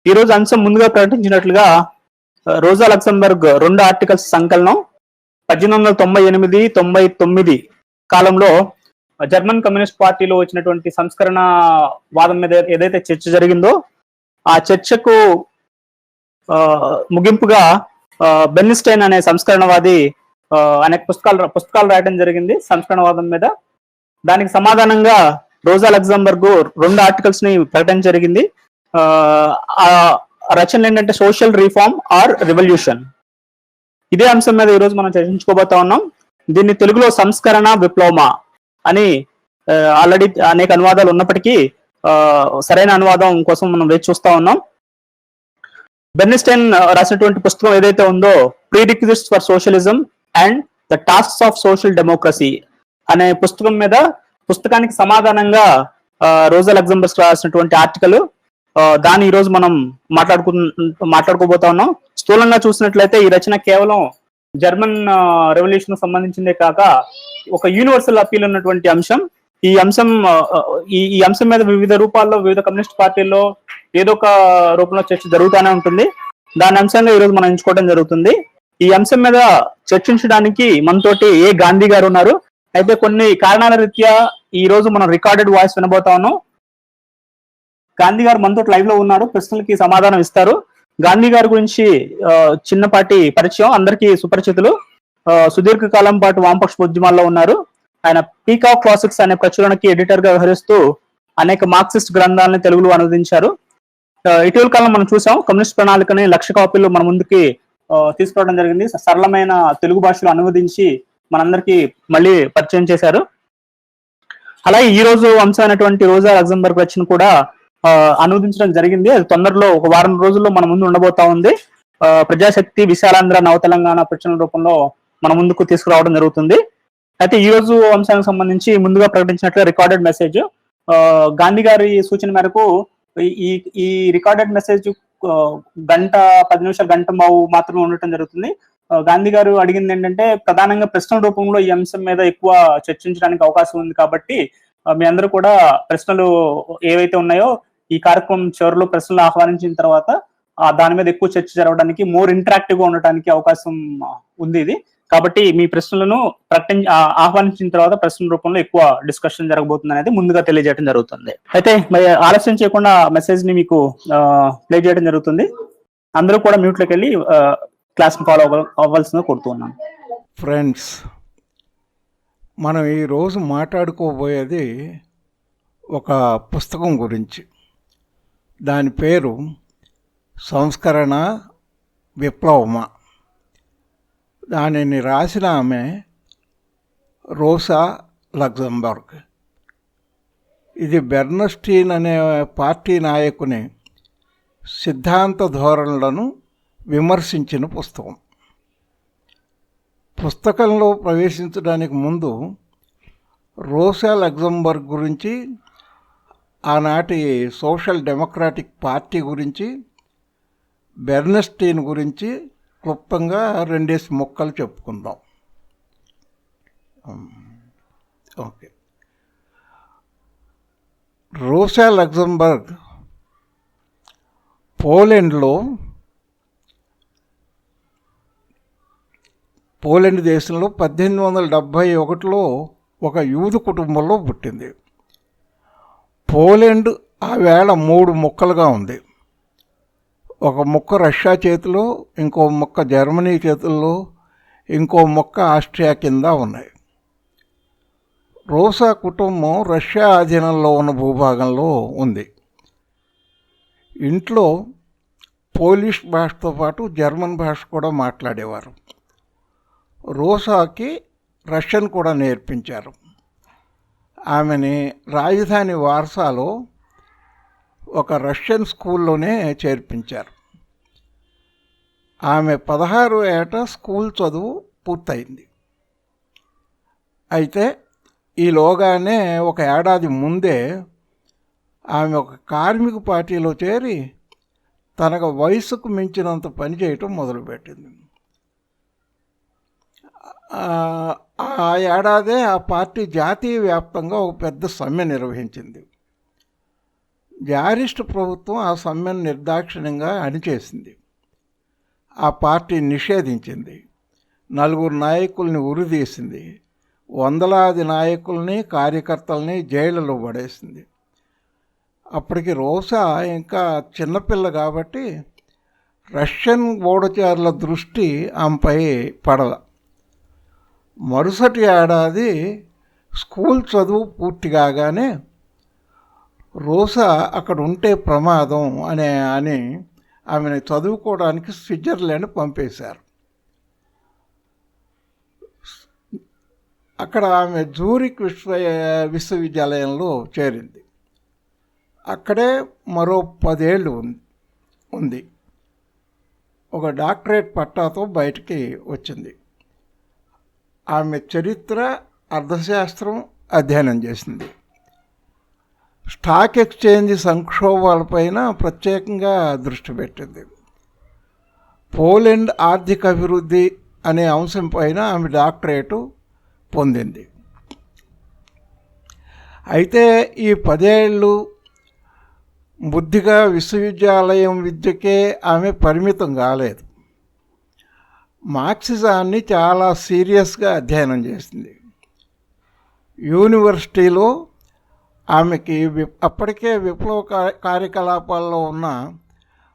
ఈరోజు అంశం ముందుగా ప్రకటించినట్లుగా రోజా లక్సెంబర్గ్ 2 ఆర్టికల్స్ సంకలనం 1898-99 కాలంలో జర్మన్ కమ్యూనిస్ట్ పార్టీలో వచ్చినటువంటి సంస్కరణ వాదం మీద ఏదైతే చర్చ జరిగిందో ఆ చర్చకు ముగింపుగా బెర్న్స్టైన్ అనే సంస్కరణవాది అనేక పుస్తకాలు రాయడం జరిగింది సంస్కరణవాదం మీద. దానికి సమాధానంగా రోజా లక్సెంబర్గ్ 2 ఆర్టికల్స్ ని ప్రకటన జరిగింది. ఆ రచనలు ఏంటంటే సోషల్ రిఫార్మ్ ఆర్ రెవల్యూషన్. ఇదే అంశం మీద ఈరోజు మనం చర్చించుకోబోతా ఉన్నాం. దీన్ని తెలుగులో సంస్కరణ విప్లవమా అని ఆల్రెడీ అనేక అనువాదాలు ఉన్నప్పటికీ సరైన అనువాదం కోసం మనం వేచి చూస్తా ఉన్నాం. బెర్న్స్టైన్ రాసినటువంటి పుస్తకం ఏదైతే ఉందో prerequisites for socialism and the tasks of social democracy అనే పుస్తకానికి సమాధానంగా రోజా లక్సెంబర్గ్ రాసినటువంటి ఆర్టికల్ దాన్ని ఈరోజు మనం మాట్లాడుకోబోతా ఉన్నాం. స్థూలంగా చూసినట్లయితే ఈ రచన కేవలం జర్మన్ రెవల్యూషన్ సంబంధించిందే కాక ఒక యూనివర్సల్ అపీల్ ఉన్నటువంటి అంశం. ఈ అంశం మీద వివిధ రూపాల్లో వివిధ కమ్యూనిస్ట్ పార్టీల్లో ఏదో ఒక రూపంలో చర్చ జరుగుతూనే ఉంటుంది. దాని అంశంగా ఈరోజు మనం ఎంచుకోవడం జరుగుతుంది. ఈ అంశం మీద చర్చించడానికి మనతోటి గాంధీ గారు ఉన్నారు. అయితే కొన్ని కారణాల రీత్యా ఈ రోజు మనం రికార్డెడ్ వాయిస్ వినబోతా ఉన్నాం. గాంధీ గారు మనతో లైవ్ లో ఉన్నారు, ప్రశ్నలకి సమాధానం ఇస్తారు. గాంధీ గారి గురించి చిన్నపాటి పరిచయం, అందరికీ సుపరిచితులు. సుదీర్ఘకాలం పాటు వామపక్ష ఉద్యమాల్లో ఉన్నారు. ఆయన పీకాక్ క్లాసిక్స్ అనే ప్రచురణకి ఎడిటర్ గా వ్యవహరిస్తూ అనేక మార్క్సిస్ట్ గ్రంథాలను తెలుగులో అనువదించారు. ఇటీవల కాలం మనం చూసాం కమ్యూనిస్ట్ ప్రణాళికని 1,00,000 కాపీలు మన ముందుకి తీసుకురావడం జరిగింది. సరళమైన తెలుగు భాషలో అనువదించి మనందరికీ మళ్ళీ పరిచయం చేశారు. అలాగే ఈ రోజు అంశమైనటువంటి రోజా లక్సెంబర్గ్ రచన కూడా అనువదించడం జరిగింది. అది తొందరలో ఒక వారం రోజుల్లో మన ముందు ఉండబోతా ఉంది. ప్రజాశక్తి విశాలాంధ్ర నవ తెలంగాణ ప్రచురణ రూపంలో మన ముందుకు తీసుకురావడం జరుగుతుంది. అయితే ఈ రోజు అంశానికి సంబంధించి ముందుగా ప్రకటించినట్లుగా రికార్డెడ్ మెసేజ్ గాంధీ గారి సూచన మేరకు ఈ రికార్డెడ్ మెసేజ్ గంట 10 నిమిషాలు గంట మాత్రమే ఉండటం జరుగుతుంది. గాంధీ గారు అడిగింది ఏంటంటే ప్రధానంగా ప్రశ్నల రూపంలో ఈ అంశం మీద ఎక్కువ చర్చించడానికి అవకాశం ఉంది కాబట్టి మీ అందరూ కూడా ప్రశ్నలు ఏవైతే ఉన్నాయో ఈ కార్యక్రమం చివరిలో ప్రశ్నలు ఆహ్వానించిన తర్వాత దాని మీద ఎక్కువ చర్చ జరగడానికి మోర్ ఇంటరాక్టివ్ గా ఉండటానికి అవకాశం ఉంది ఇది. కాబట్టి మీ ప్రశ్నలను ఆహ్వానించిన తర్వాత ప్రశ్నల రూపంలో ఎక్కువ డిస్కషన్ జరగబోతుంది అనేది ముందుగా తెలియజేయడం జరుగుతుంది. అయితే ఆలస్యం చేయకుండా మెసేజ్ ని మీకు ప్లే చేయడం జరుగుతుంది. అందరూ కూడా మ్యూట్లోకి వెళ్ళి క్లాస్ ని ఫాలో అవ్వాల్సిందిగా కోరుతున్నాను. ఫ్రెండ్స్, మనం ఈరోజు మాట్లాడుకోబోయేది ఒక పుస్తకం గురించి. దాని పేరు సంస్కరణ విప్లవమా. దానిని రాసిన ఆమె రోజా లక్సెంబర్గ్. ఇది బెర్న్స్టైన్ అనే పార్టీ నాయకుని సిద్ధాంత ధోరణులను విమర్శించిన పుస్తకం. పుస్తకంలో ప్రవేశించడానికి ముందు రోజా లక్సెంబర్గ్ గురించి, ఆనాటి సోషల్ డెమోక్రాటిక్ పార్టీ గురించి, బెర్న్స్టైన్ గురించి క్లుప్తంగా 2 ముక్కలు చెప్పుకుందాం. ఓకే. రోజా లక్సెంబర్గ్ పోలాండ్ దేశంలో 1871లో ఒక యూదు కుటుంబంలో పుట్టింది. పోలాండ్ ఆ వేళ 3 ముక్కలుగా ఉంది. ఒక ముక్క రష్యా చేతిలో, ఇంకో ముక్క జర్మనీ చేతుల్లో, ఇంకో ముక్క ఆస్ట్రియా కింద ఉన్నాయి. రోజా కుటుంబం రష్యా ఆధీనంలో ఉన్న భూభాగంలో ఉంది. ఇంట్లో పోలిష్ భాషతో పాటు జర్మన్ భాష కూడా మాట్లాడేవారు. రోజాకి రష్యన్ కూడా నేర్పించారు. ఆమెని రాజధాని వార్సాలో ఒక రష్యన్ స్కూల్లోనే చేర్పించారు. ఆమె 16 ఏట స్కూల్ చదువు పూర్తయింది. అయితే ఈలోగానే ఒక ఏడాది ముందే ఆమె ఒక కార్మిక పార్టీలో చేరి తనకు వయసుకు మించినంత పని చేయటం మొదలుపెట్టింది. ఆ ఏడాదే ఆ పార్టీ జాతీయ వ్యాప్తంగా ఒక పెద్ద సమ్మె నిర్వహించింది. జారిస్ట్ ప్రభుత్వం ఆ సమ్మెను నిర్దాక్షిణ్యంగా అణిచేసింది. ఆ పార్టీ నిషేధించింది. 4 నాయకుల్ని ఉరిదీసింది. వందలాది నాయకుల్ని, కార్యకర్తల్ని జైళ్ళలో పడేసింది. అప్పటికి రోజా ఇంకా చిన్నపిల్ల కాబట్టి రష్యన్ గూఢచారుల దృష్టి ఆమెపై పడల. మరుసటి ఏడాది స్కూల్ చదువు పూర్తి కాగానే రోజా అక్కడ ఉంటే ప్రమాదం అని ఆమెను చదువుకోవడానికి స్విట్జర్లాండ్ పంపేశారు. అక్కడ ఆమె జూరిక్ విశ్వవిద్యాలయంలో చేరింది. అక్కడే మరో 10 ఏళ్ళు ఉంది. ఒక డాక్టరేట్ పట్టాతో బయటికి వచ్చింది. ఆమె చరిత్ర, అర్థశాస్త్రం అధ్యయనం చేసింది. స్టాక్ ఎక్స్చేంజ్ సంక్షోభాలపైన ప్రత్యేకంగా దృష్టి పెట్టింది. పోలెండ్ ఆర్థిక అభివృద్ధి అనే అంశం పైన ఆమె డాక్టరేటు పొందింది. అయితే ఈ 10 ఏళ్ళు బుద్ధిగా విశ్వవిద్యాలయం విద్యకే ఆమె పరిమితం కాలేదు. మార్క్సిజాన్ని చాలా సీరియస్గా అధ్యయనం చేసింది. యూనివర్సిటీలో ఆమెకి అప్పటికే విప్లవ కార్యకలాపాల్లో ఉన్న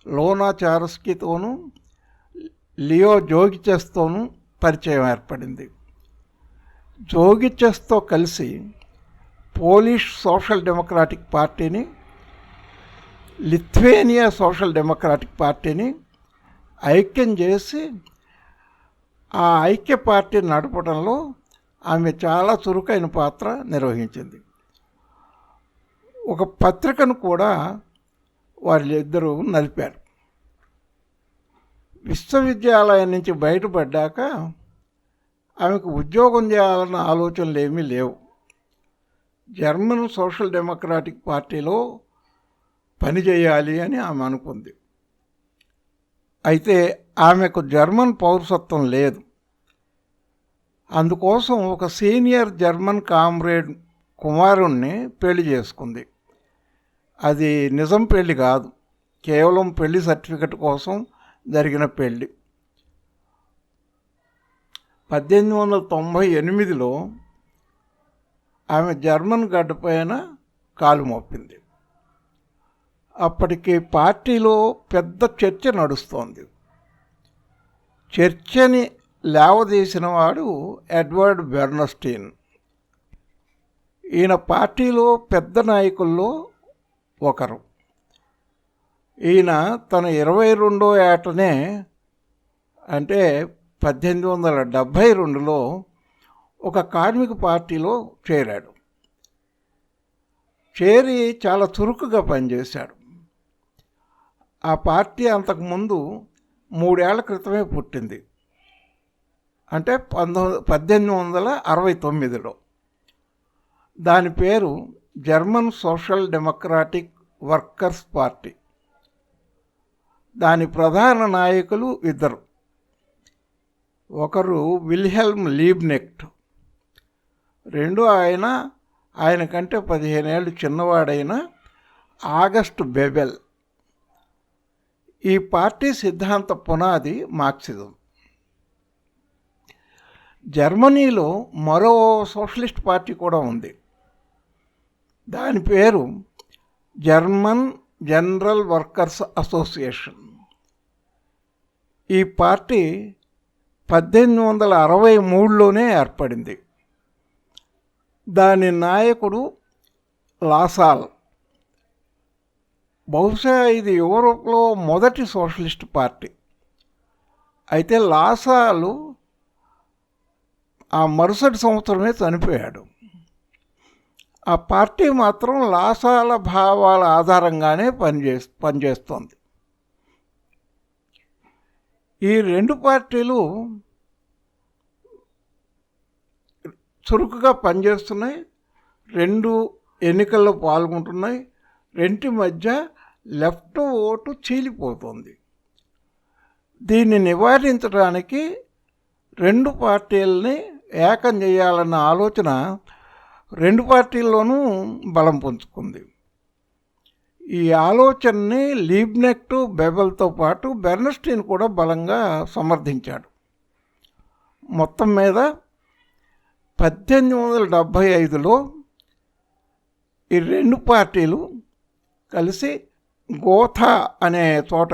లోనా చారస్కీతోనూ లియో జోగిచెస్తోనూ పరిచయం ఏర్పడింది. జోగిచెస్తో కలిసి పోలిష్ సోషల్ డెమోక్రాటిక్ పార్టీని, లిథువేనియా సోషల్ డెమోక్రాటిక్ పార్టీని ఐక్యం చేసి ఆ ఐక్య పార్టీ నడపడంలో ఆమె చాలా చురుకైన పాత్ర నిర్వహించింది. ఒక పత్రికను కూడా వాళ్ళిద్దరూ నడిపారు. విశ్వవిద్యాలయం నుంచి బయటపడ్డాక ఆమెకు ఉద్యోగం చేయాలన్న ఆలోచనలు ఏమీ లేవు. జర్మన్ సోషల్ డెమోక్రాటిక్ పార్టీలో పనిచేయాలి అని ఆమె అనుకుంది. అయితే ఆమెకు జర్మన్ పౌరసత్వం లేదు. అందుకోసం ఒక సీనియర్ జర్మన్ కామ్రేడ్ కుమారుణ్ణి పెళ్లి చేసుకుంది. అది నిజం పెళ్లి కాదు, కేవలం పెళ్లి సర్టిఫికెట్ కోసం జరిగిన పెళ్లి. 1898లో ఆమె జర్మన్ గడ్డపైన కాలు మోపింది. అప్పటికి పార్టీలో పెద్ద చర్చ నడుస్తోంది. చర్చని లేవదీసిన వాడు ఎడ్వర్డ్ బెర్నస్టీన్. ఈయన పార్టీలో పెద్ద నాయకుల్లో ఒకరు. ఈయన తన 22వ ఏటనే అంటే 1872లో ఒక కార్మిక పార్టీలో చేరాడు. చేరి చాలా చురుకుగా పనిచేశాడు. ఆ పార్టీ అంతకుముందు 3 ఏళ్ల క్రితమే పుట్టింది, అంటే 1869లో. దాని పేరు German social democratic workers party. దాని ప్రధాన నాయకులు ఇద్దరు. ఒకరు విల్హెల్మ్ లీబ్నెక్ట్, రెండో ఆయన కంటే 15 ఏళ్ళు చిన్నవాడైన ఆగస్ట్ బెబెల్. ఈ పార్టీ సిద్ధాంత పునాది మార్క్సిజం. జర్మనీలో మరో సోషలిస్ట్ పార్టీ కూడా ఉంది. దాని పేరు జర్మన్ జనరల్ వర్కర్స్ అసోసియేషన్. ఈ పార్టీ 1863లోనే ఏర్పడింది. దాని నాయకుడు లాసాల్. బహుశా ఇది యూరోప్లో మొదటి సోషలిస్ట్ పార్టీ. అయితే లాసాలు ఆ మరుసటి సంవత్సరమే చనిపోయాడు. ఆ పార్టీ మాత్రం లాసాల భావాల ఆధారంగానే పనిచేస్తోంది. ఈ 2 పార్టీలు చురుకుగా పనిచేస్తున్నాయి, 2 ఎన్నికల్లో పాల్గొంటున్నాయి. రెంటి మధ్య లెఫ్ట్ ఓటు చీలిపోతుంది. దీన్ని నివారించడానికి 2 పార్టీలని ఏకం చేయాలన్న ఆలోచన 2 పార్టీల్లోనూ బలం పుంజుకుంది. ఈ ఆలోచనని లీబ్నెక్ట్, బెబెల్తో పాటు బెర్న్స్టీన్ కూడా బలంగా సమర్థించాడు. మొత్తం మీద 1875లో ఈ రెండు పార్టీలు కలిసి గోథా అనే చోట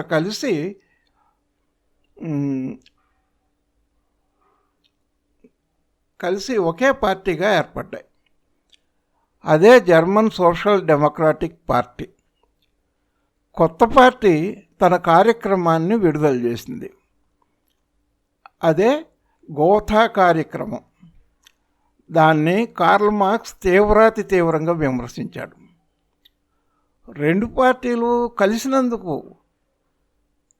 కలిసి ఒకే పార్టీగా ఏర్పడ్డాయి. అదే జర్మన్ సోషల్ డెమోక్రాటిక్ పార్టీ. కొత్త పార్టీ తన కార్యక్రమాన్ని విడుదల చేసింది. అదే గోథా కార్యక్రమం. దాన్ని కార్ల్ మార్క్స్ తీవ్రంగా విమర్శించాడు. రెండు పార్టీలు కలిసినందుకు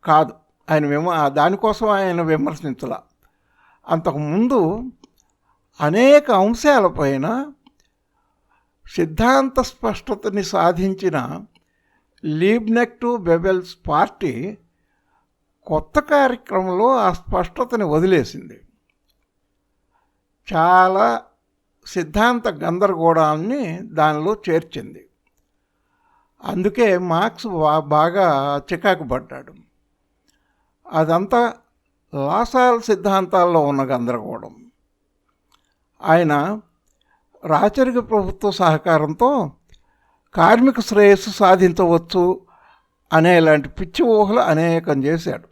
కాదు దానికోసం ఆయన విమర్శించాల. అంతకుముందు అనేక అంశాలపైన సిద్ధాంత స్పష్టతని సాధించిన లీబ్నెక్ట్, బెబెల్స్ పార్టీ కొత్త కార్యక్రమంలో ఆ స్పష్టతని వదిలేసింది. చాలా సిద్ధాంత గందరగోళాన్ని దానిలో చేర్చింది. అందుకే మార్క్స్ బాగా చికాకు పడ్డాడు. అదంతా లాసాల్ సిద్ధాంతాల్లో ఉన్న గందరగోళం. ఆయన రాచరిక ప్రభుత్వ సహకారంతో కార్మిక శ్రేయస్సు సాధించవచ్చు అనేలాంటి పిచ్చి ఊహలు అనేకం చేశాడు.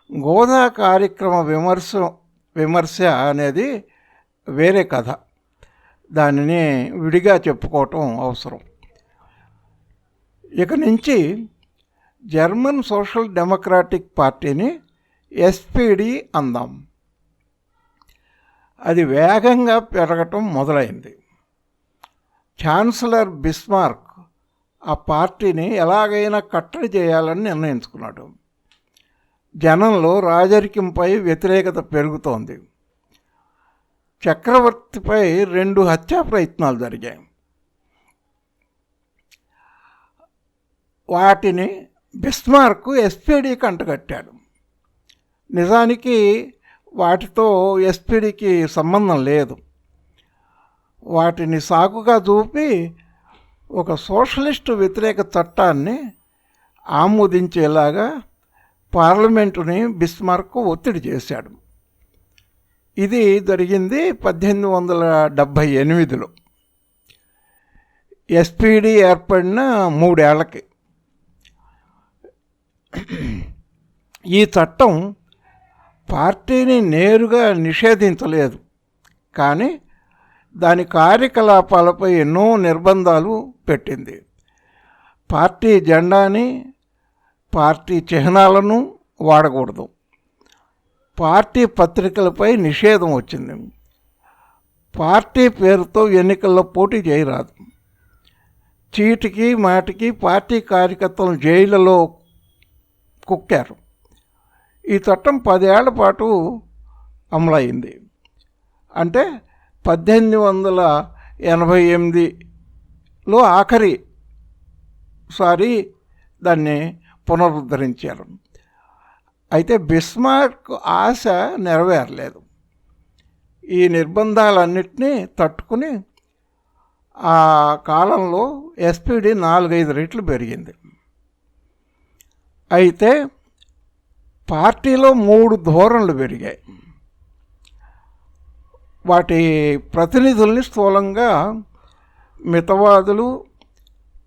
గోదా కార్యక్రమ విమర్శ అనేది వేరే కథ. దానిని విడిగా చెప్పుకోవటం అవసరం. ఇక నుంచి జర్మన్ సోషల్ డెమోక్రాటిక్ పార్టీని SPD అందాం. అది వేగంగా పెరగటం మొదలైంది. ఛాన్సలర్ బిస్మార్క్ ఆ పార్టీని ఎలాగైనా కట్టడి చేయాలని నిర్ణయించుకున్నాడు. జనంలో రాజరికంపై వ్యతిరేకత పెరుగుతోంది. చక్రవర్తిపై 2 హత్యా ప్రయత్నాలు జరిగాయి. వాటిని బిస్మార్క్ SPDకి అంటగట్టాడు. నిజానికి వాటితో SPDకి సంబంధం లేదు. వాటిని సాకుగా చూపి ఒక సోషలిస్టు వ్యతిరేక చట్టాన్ని ఆమోదించేలాగా పార్లమెంటుని బిస్మార్క్ ఒత్తిడి చేశాడు. ఇది జరిగింది 1878లో. SPD ఏర్పడిన 3 ఏళ్లకి. ఈ చట్టం పార్టీని నేరుగా నిషేధించలేదు, కానీ దాని కార్యకలాపాలపై ఎన్నో నిర్బంధాలు పెట్టింది. పార్టీ జెండాని, పార్టీ చిహ్నాలను వాడకూడదు. పార్టీ పత్రికలపై నిషేధం వచ్చింది. పార్టీ పేరుతో ఎన్నికల్లో పోటీ చేయరాదు. చీటికి మాటికి పార్టీ కార్యకర్తలను జైళ్ళలో కుక్కారు. ఈ చట్టం 10 ఏళ్ల పాటు అమలైంది. అంటే 1888లో ఆఖరిసారి దాన్ని పునరుద్ధరించారు. అయితే బిస్మార్క్ ఆశ నెరవేరలేదు. ఈ నిర్బంధాలన్నింటినీ తట్టుకుని ఆ కాలంలో SPD 4-5 రెట్లు పెరిగింది. అయితే పార్టీలో 3 ధోరణులు పెరిగాయి. వాటి ప్రతినిధుల్ని స్థూలంగా మితవాదులు,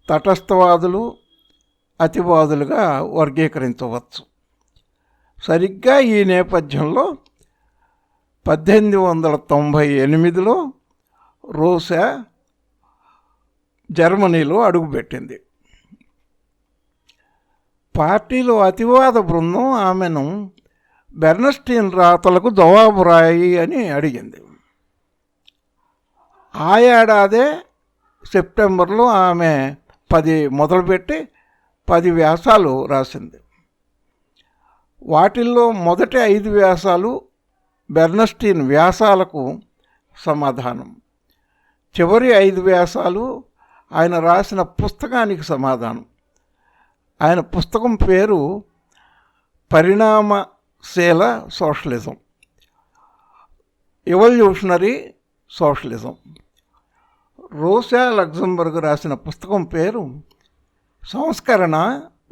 తటస్థవాదులు, అతివాదులుగా వర్గీకరించవచ్చు. సరిగ్గా ఈ నేపథ్యంలో 1898లో రూసా జర్మనీలో అడుగుపెట్టింది. పార్టీలో అతివాద బృందం ఆమెను బెర్న్స్టీన్ రాతలకు జవాబు రాయి అని అడిగింది. ఆ ఏడాదే సెప్టెంబర్లో ఆమె 10 మొదలుపెట్టి 10 వ్యాసాలు రాసింది. వాటిల్లో మొదటి 5 వ్యాసాలు బెర్న్స్టీన్ వ్యాసాలకు సమాధానం. చివరి 5 వ్యాసాలు ఆయన రాసిన పుస్తకానికి సమాధానం. ఆయన పుస్తకం పేరు పరిణామశీల socialism, evolutionary socialism. Rosa Luxemburg రాసిన పుస్తకం పేరు సంస్కరణ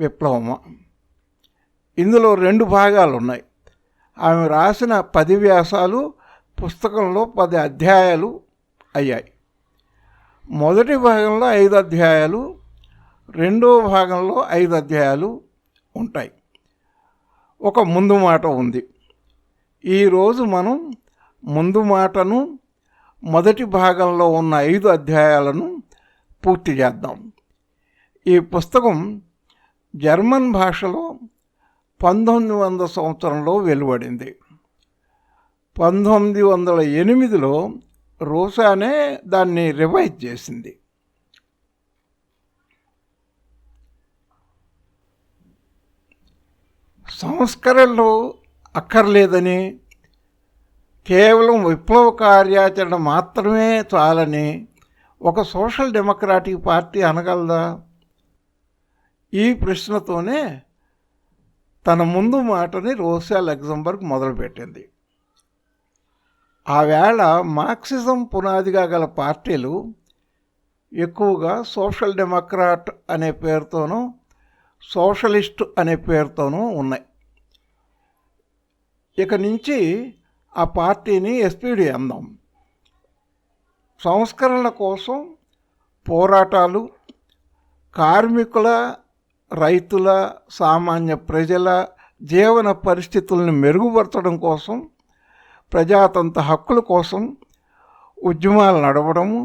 విప్లవమా? ఇందులో 2 భాగాలు ఉన్నాయి. ఆమె రాసిన 10 వ్యాసాలు పుస్తకంలో 10 అధ్యాయాలు అయ్యాయి. మొదటి భాగంలో 5 అధ్యాయాలు, రెండవ భాగంలో 5 అధ్యాయాలు ఉంటాయి. ఒక ముందు మాట ఉంది. ఈరోజు మనం ముందు మాటను, మొదటి భాగంలో ఉన్న 5 అధ్యాయాలను పూర్తి చేద్దాం. ఈ పుస్తకం జర్మన్ భాషలో 1900 సంవత్సరంలో వెలువడింది. 1908లో రోసానే దాన్ని రివైజ్ చేసింది. సంస్కరణలు అక్కర్లేదని, కేవలం విప్లవ కార్యాచరణ మాత్రమే చాలని ఒక సోషల్ డెమోక్రాటిక్ పార్టీ అనగలదా? ఈ ప్రశ్నతోనే తన ముందు మాటని రోసా లగ్జంబర్గ్ మొదలుపెట్టింది. ఆవేళ మార్క్సిజం పునాదిగా గల పార్టీలు ఎక్కువగా సోషల్ డెమోక్రాట్ అనే పేరుతోనూ, సోషలిస్ట్ అనే పేరుతోనూ ఉన్నాయి. ఇక నుంచి ఆ పార్టీని ఎస్పీడీ అందాం. సంస్కరణల కోసం పోరాటాలు, కార్మికుల, రైతుల, సామాన్య ప్రజల జీవన పరిస్థితులను మెరుగుపరచడం కోసం, ప్రజాతంత్ర హక్కుల కోసం ఉద్యమాలు నడవడము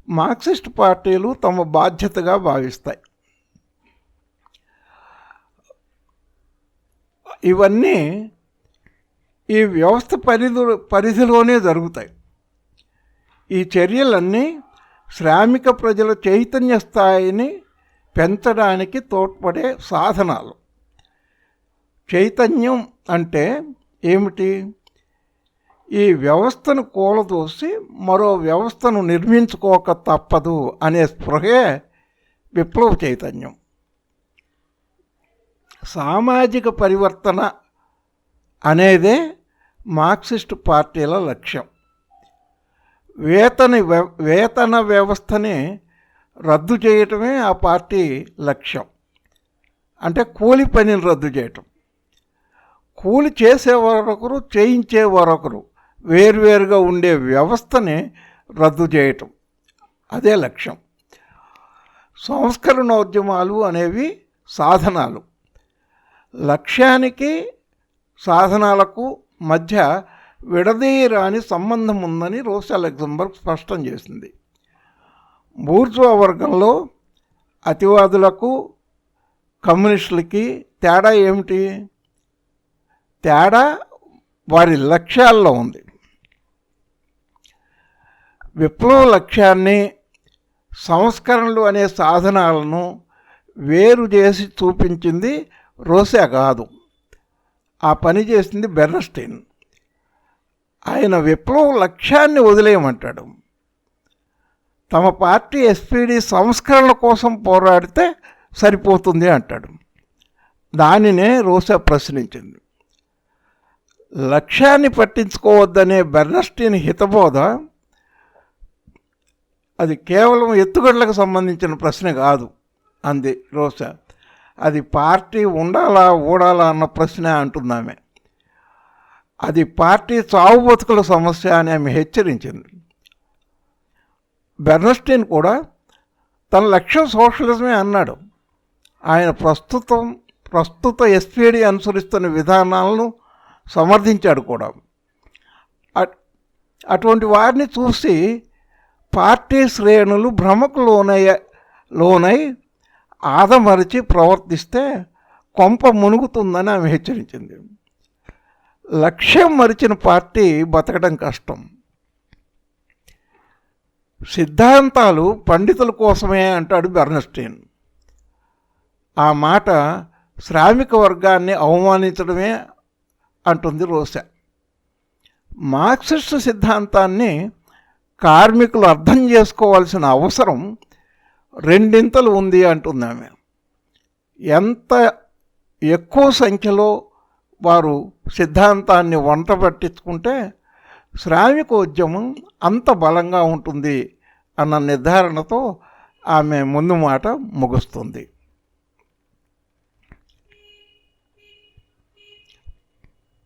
మార్క్సిస్ట్ పార్టీలు తమ బాధ్యతగా భావిస్తాయి. ఇవన్నీ ఈ వ్యవస్థ పరిధిలోనే జరుగుతాయి. ఈ చర్యలన్నీ శ్రామిక ప్రజల చైతన్య స్థాయిని పెంచడానికి తోడ్పడే సాధనాలు. చైతన్యం అంటే ఏమిటి? ఈ వ్యవస్థను కూలదోసి మరో వ్యవస్థను నిర్మించుకోక తప్పదు అనే స్పృహే విప్లవ చైతన్యం. సామాజిక పరివర్తన అనేదే మార్క్సిస్టు పార్టీల లక్ష్యం. వేతన వ్యవస్థని రద్దు చేయటమే ఆ పార్టీ లక్ష్యం. అంటే కూలి పనిని రద్దు చేయటం. కూలి చేసేవారొకరు, చేయించేవారొకరు వేరువేరుగా ఉండే వ్యవస్థని రద్దు చేయటం, అదే లక్ష్యం. సంస్కరణోద్యమాలు అనేవి సాధనాలు. లక్ష్యానికి సాధనాలకు మధ్య విడదీయరాని సంబంధం ఉందని రోసా లగ్జంబర్గ్ స్పష్టం చేసింది. బూర్జువా వర్గంలో అతివాదులకు, కమ్యూనిస్టులకి తేడా ఏమిటి? తేడా వారి లక్ష్యాల్లో ఉంది. విప్లవ లక్ష్యాన్ని, సంస్కరణలు అనే సాధనాలను వేరు చేసి చూపించింది రోసా కాదు. ఆ పని చేసింది బెర్న్స్టైన్. ఆయన విప్లవ లక్ష్యాన్ని వదిలేయమంటాడు. తమ పార్టీ ఎస్పీడీ సంస్కరణల కోసం పోరాడితే సరిపోతుంది అంటాడు. దానినే రోసా ప్రశ్నించింది. లక్ష్యాన్ని పట్టించుకోవద్దనే బెర్న్స్టైన్ హితబోధ అది కేవలం ఎత్తుగడలకు సంబంధించిన ప్రశ్న కాదు అంది రోసా. అది పార్టీ ఉండాలా ఊడాలా అన్న ప్రశ్న అంటుందామె. అది పార్టీ చావు బతుకుల సమస్య అని ఆమె హెచ్చరించింది. బెర్న్స్టైన్ కూడా తన లక్ష్యం సోషలిజమే అన్నాడు. ఆయన ప్రస్తుత ఎస్పీడీ అనుసరిస్తున్న విధానాలను సమర్థించాడు కూడా. అటువంటి వారిని చూసి పార్టీ శ్రేణులు భ్రమకు లోనై ఆదమరిచి ప్రవర్తిస్తే కొంప మునుగుతుందని ఆమె హెచ్చరించింది. లక్ష్యం మరిచిన పార్టీ బతకడం కష్టం. సిద్ధాంతాలు పండితుల కోసమే అంటాడు బెర్న్స్టైన్. ఆ మాట శ్రామిక వర్గాన్ని అవమానించడమే అంటుంది రోసా. మార్క్సిస్ట్ సిద్ధాంతాన్ని కార్మికులు అర్థం చేసుకోవాల్సిన అవసరం రెండింతలు ఉంది అంటుంది ఆమె. ఎంత ఎక్కువ సంఖ్యలో వారు సిద్ధాంతాన్ని వంట పట్టించుకుంటే శ్రామికోద్యమం అంత బలంగా ఉంటుంది అన్న నిర్ధారణతో ఆమె ముందు మాట ముగుస్తుంది.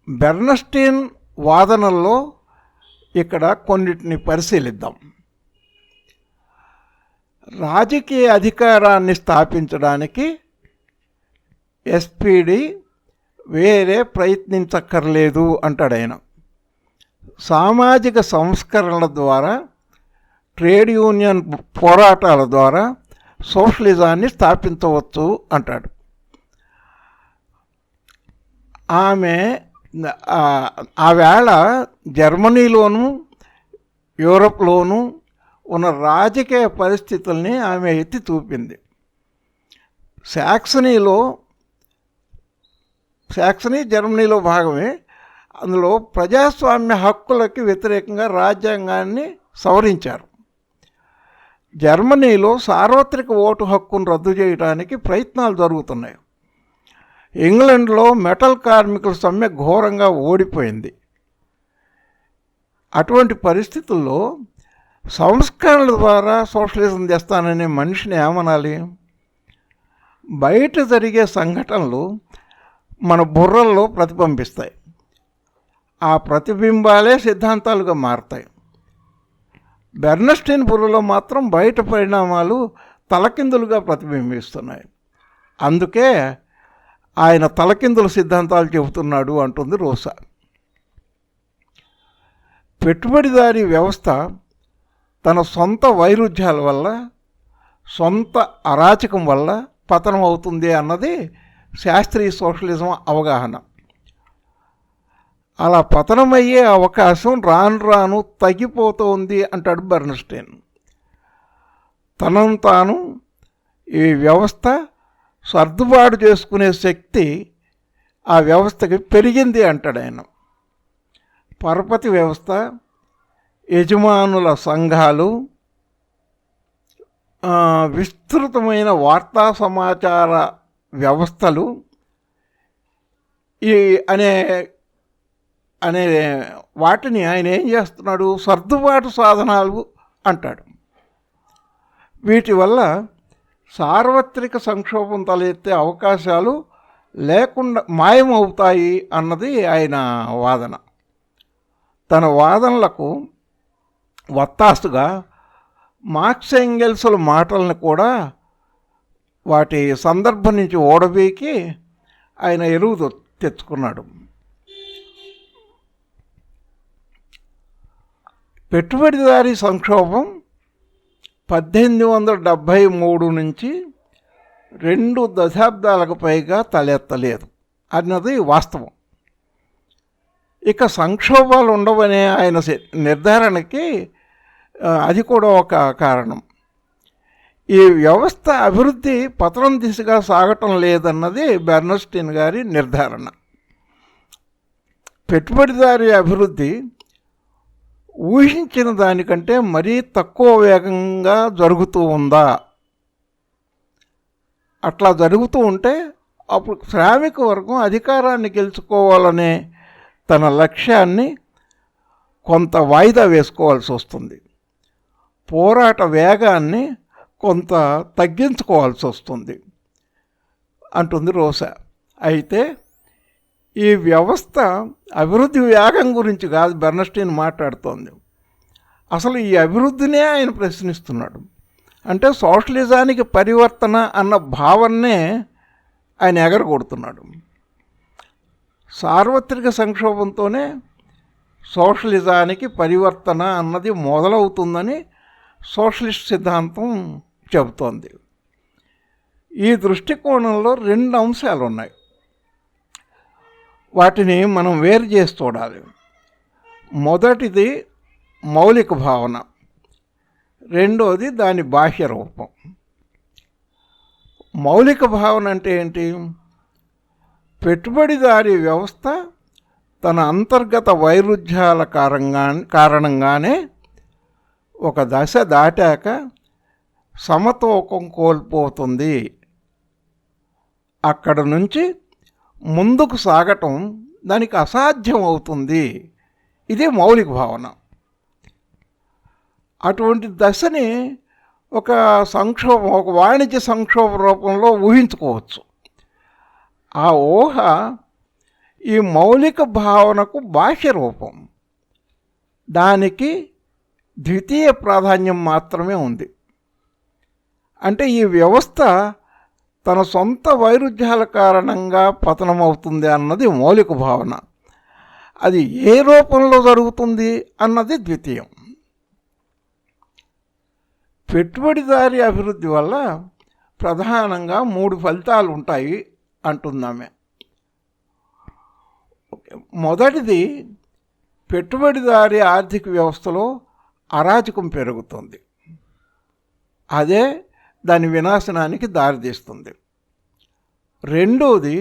బెర్న్స్టీన్ వాదనల్లో ఇక్కడ కొన్నిటిని పరిశీలిద్దాం. రాజకీయ అధికారాన్ని స్థాపించడానికి ఎస్పీడి వేరే ప్రయత్నించక్కర్లేదు అంటాడు ఆయన. సామాజిక సంస్కరణల ద్వారా, ట్రేడ్ యూనియన్ పోరాటాల ద్వారా సోషలిజాన్ని స్థాపించవచ్చు అంటాడు. ఆ వేళ జర్మనీలోను యూరప్లోనూ ఉన్న రాజకీయ పరిస్థితుల్ని ఆమె ఎత్తి చూపింది. సాక్సనీ జర్మనీలో భాగమే. అందులో ప్రజాస్వామ్య హక్కులకి వ్యతిరేకంగా రాజ్యాంగాన్ని సవరించారు. జర్మనీలో సార్వత్రిక ఓటు హక్కును రద్దు చేయడానికి ప్రయత్నాలు జరుగుతున్నాయి. ఇంగ్లండ్లో మెటల్ కార్మికుల సమ్మె ఘోరంగా ఓడిపోయింది. అటువంటి పరిస్థితుల్లో సంస్కరణల ద్వారా సోషలిజం తెస్తాననే మనిషిని ఏమనాలి? బయట జరిగే సంఘటనలు మన బుర్రల్లో ప్రతిబింబిస్తాయి. ఆ ప్రతిబింబాలే సిద్ధాంతాలుగా మారతాయి. బెర్న్స్టీన్ బుర్రలో మాత్రం బయట పరిణామాలు తలకిందులుగా ప్రతిబింబిస్తున్నాయి. అందుకే ఆయన తలకిందుల సిద్ధాంతాలు చెబుతున్నాడు అంటుంది రోసా. పెట్టుబడిదారీ వ్యవస్థ తన సొంత వైరుధ్యాల వల్ల, సొంత అరాచకం వల్ల పతనం అవుతుంది అన్నది శాస్త్రీయ సోషలిజం అవగాహన. అలా పతనమయ్యే అవకాశం రాను రాను తగ్గిపోతుంది అంటాడు బెర్న్స్టీన్. తనను తాను ఈ వ్యవస్థ సర్దుబాటు చేసుకునే శక్తి ఆ వ్యవస్థకి పెరిగింది అంటాడు ఆయన. పరపతి వ్యవస్థ, యజమానుల సంఘాలు, విస్తృతమైన వార్తా సమాచార వ్యవస్థలు అనే వాటిని ఆయన ఏం చేస్తున్నాడు? సర్దుబాటు సాధనాలు అంటాడు. వీటి వల్ల సార్వత్రిక సంక్షోభం తలెత్తే అవకాశాలు లేకుండా మాయమవుతాయి అన్నది ఆయన వాదన. తన వాదనలకు వత్తాసుగా మార్క్స్ ఎంగెల్స్ల మాటలను కూడా వాటి సందర్భం నుంచి ఓడబీకి ఆయన ఎరువు తెచ్చుకున్నాడు. పెట్టుబడిదారీ సంక్షోభం 1873 నుంచి 2 దశాబ్దాలకు పైగా తలెత్తలేదు అన్నది వాస్తవం. ఇక సంక్షోభాలు ఉండవనే ఆయన నిర్ధారణకి అది కూడా ఒక కారణం. ఈ వ్యవస్థ అభివృద్ధి పతనం దిశగా సాగటం లేదన్నది బెర్న్స్టీన్ గారి నిర్ధారణ. పెట్టుబడిదారీ అభివృద్ధి ఊహించిన దానికంటే మరీ తక్కువ వేగంగా జరుగుతూ ఉందా? అట్లా జరుగుతూ ఉంటే అప్పుడు శ్రామిక వర్గం అధికారాన్ని గెలుచుకోవాలనే తన లక్ష్యాన్ని కొంత వాయిదా వేసుకోవాల్సి వస్తుంది. పోరాట వేగాన్ని కొంత తగ్గించుకోవాల్సి వస్తుంది అంటుంది రోసా. అయితే ఈ వ్యవస్థ అభివృద్ధి వేగం గురించి కాదు బెర్న్స్టీన్ మాట్లాడుతోంది. అసలు ఈ అభివృద్ధినే ఆయన ప్రశ్నిస్తున్నాడు. అంటే సోషలిజానికి పరివర్తన అన్న భావన్నే ఆయన ఎగరగొడుతున్నాడు. సార్వత్రిక సంక్షోభంతోనే సోషలిజానికి పరివర్తన అన్నది మొదలవుతుందని సోషలిస్ట్ సిద్ధాంతం చెబుతోంది. ఈ దృష్టికోణంలో 2 అంశాలు ఉన్నాయి. వాటిని మనం వేరు చేసి చూడాలి. మొదటిది మౌలిక భావన, రెండోది దాని బాహ్య రూపం. మౌలిక భావన అంటే ఏంటి? పెట్టుబడిదారీ వ్యవస్థ తన అంతర్గత వైరుధ్యాల కారణంగానే ఒక దశ దాటాక సమతూకం కోల్పోతుంది. అక్కడ నుంచి ముందుకు సాగటం దానికి అసాధ్యం అవుతుంది. ఇది మౌలిక భావన. అటువంటి దశని ఒక వాణిజ్య సంక్షోభ రూపంలో ఊహించుకోవచ్చు. ఆ ఊహ ఈ మౌలిక భావనకు బాహ్య రూపం, దానికి ద్వితీయ ప్రాధాన్యం మాత్రమే ఉంది. అంటే ఈ వ్యవస్థ తన సొంత వైరుధ్యాల కారణంగా పతనమవుతుంది అన్నది మౌలిక భావన. అది ఏ రూపంలో జరుగుతుంది అన్నది ద్వితీయం. పెట్టుబడిదారీ అభివృద్ధి వల్ల ప్రధానంగా 3 ఫలితాలు ఉంటాయి అంటుందామె. మొదటిది, పెట్టుబడిదారీ ఆర్థిక వ్యవస్థలో అరాచకం పెరుగుతుంది. అదే దాని వినాశనానికి దారితీస్తుంది. రెండోది,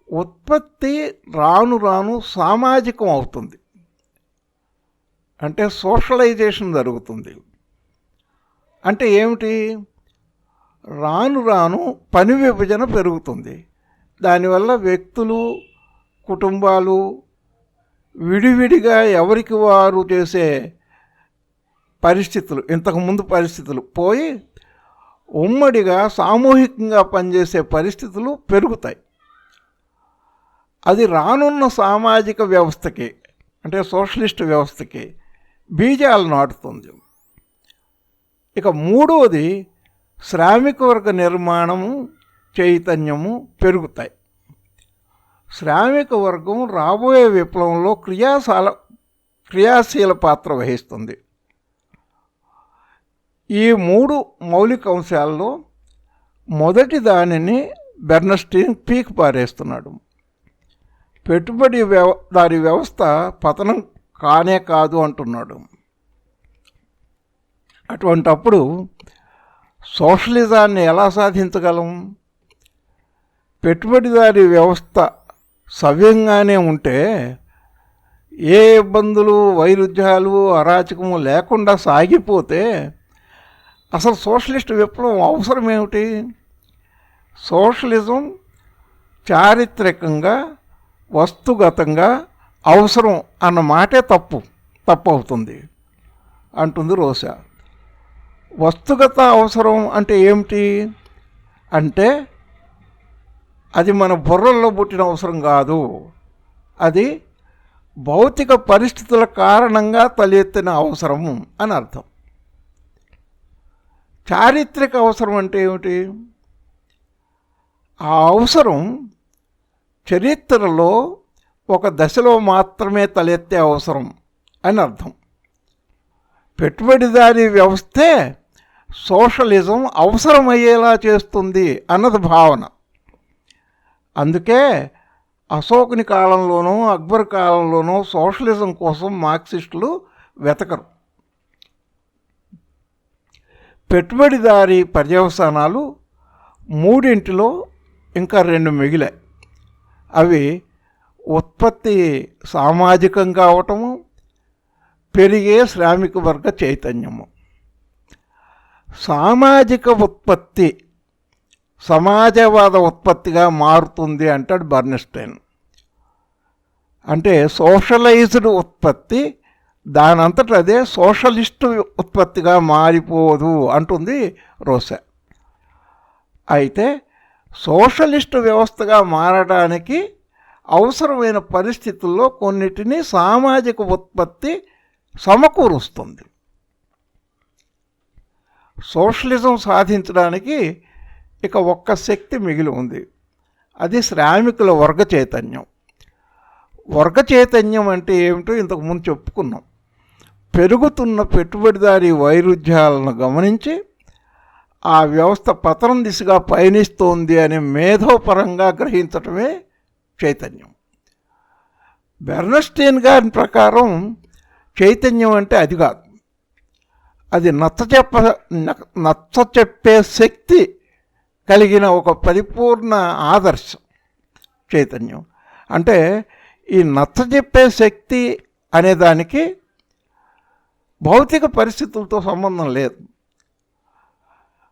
ఉత్పత్తి రాను రాను సామాజికం అవుతుంది. అంటే సోషలైజేషన్ జరుగుతుంది. అంటే ఏమిటి? రాను రాను పని విభజన పెరుగుతుంది. దానివల్ల వ్యక్తులు, కుటుంబాలు విడివిడిగా ఎవరికి వారు చేసే పరిస్థితులు, ఇంతకుముందు పరిస్థితులు పోయి ఉమ్మడిగా సామూహికంగా పనిచేసే పరిస్థితులు పెరుగుతాయి. అది రానున్న సామాజిక వ్యవస్థకి, అంటే సోషలిస్ట్ వ్యవస్థకి బీజాలు నాటుతుంది. ఇక మూడవది, శ్రామిక వర్గ నిర్మాణము, చైతన్యము పెరుగుతాయి. శ్రామిక వర్గం రాబోయే విప్లవంలో క్రియాశీల పాత్ర వహిస్తుంది. ఈ 3 మౌలిక అంశాల్లో మొదటి దానిని బెర్న్స్టీన్ పీక్ పారేస్తున్నాడు. పెట్టుబడిదారీ వ్యవస్థ పతనం కానే కాదు అంటున్నాడు. అటువంటప్పుడు సోషలిజాన్ని ఎలా సాధించగలం? పెట్టుబడిదారీ వ్యవస్థ సవ్యంగానే ఉంటే, ఏ ఇబ్బందులు, వైరుధ్యాలు, అరాచకము లేకుండా సాగిపోతే అసలు సోషలిస్ట్ విప్లవం అవసరం ఏమిటి? సోషలిజం చారిత్రకంగా, వస్తుగతంగా అవసరం అన్న మాటే తప్పు అవుతుంది అంటుంది రోసా. వస్తుగత అవసరం అంటే ఏమిటి? అంటే అది మన బుర్రల్లో పుట్టిన అవసరం కాదు, అది భౌతిక పరిస్థితుల కారణంగా తలెత్తిన అవసరము అని అర్థం. చారిత్రక అవసరం అంటే ఏమిటి? ఆ అవసరం చరిత్రలో ఒక దశలో మాత్రమే తలెత్తే అవసరం అని అర్థం. పెట్టుబడిదారీ వ్యవస్థే సోషలిజం అవసరమయ్యేలా చేస్తుంది అన్నది భావన. అందుకే అశోకుని కాలంలోనూ, అక్బర్ కాలంలోనూ సోషలిజం కోసం మార్క్సిస్టులు వెతకరు. పెట్టుబడిదారీ పర్యవసానాలు 3 ఇంకా 2 మిగిలాయి. అవి ఉత్పత్తి సామాజికం కావటము, పెరిగే శ్రామిక వర్గ చైతన్యము. సామాజిక ఉత్పత్తి సమాజవాద ఉత్పత్తిగా మారుతుంది అంటాడు బర్న్స్టైన్. అంటే సోషలైజ్డ్ ఉత్పత్తి దానంతట అదే సోషలిస్టు ఉత్పత్తిగా మారిపోదు అంటుంది రోసా. అయితే సోషలిస్టు వ్యవస్థగా మారడానికి అవసరమైన పరిస్థితుల్లో కొన్నిటిని సామాజిక ఉత్పత్తి సమకూరుస్తుంది. సోషలిజం సాధించడానికి ఇక ఒక్క శక్తి మిగిలి ఉంది. అది శ్రామికుల వర్గ చైతన్యం. వర్గ చైతన్యం అంటే ఏమిటో ఇంతకుముందు చెప్పుకున్నాం. పెరుగుతున్న పెట్టుబడిదారీ వైరుధ్యాలను గమనించి ఆ వ్యవస్థ పతనం దిశగా పయనిస్తోంది అని మేధోపరంగా గ్రహించటమే చైతన్యం. బెర్న్స్టైన్ గారి ప్రకారం చైతన్యం అంటే అది కాదు, అది నచ్చచెప్పే శక్తి కలిగిన ఒక పరిపూర్ణ ఆదర్శం చైతన్యం. అంటే ఈ నచ్చచెప్పే శక్తి అనేదానికి భౌతిక పరిస్థితులతో సంబంధం లేదు.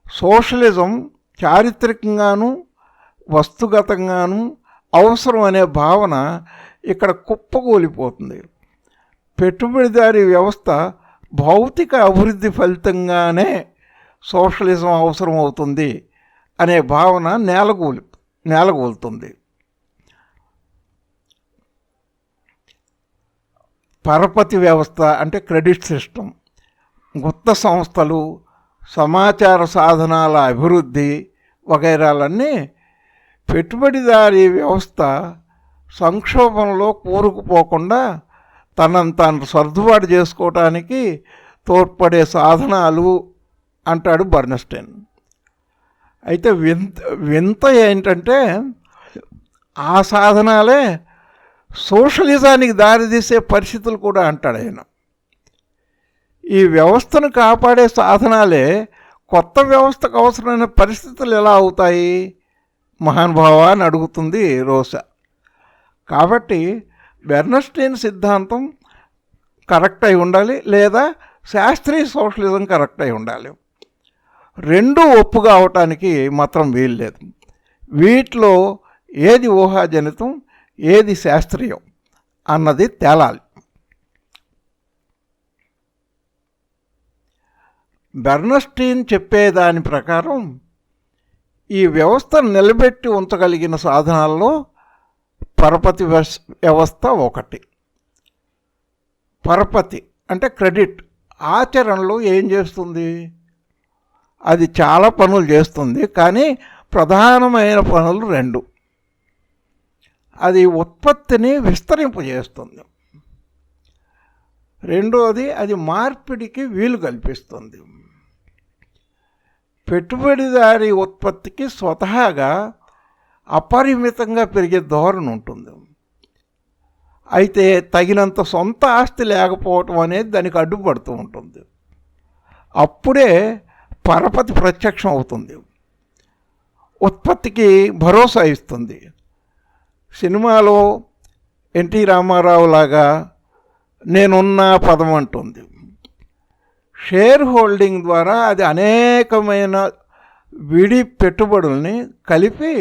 సోషలిజం చారిత్రకంగాను వస్తుగతంగాను అవసరం అనే భావన ఇక్కడ కుప్పకూలిపోతుంది. పెట్టుబడిదారీ వ్యవస్థ భౌతిక అభివృద్ధి ఫలితంగానే సోషలిజం అవసరం అవుతుంది అనే భావన నేలగూలుతుంది. పరపతి వ్యవస్థ అంటే క్రెడిట్ సిస్టమ్, గుత్త సంస్థలు, సమాచార సాధనాల అభివృద్ధి వగైరాలన్నీ పెట్టుబడిదారీ వ్యవస్థ సంక్షోభంలో కూరుకుపోకుండా తనను తాను సర్దుబాటు చేసుకోవటానికి తోడ్పడే సాధనాలు అంటాడు బర్న్స్టైన్. అయితే వింత ఏంటంటే ఆ సాధనాలే సోషలిజానికి దారితీసే పరిస్థితులు కూడా అంటాడు ఆయన. ఈ వ్యవస్థను కాపాడే సాధనాలే కొత్త వ్యవస్థకు అవసరమైన పరిస్థితులు ఎలా అవుతాయి మహానుభావ అని అడుగుతుంది రోసా. కాబట్టి బెర్న్స్టైన్ సిద్ధాంతం కరెక్ట్ అయి ఉండాలి, లేదా శాస్త్రీయ సోషలిజం కరెక్ట్ అయి ఉండాలి. రెండూ ఒప్పుగా అవటానికి మాత్రం వీల్లేదు. వీటిలో ఏది ఊహాజనితం, ఏది శాస్త్రీయం అన్నది తేలాలి. బెర్న్స్టైన్ చెప్పేదాని ప్రకారం ఈ వ్యవస్థను నిలబెట్టి ఉంచగలిగిన సాధనాల్లో పరపతి వ్యవస్థ ఒకటి. పరపతి అంటే క్రెడిట్ ఆచరణలో ఏం చేస్తుంది? అది చాలా పనులు చేస్తుంది, కానీ ప్రధానమైన పనులు రెండు. అది ఉత్పత్తిని విస్తరింపజేస్తుంది, రెండోది అది మార్పిడికి వీలు కల్పిస్తుంది. పెట్టుబడిదారీ ఉత్పత్తికి స్వతహాగా అపరిమితంగా పెరిగే ధోరణి ఉంటుంది. అయితే తగినంత సొంత ఆస్తి లేకపోవటం అనేది దానికి అడ్డుపడుతూ ఉంటుంది. అప్పుడే పరపతి ప్రత్యక్షం అవుతుంది, ఉత్పత్తికి భరోసా ఇస్తుంది. సినిమాలో ఎన్టీ రామారావు లాగా నేనున్న పదం అంటుంది. షేర్ హోల్డింగ్ ద్వారా అది అనేకమైన విడి పెట్టుబడుల్ని కలిపి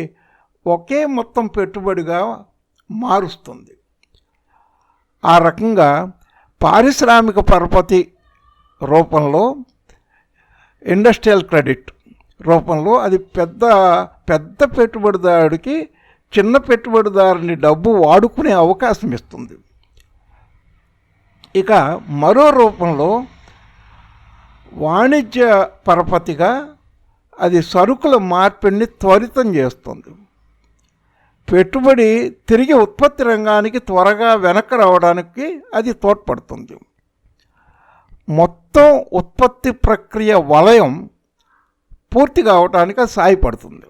ఒకే మొత్తం పెట్టుబడిగా మారుస్తుంది. ఆ రకంగా పారిశ్రామిక పరపతి రూపంలో, ఇండస్ట్రియల్ క్రెడిట్ రూపంలో అది పెద్ద పెద్ద పెట్టుబడిదారుడికి చిన్న పెట్టుబడిదారుని డబ్బు వాడుకునే అవకాశం ఇస్తుంది. ఇక మరో రూపంలో వాణిజ్య పరపతిగా అది సరుకుల మార్పిడిని త్వరితం చేస్తుంది. పెట్టుబడి తిరిగి ఉత్పత్తి రంగానికి త్వరగా వెనక్కి రావడానికి అది తోడ్పడుతుంది. మొత్తం ఉత్పత్తి ప్రక్రియ వలయం పూర్తి కావడానికి అది సహాయపడుతుంది.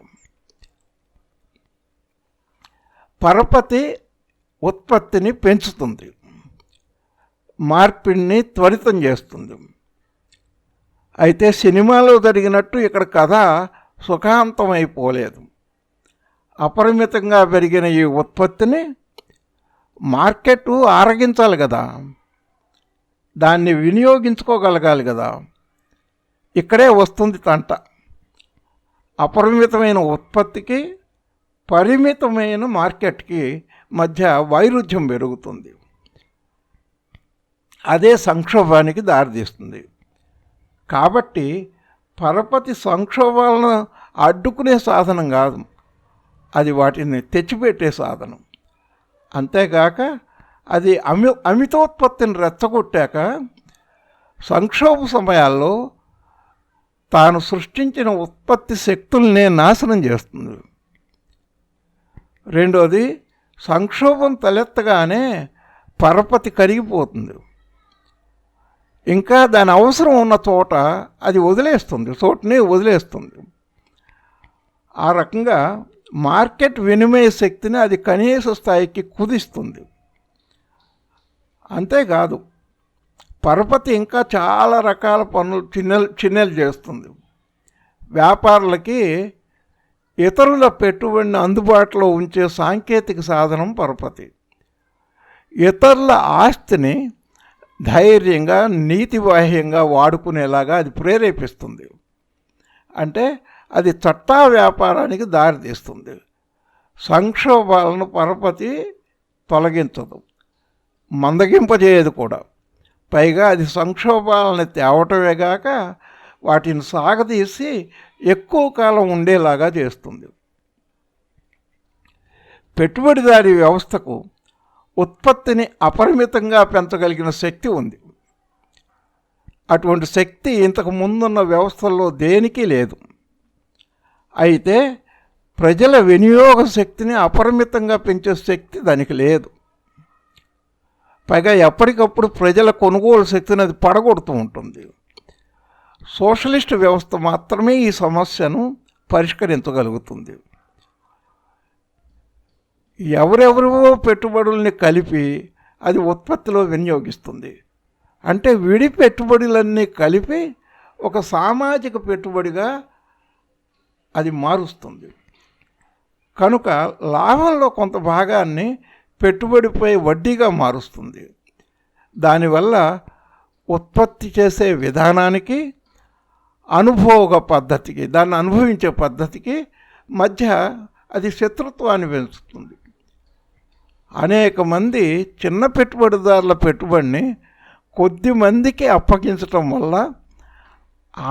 పరపతి ఉత్పత్తిని పెంచుతుంది, మార్పిడిని త్వరితం చేస్తుంది. అయితే సినిమాలో జరిగినట్టు ఇక్కడ కథ సుఖాంతమైపోలేదు. అపరిమితంగా పెరిగిన ఈ ఉత్పత్తిని మార్కెట్ ఆరగించాలి కదా, దాన్ని వినియోగించుకోగలగాలి కదా. ఇక్కడే వస్తుంది తంట. అపరిమితమైన ఉత్పత్తికి పరిమితమైన మార్కెట్కి మధ్య వైరుధ్యం పెరుగుతుంది. అదే సంక్షోభానికి దారితీస్తుంది. కాబట్టి పరపతి సంక్షోభాలను అడ్డుకునే సాధనం కాదు, అది వాటిని తెచ్చిపెట్టే సాధనం. అంతేగాక అది అమితోత్పత్తిని రెచ్చగొట్టాక సంక్షోభ సమయాల్లో తాను సృష్టించిన ఉత్పత్తి శక్తుల్నే నాశనం చేస్తుంది. రెండోది, సంక్షోభం తలెత్తగానే పరపతి కరిగిపోతుంది. ఇంకా దాని అవసరం ఉన్న చోట అది చోటుని వదిలేస్తుంది. ఆ రకంగా మార్కెట్ వినిమయ శక్తిని అది కనీస స్థాయికి కుదిస్తుంది. అంతేకాదు, పరపతి ఇంకా చాలా రకాల పనులు చిన్నలు చేస్తుంది. వ్యాపారులకి ఇతరుల పెట్టుబడిని అందుబాటులో ఉంచే సాంకేతిక సాధనం పరపతి. ఇతరుల ఆస్తిని ధైర్యంగా నీతిబాహ్యంగా వాడుకునేలాగా అది ప్రేరేపిస్తుంది. అంటే అది చట్టా వ్యాపారానికి దారితీస్తుంది. సంక్షోభాలను పరపతి తొలగించదు, మందగింపజేయదు కూడా. పైగా అది సంక్షోభాలను తేవటమే గాక వాటిని సాగదీసి ఎక్కువ కాలం ఉండేలాగా చేస్తుంది. పెట్టుబడిదారీ వ్యవస్థకు ఉత్పత్తిని అపరిమితంగా పెంచగలిగిన శక్తి ఉంది. అటువంటి శక్తి ఇంతకు ముందున్న వ్యవస్థల్లో దేనికి లేదు. అయితే ప్రజల వినియోగ శక్తిని అపరిమితంగా పెంచే శక్తి దానికి లేదు. పైగా ఎప్పటికప్పుడు ప్రజల కొనుగోలు శక్తిని అది పడగొడుతూ ఉంటుంది. సోషలిస్ట్ వ్యవస్థ మాత్రమే ఈ సమస్యను పరిష్కరించగలుగుతుంది. ఎవరెవరివో పెట్టుబడుల్ని కలిపి అది ఉత్పత్తిలో వినియోగిస్తుంది. అంటే విడి పెట్టుబడులన్నీ కలిపి ఒక సామాజిక పెట్టుబడిగా అది మారుస్తుంది. కనుక లాభంలో కొంత భాగాన్ని పెట్టుబడిపై వడ్డీగా మారుస్తుంది. దానివల్ల ఉత్పత్తి చేసే విధానానికి, అనుభోగ పద్ధతికి, దాన్ని అనుభవించే పద్ధతికి మధ్య అది శత్రుత్వాన్ని పెంచుతుంది. అనేక మంది చిన్న పెట్టుబడిదారుల పెట్టుబడిని కొద్ది మందికి అప్పగించటం వల్ల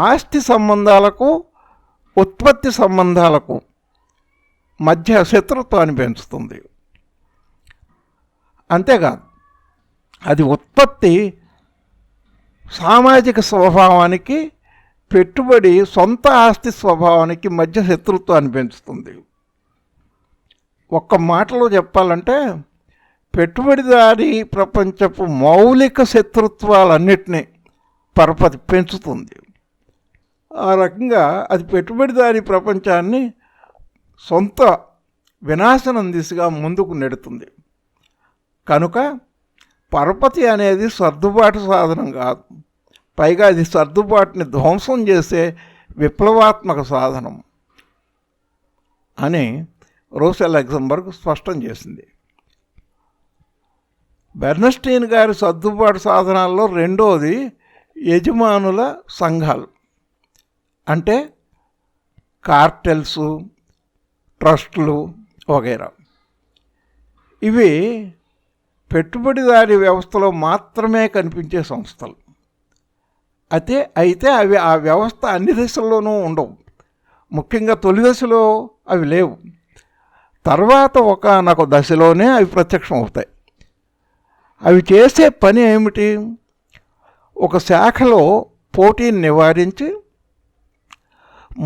ఆస్తి సంబంధాలకు, ఉత్పత్తి సంబంధాలకు మధ్య శత్రుత్వాన్ని పెంచుతుంది. అంతేకాదు, అది ఉత్పత్తి సామాజిక స్వభావానికి, పెట్టుబడి సొంత ఆస్తి స్వభావానికి మధ్య శత్రుత్వాన్ని పెంచుతుంది. ఒక్క మాటలో చెప్పాలంటే పెట్టుబడిదారీ ప్రపంచపు మౌలిక శత్రుత్వాలన్నిటినీ పరపతి పెంచుతుంది. ఆ రకంగా అది పెట్టుబడిదారీ ప్రపంచాన్ని సొంత వినాశనం దిశగా ముందుకు నెడుతుంది. కనుక పరపతి అనేది సర్దుబాటు సాధనం కాదు, పైగా అది సర్దుబాటుని ధ్వంసం చేసే విప్లవాత్మక సాధనం అని రోసా లగ్జంబర్గ్ స్పష్టం చేసింది. బెర్న్స్టైన్ గారి సర్దుబాటు సాధనాల్లో రెండోది యజమానుల సంఘాలు, అంటే కార్టెల్స్, ట్రస్టులు వగైరా. ఇవి పెట్టుబడిదారీ వ్యవస్థలో మాత్రమే కనిపించే సంస్థలు. అయితే అవి ఆ వ్యవస్థ అన్ని దశల్లోనూ ఉండవు. ముఖ్యంగా తొలి దశలో అవి లేవు. తర్వాత ఒకానొక దశలోనే అవి ప్రత్యక్షం అవుతాయి. అవి చేసే పని ఏమిటి? ఒక శాఖలో పోటీని నివారించి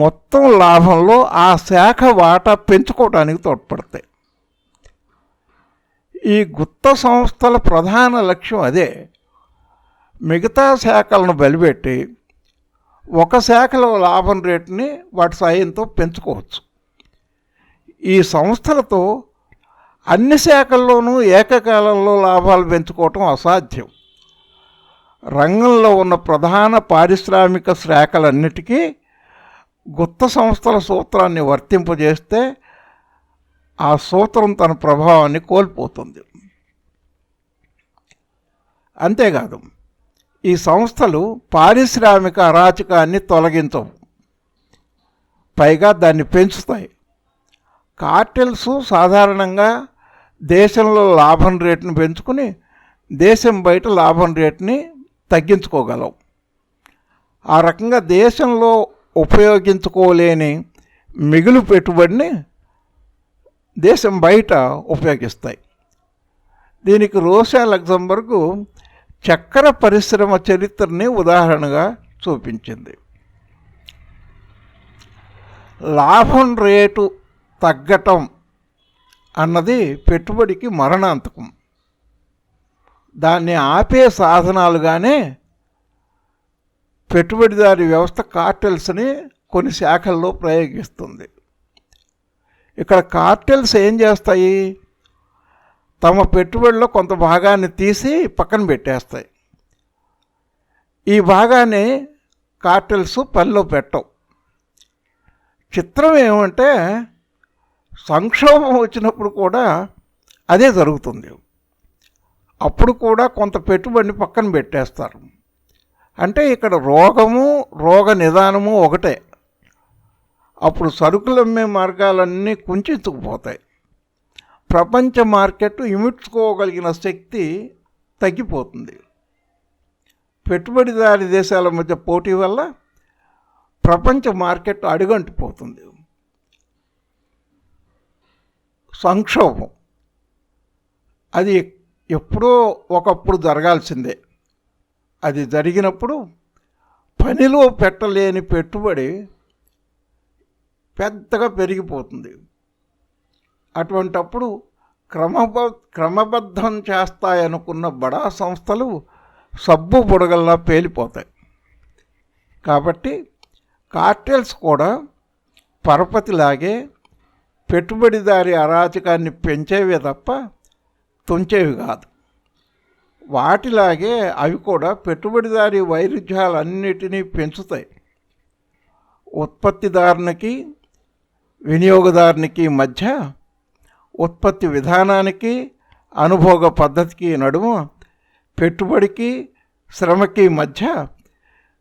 మొత్తం లాభంలో ఆ శాఖ వాటా పెంచుకోవడానికి తోడ్పడతాయి. ఈ గుత్త సంస్థల ప్రధాన లక్ష్యం అదే. మిగతా శాఖలను బలిపెట్టి ఒక శాఖలో లాభం రేటుని వాటి సాయంతో పెంచుకోవచ్చు. ఈ సంస్థలతో అన్ని శాఖల్లోనూ ఏకకాలంలో లాభాలు పెంచుకోవటం అసాధ్యం. రంగంలో ఉన్న ప్రధాన పారిశ్రామిక శాఖలన్నిటికీ గుత్త సంస్థల సూత్రాన్ని వర్తింపజేస్తే ఆ సూత్రం తన ప్రభావాన్ని కోల్పోతుంది. అంతేకాదు, ఈ సంస్థలు పారిశ్రామిక అరాచకాన్ని తొలగించవు, పైగా దాన్ని పెంచుతాయి. కార్టెల్స్ సాధారణంగా దేశంలో లాభం రేటును పెంచుకుని దేశం బయట లాభం రేటుని తగ్గించుకోగలవు. ఆ రకంగా దేశంలో ఉపయోగించుకోలేని మిగులు పెట్టుబడిని దేశం బయట ఉపయోగిస్తాయి. దీనికి రోసా లగ్జంబర్గ్ చక్కెర పరిశ్రమ చరిత్రని ఉదాహరణగా చూపించింది. లాభం రేటు తగ్గటం అన్నది పెట్టుబడికి మరణాంతకం. దాన్ని ఆపే సాధనాలుగానే పెట్టుబడిదారీ వ్యవస్థ కార్టెల్స్ని కొన్ని శాఖల్లో ప్రయోగిస్తుంది. ఇక్కడ కార్టెల్స్ ఏం చేస్తాయి? తమ పెట్టుబడిలో కొంత భాగాన్ని తీసి పక్కన పెట్టేస్తాయి. ఈ భాగాన్ని కార్టెల్స్ పనిలో పెట్టవు. చిత్రం ఏమంటే సంక్షోభం వచ్చినప్పుడు కూడా అదే జరుగుతుంది. అప్పుడు కూడా కొంత పెట్టుబడిని పక్కన పెట్టేస్తారు. అంటే ఇక్కడ రోగము, రోగ నిదానము ఒకటే. అప్పుడు సరుకులు అమ్మే మార్గాలన్నీ కుంచుకుపోతాయి. ప్రపంచ మార్కెట్ ఇముడ్చుకోగలిగిన శక్తి తగ్గిపోతుంది. పెట్టుబడిదారీ దేశాల మధ్య పోటీ వల్ల ప్రపంచ మార్కెట్ అడుగంటిపోతుంది. సంక్షోభం అది ఎప్పుడో ఒకప్పుడు జరగాల్సిందే. అది జరిగినప్పుడు పనిలో పెట్టలేని పెట్టుబడి పెద్దగా పెరిగిపోతుంది. అటువంటప్పుడు క్రమబద్ధం చేస్తాయనుకున్న బడా సంస్థలు సబ్బు బుడగల్లా పేలిపోతాయి. కాబట్టి కార్టెల్స్ కూడా పరపతిలాగే పెట్టుబడిదారి అరాచకాన్ని పెంచేవే తప్ప తుంచేవి కాదు. వాటిలాగే అవి కూడా పెట్టుబడిదారి వైరుధ్యాలన్నిటినీ పెంచుతాయి. ఉత్పత్తిదారునికి వినియోగదారునికి మధ్య, ఉత్పత్తి విధానానికి అనుభోగ పద్ధతికి నడుమ, పెట్టుబడికి శ్రమకి మధ్య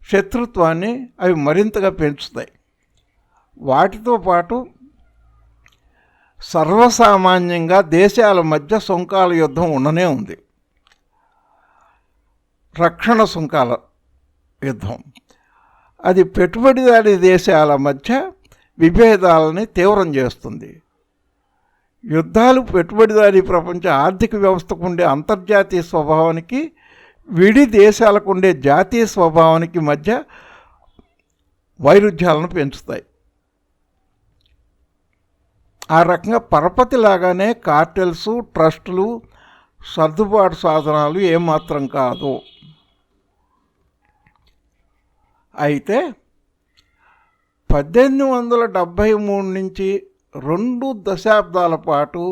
శత్రుత్వాన్ని అవి మరింతగా పెంచుతాయి. వాటితో పాటు సర్వసామాన్యంగా దేశాల మధ్య సుంకాల యుద్ధం ఉండనే ఉంది. రక్షణ సుంకాల యుద్ధం. అది పెట్టుబడిదారీ దేశాల మధ్య విభేదాలని తీవ్రం చేస్తుంది. యుద్ధాలు పెట్టుబడిదారీ ప్రపంచ ఆర్థిక వ్యవస్థకు ఉండే అంతర్జాతీయ స్వభావానికి, విడి దేశాలకు ఉండే జాతీయ స్వభావానికి మధ్య వైరుధ్యాలను పెంచుతాయి. ఆ రకంగా పరపతిలాగానే కార్టెల్స్, ట్రస్టులు సర్దుబాటు సాధనాలు ఏమాత్రం కాదు. అయితే 1873 నుంచి 2 దశాబ్దాల పాటు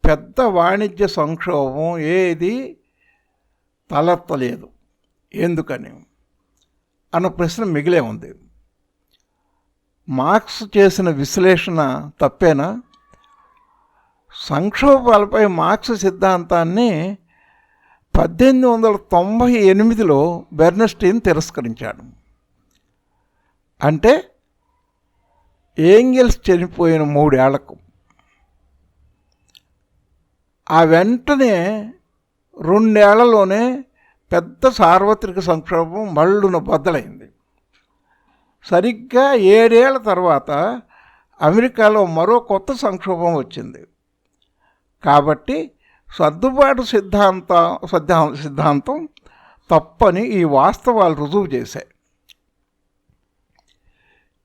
పెద్ద వాణిజ్య సంక్షోభం ఏది తలెత్తలేదు. ఎందుకని అన్న ప్రశ్న మిగిలే ఉంది. మార్క్స్ చేసిన విశ్లేషణ తప్పేనా? సంక్షోభాలపై మార్క్స్ సిద్ధాంతాన్ని 1898లో బెర్న్స్టీన్ తిరస్కరించాడు. అంటే ఏంగెల్స్ చనిపోయిన 3 ఏళ్లకు. ఆ వెంటనే 2 ఏళ్లలోనే పెద్ద సార్వత్రిక సంక్షోభం మళ్ళున బద్దలైంది. సరిగ్గా 7 ఏళ్ల తర్వాత అమెరికాలో మరో కొత్త సంక్షోభం వచ్చింది. కాబట్టి సర్దుబాటు సిద్ధాంతం తప్పని ఈ వాస్తవాలు రుజువు చేశాయి.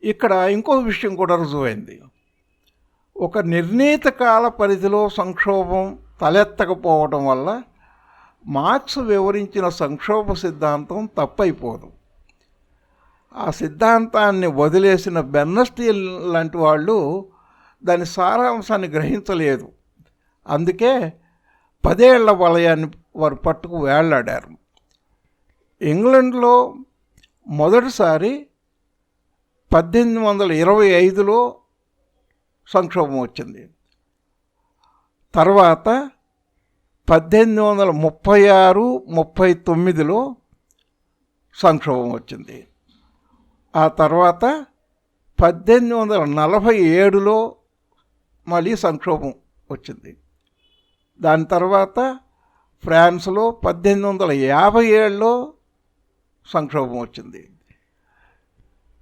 ఇక్కడ ఇంకో విషయం కూడా రుజువైంది. ఒక నిర్ణీత కాల పరిధిలో సంక్షోభం తలెత్తకపోవడం వల్ల మార్క్స్ వివరించిన సంక్షోభ సిద్ధాంతం తప్పైపోదు. ఆ సిద్ధాంతాన్ని వదిలేసిన బెర్న్స్టీన్ లాంటి వాళ్ళు దాని సారాంశాన్ని గ్రహించలేదు. అందుకే 10 ఏళ్ల వలయాన్ని వారు పట్టుకు వేళ్లాడారు. ఇంగ్లండ్లో మొదటిసారి 1825లో సంక్షోభం వచ్చింది. తర్వాత 1836-39లో సంక్షోభం వచ్చింది. ఆ తర్వాత 1847లో మళ్ళీ సంక్షోభం వచ్చింది. దాని తర్వాత ఫ్రాన్స్లో 1857లో సంక్షోభం వచ్చింది.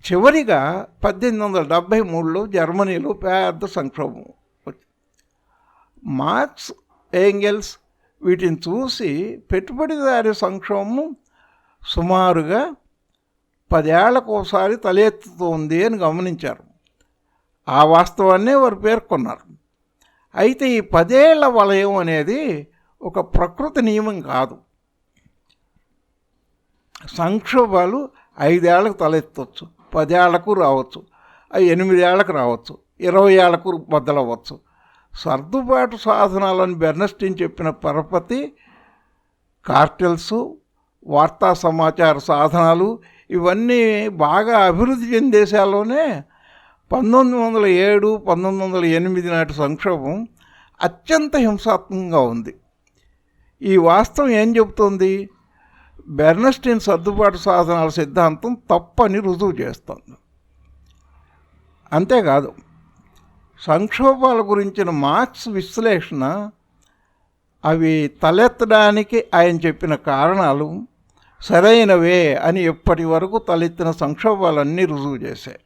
చివరిగా 1873లో జర్మనీలో పెద్ద సంక్షోభం వచ్చింది. మార్క్స్, ఏంగెల్స్ వీటిని చూసి పెట్టుబడిదారీ సంక్షోభం సుమారుగా 10 ఏళ్లకోసారి తలెత్తుతోంది అని గమనించారు. ఆ వాస్తవాన్నే వారు పేర్కొన్నారు. అయితే ఈ 10 ఏళ్ల వలయం అనేది ఒక ప్రకృతి నియమం కాదు. సంక్షోభాలు 5 ఏళ్లకు తలెత్తవచ్చు, 10 ఏళ్లకు రావచ్చు, 8 ఏళ్లకు రావచ్చు, 20 ఏళ్లకు బద్దలవ్వచ్చు. సర్దుబాటు సాధనాలని బెర్న్స్టీన్ చెప్పిన పరపతి, కార్టెల్స్, వార్తా సమాచార సాధనాలు ఇవన్నీ బాగా అభివృద్ధి చెందిన దేశాల్లోనే 1907, 1908 నాటి సంక్షోభం అత్యంత హింసాత్మకంగా ఉంది. ఈ వాస్తవం ఏం చెబుతోంది? బెర్న్స్టీన్ సర్దుబాటు సాధనాల సిద్ధాంతం తప్పని రుజువు చేస్తుంది. అంతేకాదు, సంక్షోభాల గురించిన మార్క్స్ విశ్లేషణ, అవి తలెత్తడానికి ఆయన చెప్పిన కారణాలు సరైనవే అని ఎప్పటి వరకు తలెత్తిన సంక్షోభాలన్నీ రుజువు చేశాయి.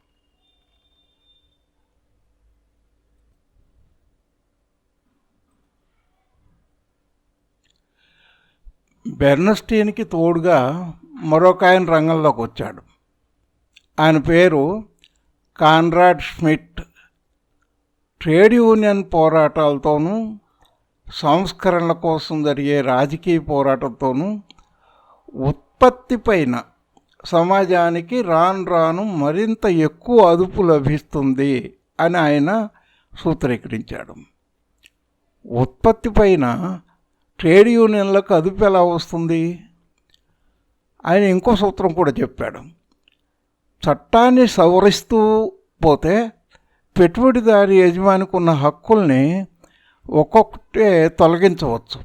బెర్న్స్టీన్కి తోడుగా మరొక ఆయన రంగంలోకి వచ్చాడు. ఆయన పేరు కాన్రాడ్ ష్మిట్. ట్రేడ్ యూనియన్ పోరాటాలతోనూ సంస్కరణల కోసం జరిగే రాజకీయ పోరాటంతోనూ ఉత్పత్తి పైన సమాజానికి రాను రాను మరింత ఎక్కువ అదుపు లభిస్తుంది అని ఆయన సూత్రీకరించాడు. ఉత్పత్తి పైన ట్రేడ్ యూనియన్లకు అదుపు ఎలా వస్తుంది? ఆయన ఇంకో సూత్రం కూడా చెప్పాడు. చట్టాన్ని సవరిస్తూ పోతే పెట్టుబడిదారి యజమానికి ఉన్న హక్కుల్ని ఒక్కొక్కటే తొలగించవచ్చు.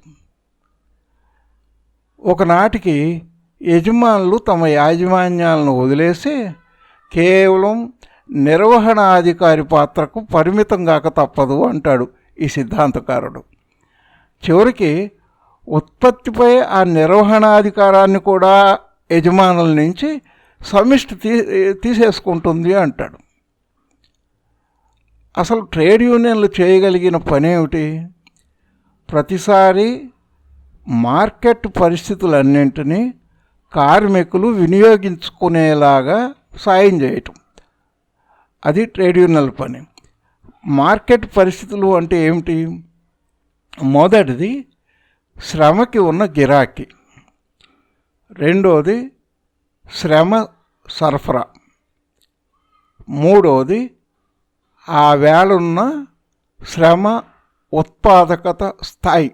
ఒకనాటికి యజమానులు తమ యాజమాన్యాలను వదిలేసి కేవలం నిర్వహణాధికారి పాత్రకు పరిమితం కాక తప్పదు అంటాడు ఈ సిద్ధాంతకారుడు. చివరికి ఉత్పత్తిపై ఆ నిర్వహణాధికారాన్ని కూడా యజమానుల నుంచి సమిష్టి తీసేసుకుంటుంది అంటాడు. అసలు ట్రేడ్ యూనియన్లు చేయగలిగిన పనేమిటి? ప్రతిసారి మార్కెట్ పరిస్థితులన్నింటినీ కార్మికులు వినియోగించుకునేలాగా సాయం చేయటం, అది ట్రేడ్ యూనియన్ల పని. మార్కెట్ పరిస్థితులు అంటే ఏమిటి? మొదటిది శ్రమకి ఉన్న గిరాకీ, రెండోది శ్రమ సరఫరా, మూడోది ఆ వేళున్న శ్రమ ఉత్పాదకత స్థాయి.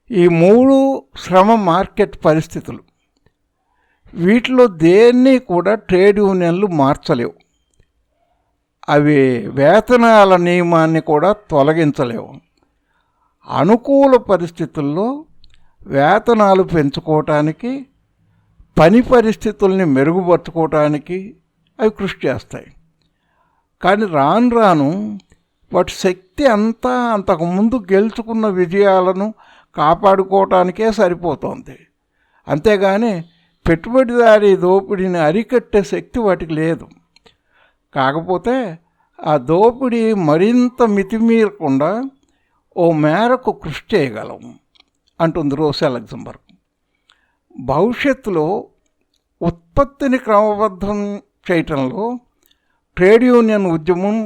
ఈ మూడు శ్రమ మార్కెట్ పరిస్థితులు. వీటిలో దేన్ని కూడా ట్రేడ్ యూనియన్లు మార్చలేవు. అవి వేతనాల నియమాన్ని కూడా తొలగించలేవు. అనుకూల పరిస్థితుల్లో వేతనాలు పెంచుకోవటానికి, పని పరిస్థితుల్ని మెరుగుపరుచుకోవటానికి అవి కృషి చేస్తాయి. కానీ రాను రాను వాటి శక్తి అంతా అంతకుముందు గెలుచుకున్న విజయాలను కాపాడుకోవటానికే సరిపోతుంది. అంతేగాని పెట్టుబడిదారీ దోపిడీని అరికట్టే శక్తి వాటికి లేదు. కాకపోతే ఆ దోపిడీ మరింత మితిమీరకుండా ఓ మేరకు కృషి చేయగలం అంటుంది రోసా లగ్జంబర్గ్. భవిష్యత్తులో ఉత్పత్తిని క్రమబద్ధం చేయటంలో ట్రేడ్ యూనియన్ ఉద్యమం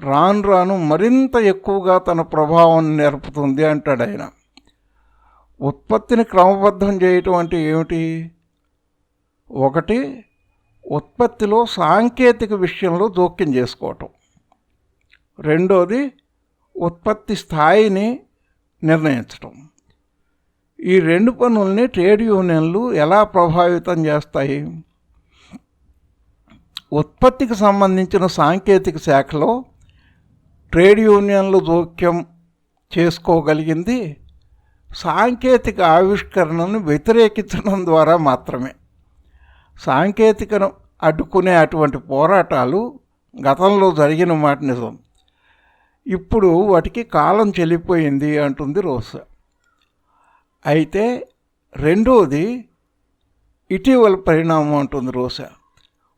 రాను రాను మరింత ఎక్కువగా తన ప్రభావాన్ని నేర్పుతుంది అంటాడు ఆయన. ఉత్పత్తిని క్రమబద్ధం చేయటం అంటే ఏమిటి? ఒకటి, ఉత్పత్తిలో సాంకేతిక విషయంలో జోక్యం చేసుకోవటం. రెండోది, ఉత్పత్తి స్థాయిని నిర్ణయించటం. ఈ రెండు పనుల్ని ట్రేడ్ యూనియన్లు ఎలా ప్రభావితం చేస్తాయి? ఉత్పత్తికి సంబంధించిన సాంకేతిక శాఖలో ట్రేడ్ యూనియన్లు జోక్యం చేసుకోగలిగింది సాంకేతిక ఆవిష్కరణను వ్యతిరేకించడం ద్వారా మాత్రమే. సాంకేతికను అడ్డుకునే అటువంటి పోరాటాలు గతంలో జరిగిన మాట నిజం. ఇప్పుడు వాటికి కాలం చెల్లిపోయింది అంటుంది రోసా. అయితే రెండోది ఇటీవల పరిణామం అంటుంది రోసా.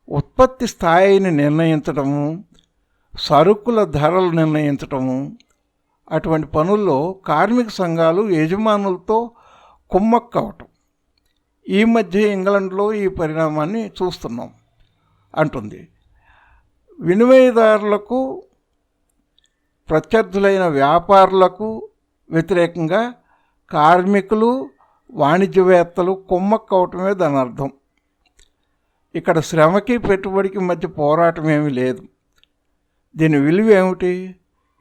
ఉత్పత్తి స్థాయిని నిర్ణయించడము, సరుకుల ధరలు నిర్ణయించటము, అటువంటి పనుల్లో కార్మిక సంఘాలు యజమానులతో కుమ్మక్కవటం. ఈ మధ్య ఇంగ్లండ్లో ఈ పరిణామాన్ని చూస్తున్నాం అంటుంది. వినిమయదారులకు, ప్రత్యర్థులైన వ్యాపారులకు వ్యతిరేకంగా కార్మికులు, వాణిజ్యవేత్తలు కుమ్మక్కవటమే దాని అర్థం. ఇక్కడ శ్రమకి పెట్టుబడికి మధ్య పోరాటం ఏమీ లేదు. దీని విలువ ఏమిటి?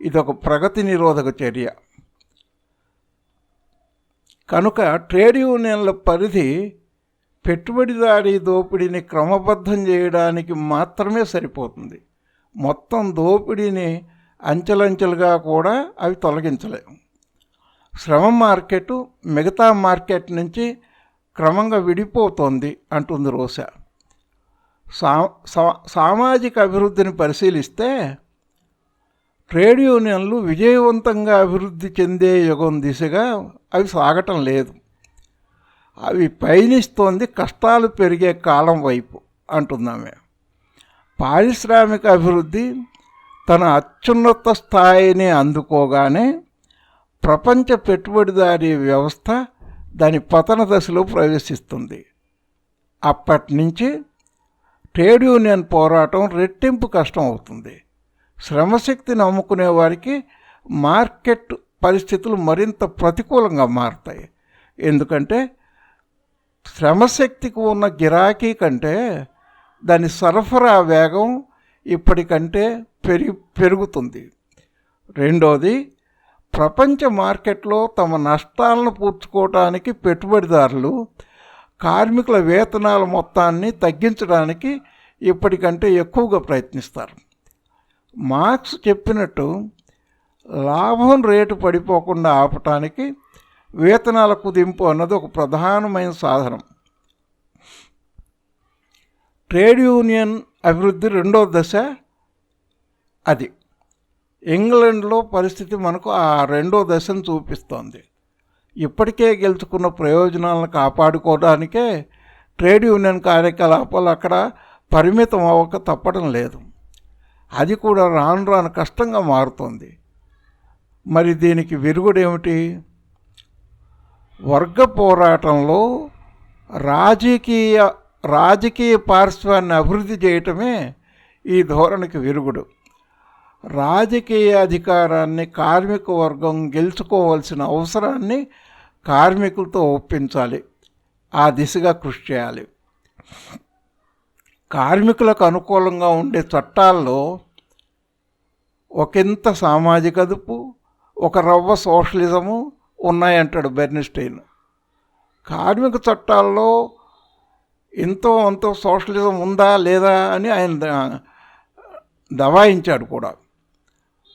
ఇదొక ప్రగతి నిరోధక చర్య. కనుక ట్రేడ్ యూనియన్ల పరిధి పెట్టుబడిదారీ దోపిడీని క్రమబద్ధం చేయడానికి మాత్రమే సరిపోతుంది. మొత్తం దోపిడీని అంచెలంచెలుగా కూడా అవి తొలగించలేవు. శ్రమ మార్కెట్ మిగతా మార్కెట్ నుంచి క్రమంగా విడిపోతోంది అంటుంది రోసా. సామాజిక అభివృద్ధిని పరిశీలిస్తే ట్రేడ్ యూనియన్లు విజయవంతంగా అభివృద్ధి చెందే యుగం దిశగా అవి సాగటం లేదు. అవి పయనిస్తోంది కష్టాలు పెరిగే కాలం వైపు అంటున్నామే. పారిశ్రామిక అభివృద్ధి తన అత్యున్నత స్థాయిని అందుకోగానే ప్రపంచ పెట్టుబడిదారీ వ్యవస్థ దాని పతన దశలో ప్రవేశిస్తుంది. అప్పటి నుంచి ట్రేడ్ యూనియన్ పోరాటం రెట్టింపు కష్టం అవుతుంది. శ్రమశక్తిని అమ్ముకునే వారికి మార్కెట్ పరిస్థితులు మరింత ప్రతికూలంగా మారుతాయి. ఎందుకంటే శ్రమశక్తికి ఉన్న గిరాకీ కంటే దాని సరఫరా వేగం ఇప్పటికంటే పెరుగుతుంది. రెండోది, ప్రపంచ మార్కెట్లో తమ నష్టాలను పూడ్చుకోవడానికి పెట్టుబడిదారులు కార్మికుల వేతనాల మొత్తాన్ని తగ్గించడానికి ఇప్పటికంటే ఎక్కువగా ప్రయత్నిస్తారు. మార్క్స్ చెప్పినట్టు లాభం రేటు పడిపోకుండా ఆపటానికి వేతనాల కుదింపు అన్నది ఒక ప్రధానమైన సాధనం. ట్రేడ్ యూనియన్ అభివృద్ధి రెండో దశ అది. ఇంగ్లాండ్లో పరిస్థితి మనకు ఆ రెండో దశను చూపిస్తోంది. ఇప్పటికే గెలుచుకున్న ప్రయోజనాలను కాపాడుకోవడానికే ట్రేడ్ యూనియన్ కార్యకలాపాలు అక్కడ పరిమితం అవ్వక తప్పడం లేదు. అది కూడా రాను రాను కష్టంగా మారుతోంది. మరి దీనికి విరుగుడేమిటి? వర్గ పోరాటంలో రాజకీయ పార్శ్వాన్ని అభివృద్ధి చేయటమే ఈ ధోరణికి విరుగుడు. రాజకీయ అధికారాన్ని కార్మిక వర్గం గెలుచుకోవాల్సిన అవసరాన్ని కార్మికులతో ఒప్పించాలి. ఆ దిశగా కృషి చేయాలి. కార్మికులకు అనుకూలంగా ఉండే చట్టాల్లో ఒకంత సామాజిక అదుపు, ఒక రవ్వ సోషలిజము ఉన్నాయంటాడు బెర్న్స్టైన్. కార్మిక చట్టాల్లో ఎంతో అంతో సోషలిజం ఉందా లేదా అని ఆయన దబాయించాడు కూడా.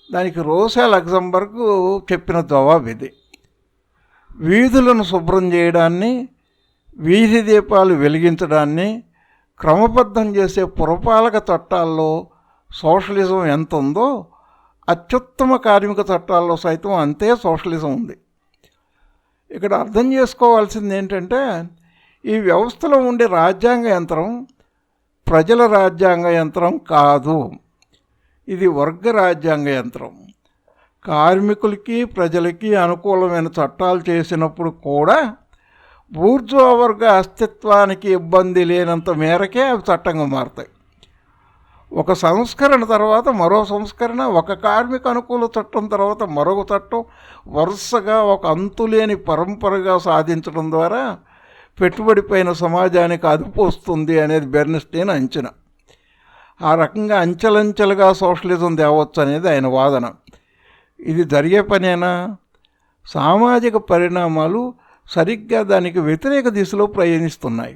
దానికి రోజా లగ్జంబర్గ్ చెప్పిన జవాబు ఇది. వీధులను శుభ్రం చేయడాన్ని, వీధి దీపాలు వెలిగించడాన్ని క్రమబద్ధం చేసే పురపాలక చట్టాల్లో సోషలిజం ఎంత ఉందో అత్యుత్తమ కార్మిక చట్టాల్లో సైతం అంతే సోషలిజం ఉంది. ఇక్కడ అర్థం చేసుకోవాల్సింది ఏంటంటే, ఈ వ్యవస్థలో ఉండే రాజ్యాంగ యంత్రం ప్రజల రాజ్యాంగ యంత్రం కాదు. ఇది వర్గ రాజ్యాంగ యంత్రం. కార్మికులకి ప్రజలకి అనుకూలమైన చట్టాలు చేసినప్పుడు కూడా బూర్జువా వర్గ అస్తిత్వానికి ఇబ్బంది లేనంత మేరకే అవి చట్టంగా మారుతాయి. ఒక సంస్కరణ తర్వాత మరో సంస్కరణ, ఒక కార్మిక అనుకూల చట్టం తర్వాత మరొక చట్టం వరుసగా ఒక అంతులేని పరంపరగా సాధించడం ద్వారా పెట్టుబడిపైన సమాజానికి అదుపు వస్తుంది అనేది బెర్న్స్టైన్ అంచనా. ఆ రకంగా అంచెలంచెలుగా సోషలిజం తేవచ్చు అనేది ఆయన వాదన. ఇది జరిగే పనేనా? సామాజిక పరిణామాలు సరిగ్గా దానికి వ్యతిరేక దిశలో ప్రయాణిస్తున్నాయి.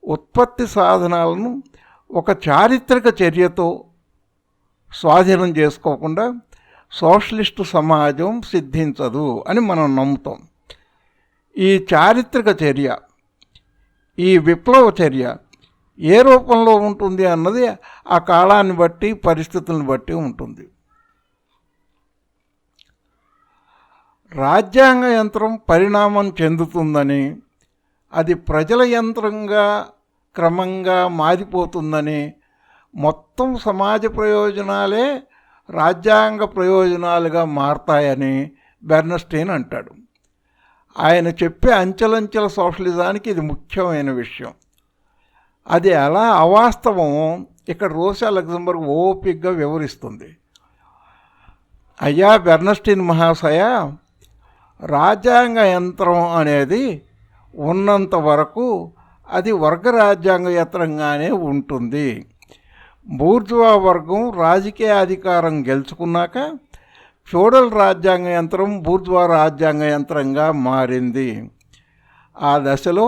ఉత్పత్తి సాధనాలను ఒక చారిత్రక చర్యతో స్వాధీనం చేసుకోకుండా సోషలిస్టు సమాజం సిద్ధించదు అని మనం నమ్ముతాం. ఈ చారిత్రక చర్య, ఈ విప్లవ చర్య ఏ రూపంలో ఉంటుంది అన్నది ఆ కాలాన్ని బట్టి పరిస్థితులను బట్టి ఉంటుంది. రాజ్యాంగ యంత్రం పరిణామం చెందుతుందని, అది ప్రజల యంత్రంగా క్రమంగా మారిపోతుందని, మొత్తం సమాజ ప్రయోజనాలే రాజ్యాంగ ప్రయోజనాలుగా మారతాయని బెర్న్స్టైన్ అంటాడు. ఆయన చెప్పే అంచెలంచెల సోషలిజానికి ఇది ముఖ్యమైన విషయం. అది ఎలా అవాస్తవమో ఇక్కడ రోజా లగ్జంబర్గ్ ఓపికగా వివరిస్తుంది. అయ్యా బెర్న్స్టైన్ మహాశయ, రాజ్యాంగ యంత్రం అనేది ఉన్నంత వరకు అది వర్గ రాజ్యాంగ యంత్రంగానే ఉంటుంది. బూర్జువా వర్గం రాజకీయ అధికారం గెలుచుకున్నాక ఫ్యూడల్ రాజ్యాంగ యంత్రం బూర్జువా రాజ్యాంగ యంత్రంగా మారింది. ఆ దశలో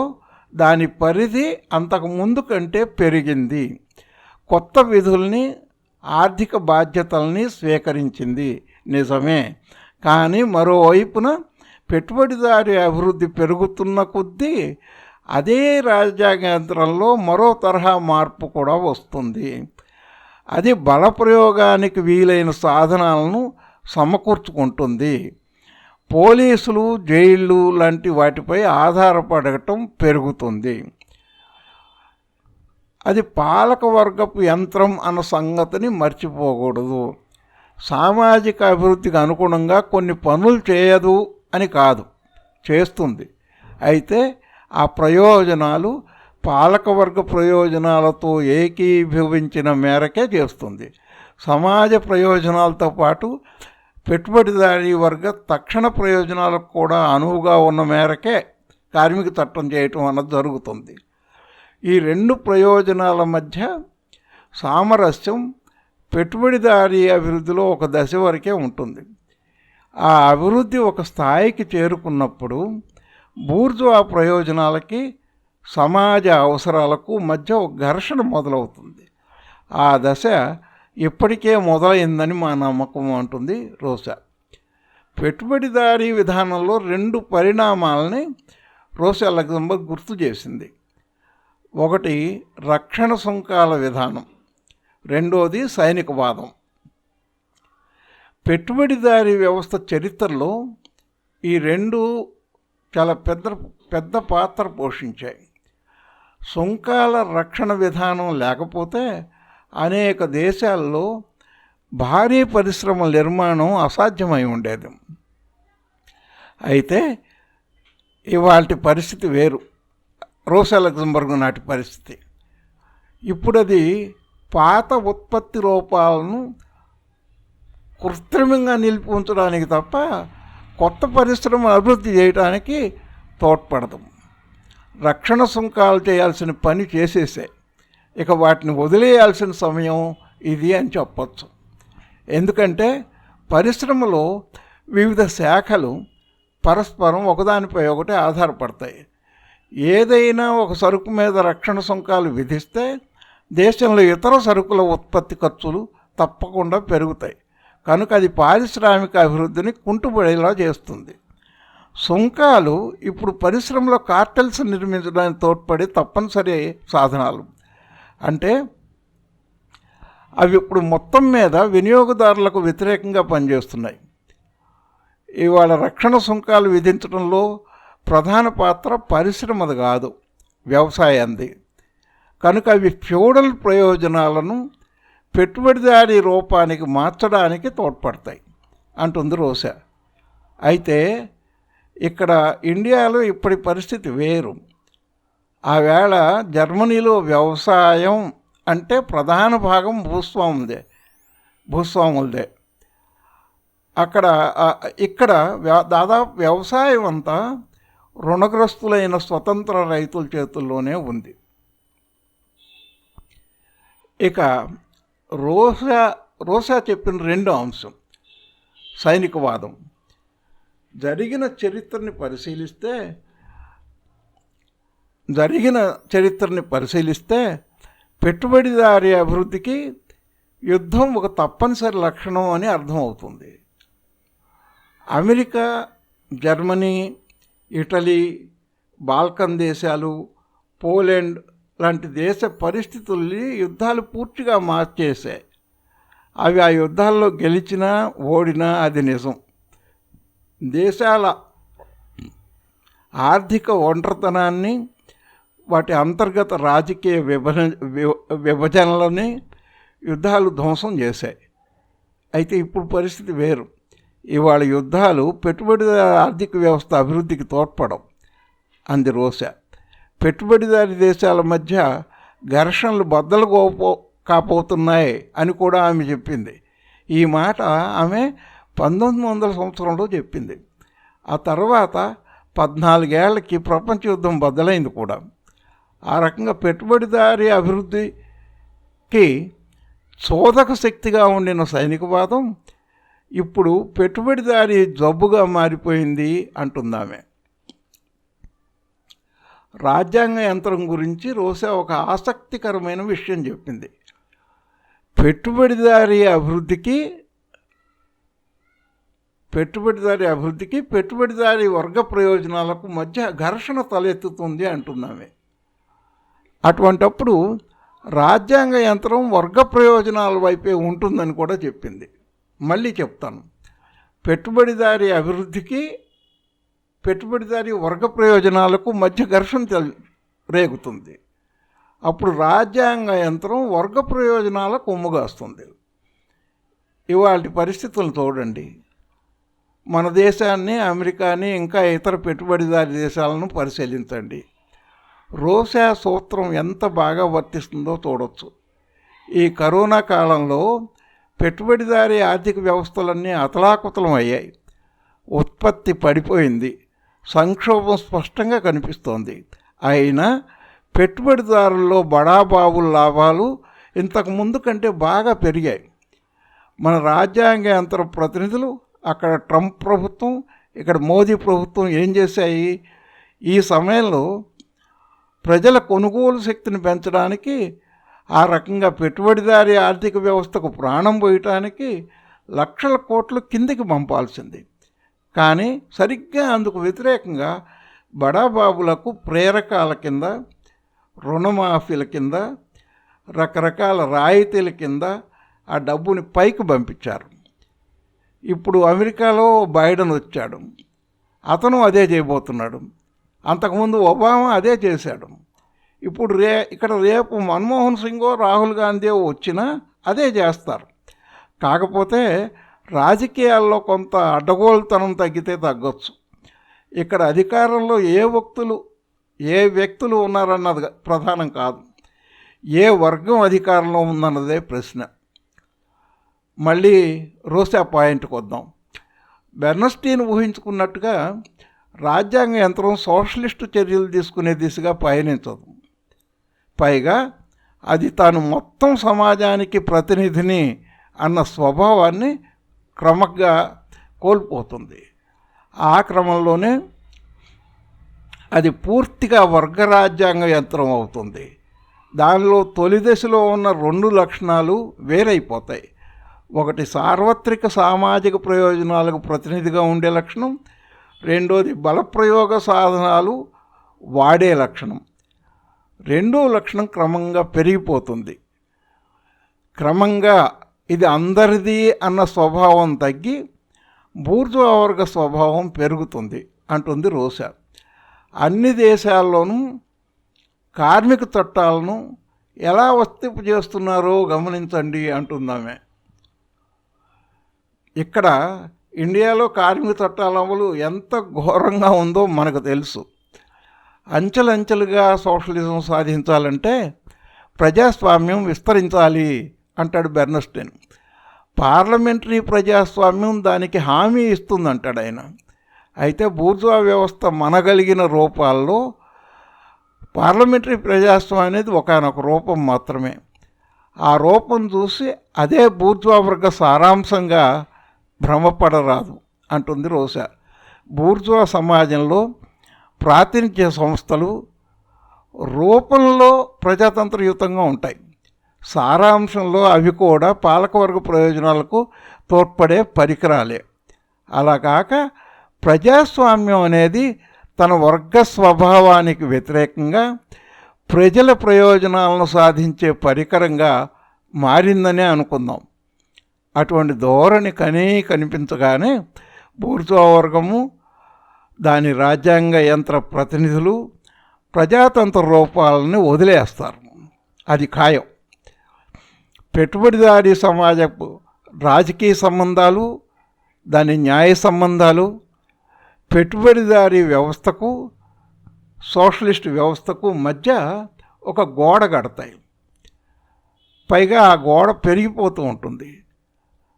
దాని పరిధి అంతకు ముందు కంటే పెరిగింది. కొత్త విధుల్ని, ఆర్థిక బాధ్యతల్ని స్వీకరించింది, నిజమే. కానీ మరోవైపున పెట్టుబడిదారి అభివృద్ధి పెరుగుతున్న కొద్దీ అదే రాజ్యాంగ యంత్రంలో మరో తరహా మార్పు కూడా వస్తుంది. అది బలప్రయోగానికి వీలైన సాధనాలను సమకూర్చుకుంటుంది. పోలీసులు, జైళ్ళు లాంటి వాటిపై ఆధారపడటం పెరుగుతుంది. అది పాలకవర్గపు యంత్రం అన్న సంగతిని మర్చిపోకూడదు. సామాజిక అభివృద్ధికి అనుగుణంగా కొన్ని పనులు చేయదు అని కాదు, చేస్తుంది. అయితే ఆ ప్రయోజనాలు పాలకవర్గ ప్రయోజనాలతో ఏకీభవించిన మేరకే చేస్తుంది. సమాజ ప్రయోజనాలతో పాటు పెట్టుబడిదారీ వర్గ తక్షణ ప్రయోజనాలకు కూడా అనువుగా ఉన్న మేరకే కార్మిక చట్టం చేయటం అన్నది జరుగుతుంది. ఈ రెండు ప్రయోజనాల మధ్య సామరస్యం పెట్టుబడిదారీ అభివృద్ధిలో ఒక దశ వరకే ఉంటుంది. ఆ అభివృద్ధి ఒక స్థాయికి చేరుకున్నప్పుడు బూర్జువా ప్రయోజనాలకి సమాజ అవసరాలకు మధ్య ఒక ఘర్షణ మొదలవుతుంది. ఆ దశ ఇప్పటికే మొదలైందని మా నమ్మకం అంటుంది రోసా. పెట్టుబడిదారీ విధానంలో రెండు పరిణామాలని రోసా లగ్జంబర్గ్ గుర్తు చేసింది. ఒకటి రక్షణ సుంకాల విధానం, రెండోది సైనికవాదం. పెట్టుబడిదారీ వ్యవస్థ చరిత్రలో ఈ రెండు చాలా పెద్ద పాత్ర పోషించాయి. సుంకాల రక్షణ విధానం లేకపోతే అనేక దేశాల్లో భారీ పరిశ్రమల నిర్మాణం అసాధ్యమై ఉండేది. అయితే ఇవాల్టి పరిస్థితి వేరు. రోసా లగ్జంబర్గ్ నాటి పరిస్థితి. ఇప్పుడు అది పాత ఉత్పత్తి రూపాలను కృత్రిమంగా నిలిపి ఉంచడానికి తప్ప కొత్త పరిశ్రమలు అభివృద్ధి చేయడానికి తోడ్పడదు. రక్షణ సుంకాలు చేయాల్సిన పని చేసేసాయి, ఇక వాటిని వదిలేయాల్సిన సమయం ఇది అని చెప్పచ్చు. ఎందుకంటే పరిశ్రమలో వివిధ శాఖలు పరస్పరం ఒకదానిపై ఒకటి ఆధారపడతాయి. ఏదైనా ఒక సరుకు మీద రక్షణ సుంకాలు విధిస్తే దేశంలో ఇతర సరుకుల ఉత్పత్తి ఖర్చులు తప్పకుండా పెరుగుతాయి. కనుక అది పారిశ్రామిక అభివృద్ధిని కుంటుపడేలా చేస్తుంది. సుంకాలు ఇప్పుడు పరిశ్రమలో కార్టెల్స్ నిర్మించడానికి తోడ్పడే తప్పనిసరి సాధనాలు. అంటే అవి ఇప్పుడు మొత్తం మీద వినియోగదారులకు వ్యతిరేకంగా పనిచేస్తున్నాయి. ఇవాళ రక్షణ సుంకాలు విధించడంలో ప్రధాన పాత్ర పరిశ్రమది కాదు, వ్యవసాయంది. కనుక అవి ఫ్యూడల్ ప్రయోజనాలను పెట్టుబడిదారీ రూపానికి మార్చడానికి తోడ్పడతాయి అంటుంది రోసా. అయితే ఇక్కడ ఇండియాలో ఇప్పటి పరిస్థితి వేరు. ఆవేళ జర్మనీలో వ్యవసాయం అంటే ప్రధాన భాగం భూస్వాములదే. ఇక్కడ దాదాపు వ్యవసాయం అంతా రుణగ్రస్తులైన స్వతంత్ర రైతుల చేతుల్లోనే ఉంది. ఇక రోసా చెప్పిన రెండో అంశం సైనికవాదం. జరిగిన చరిత్రని పరిశీలిస్తే పెట్టుబడిదారీ అభివృద్ధికి యుద్ధం ఒక తప్పనిసరి లక్షణం అని అర్థమవుతుంది. అమెరికా, జర్మనీ, ఇటలీ, బాల్కన్ దేశాలు, పోలాండ్ లాంటి దేశ పరిస్థితుల్ని యుద్ధాలు పూర్తిగా మార్చేశాయి. అవి ఆ యుద్ధాల్లో గెలిచినా ఓడినా అది నిజం. దేశాల ఆర్థిక ఒంటరితనాన్ని, వాటి అంతర్గత రాజకీయ విభజనలని యుద్ధాలు ధ్వంసం చేశాయి. అయితే ఇప్పుడు పరిస్థితి వేరు. ఇవాళ యుద్ధాలు పెట్టుబడిదారీ ఆర్థిక వ్యవస్థ అభివృద్ధికి తోడ్పడవు అంది రోసా. పెట్టుబడిదారీ దేశాల మధ్య ఘర్షణలు బద్దలు కాపోతున్నాయి అని కూడా ఆమె చెప్పింది. ఈ మాట ఆమె 1900 సంవత్సరంలో చెప్పింది. ఆ తర్వాత 14 ఏళ్లకి ప్రపంచ యుద్ధం బద్దలైంది కూడా. ఆ రకంగా పెట్టుబడిదారీ అభివృద్ధికి చోదక శక్తిగా ఉండిన సైనికవాదం ఇప్పుడు పెట్టుబడిదారీ జబ్బుగా మారిపోయింది అంటుందామె. రాజ్యాంగ యంత్రం గురించి రోసా ఒక ఆసక్తికరమైన విషయం చెప్పింది. పెట్టుబడిదారీ అభివృద్ధికి పెట్టుబడిదారీ వర్గ ప్రయోజనాలకు మధ్య ఘర్షణ తలెత్తుతుంది అంటున్నామే. అటువంటప్పుడు రాజ్యాంగ యంత్రం వర్గ ప్రయోజనాల వైపే ఉంటుందని కూడా చెప్పింది. మళ్ళీ చెప్తాను, పెట్టుబడిదారీ అభివృద్ధికి పెట్టుబడిదారీ వర్గ ప్రయోజనాలకు మధ్య ఘర్షణ రేగుతుంది. అప్పుడు రాజ్యాంగ యంత్రం వర్గ ప్రయోజనాలకు కొమ్ముగాస్తుంది. ఇవాళ పరిస్థితులను చూడండి. మన దేశాన్ని, అమెరికాని, ఇంకా ఇతర పెట్టుబడిదారి దేశాలను పరిశీలించండి. రోసా సూత్రం ఎంత బాగా వర్తిస్తుందో చూడొచ్చు. ఈ కరోనా కాలంలో పెట్టుబడిదారీ ఆర్థిక వ్యవస్థలన్నీ అతలాకుతలం అయ్యాయి. ఉత్పత్తి పడిపోయింది. సంక్షోభం స్పష్టంగా కనిపిస్తోంది. అయినా పెట్టుబడిదారుల్లో బడాబాబుల లాభాలు ఇంతకు ముందు కంటే బాగా పెరిగాయి. మన రాజ్యాంగేతర ప్రతినిధులు అక్కడ ట్రంప్ ప్రభుత్వం, ఇక్కడ మోదీ ప్రభుత్వం ఏం చేశాయి? ఈ సమయంలో ప్రజల కొనుగోలు శక్తిని పెంచడానికి, ఆ రకంగా పెట్టుబడిదారీ ఆర్థిక వ్యవస్థకు ప్రాణం పోయటానికి లక్షల కోట్లు కిందికి పంపాల్సింది. కానీ సరిగ్గా అందుకు వ్యతిరేకంగా బడాబాబులకు ప్రేరకాల కింద, రుణమాఫీల కింద, రకరకాల రాయితీల కింద ఆ డబ్బుని పైకి పంపించారు. ఇప్పుడు అమెరికాలో బైడెన్ వచ్చాడు, అతను అదే చేయబోతున్నాడు. అంతకుముందు ఒబామా అదే చేశాడు. ఇప్పుడు ఇక్కడ రేపు మన్మోహన్ సింగో రాహుల్ గాంధీ వచ్చినా అదే చేస్తారు. కాకపోతే రాజకీయాల్లో కొంత అడ్డగోలుతనం తగ్గితే తగ్గొచ్చు. ఇక్కడ అధికారంలో ఏ వ్యక్తులు ఉన్నారన్నది ప్రధానం కాదు, ఏ వర్గం అధికారంలో ఉందన్నదే ప్రశ్న. మళ్ళీ రోసా పాయింట్కి వద్దాం. బెర్నస్టీన్ ఊహించుకున్నట్టుగా రాజ్యాంగ యంత్రం సోషలిస్టు చర్యలు తీసుకునే దిశగా పయనించదు. పైగా అది తాను మొత్తం సమాజానికి ప్రతినిధిని అన్న స్వభావాన్ని క్రమంగా కోల్పోతుంది. ఆ క్రమంలోనే అది పూర్తిగా వర్గ రాజ్యాంగ యంత్రం అవుతుంది. దానిలో తొలి దశలో ఉన్న 2 లక్షణాలు వేరైపోతాయి. ఒకటి సార్వత్రిక సామాజిక ప్రయోజనాలకు ప్రతినిధిగా ఉండే లక్షణం, రెండోది బలప్రయోగ సాధనాలు వాడే లక్షణం. రెండో లక్షణం క్రమంగా పెరిగిపోతుంది. క్రమంగా ఇది అందరిది అన్న స్వభావం తగ్గి బూర్జువా వర్గ స్వభావం పెరుగుతుంది అంటుంది రోసా. అన్ని దేశాల్లోనూ కార్మిక చట్టాలను ఎలా వర్తింపజేస్తున్నారో గమనించండి అంటుందామె. ఇక్కడ ఇండియాలో కార్మిక చట్టాల అమలు ఎంత ఘోరంగా ఉందో మనకు తెలుసు. అంచెలంచెలుగా సోషలిజం సాధించాలంటే ప్రజాస్వామ్యం విస్తరించాలి అంటాడు బెర్నస్టీన్. పార్లమెంటరీ ప్రజాస్వామ్యం దానికి హామీ ఇస్తుందంటాడు ఆయన. అయితే బూర్జువా వ్యవస్థ మనగలిగిన రూపాల్లో పార్లమెంటరీ ప్రజాస్వామ్యం అనేది ఒకానొక రూపం మాత్రమే. ఆ రూపం చూసి అదే బూర్జువా వర్గ సారాంశంగా భ్రమపడరాదు అంటుంది రోసా. బూర్జువా సమాజంలో ప్రాతినిధ్య సంస్థలు రూపంలో ప్రజాతంత్రయుతంగా ఉంటాయి, సారాంశంలో అవి కూడా పాలకవర్గ ప్రయోజనాలకు తోడ్పడే పరికరాలే. అలా కాక ప్రజాస్వామ్యం అనేది తన వర్గ స్వభావానికి వ్యతిరేకంగా ప్రజల ప్రయోజనాలను సాధించే పరికరంగా మారిందనే అనుకుందాం. అటువంటి ధోరణి కనిపించగానే బూర్జువా వర్గము, దాని రాజ్యాంగ యంత్ర ప్రతినిధులు ప్రజాతంత్ర రూపాలని వదిలేస్తారు. అది ఖాయం. పెట్టుబడిదారీ సమాజపు రాజకీయ సంబంధాలు, దాని న్యాయ సంబంధాలు పెట్టుబడిదారీ వ్యవస్థకు, సోషలిస్ట్ వ్యవస్థకు మధ్య ఒక గోడ కడతాయి. పైగా ఆ గోడ పెరిగిపోతూ ఉంటుంది.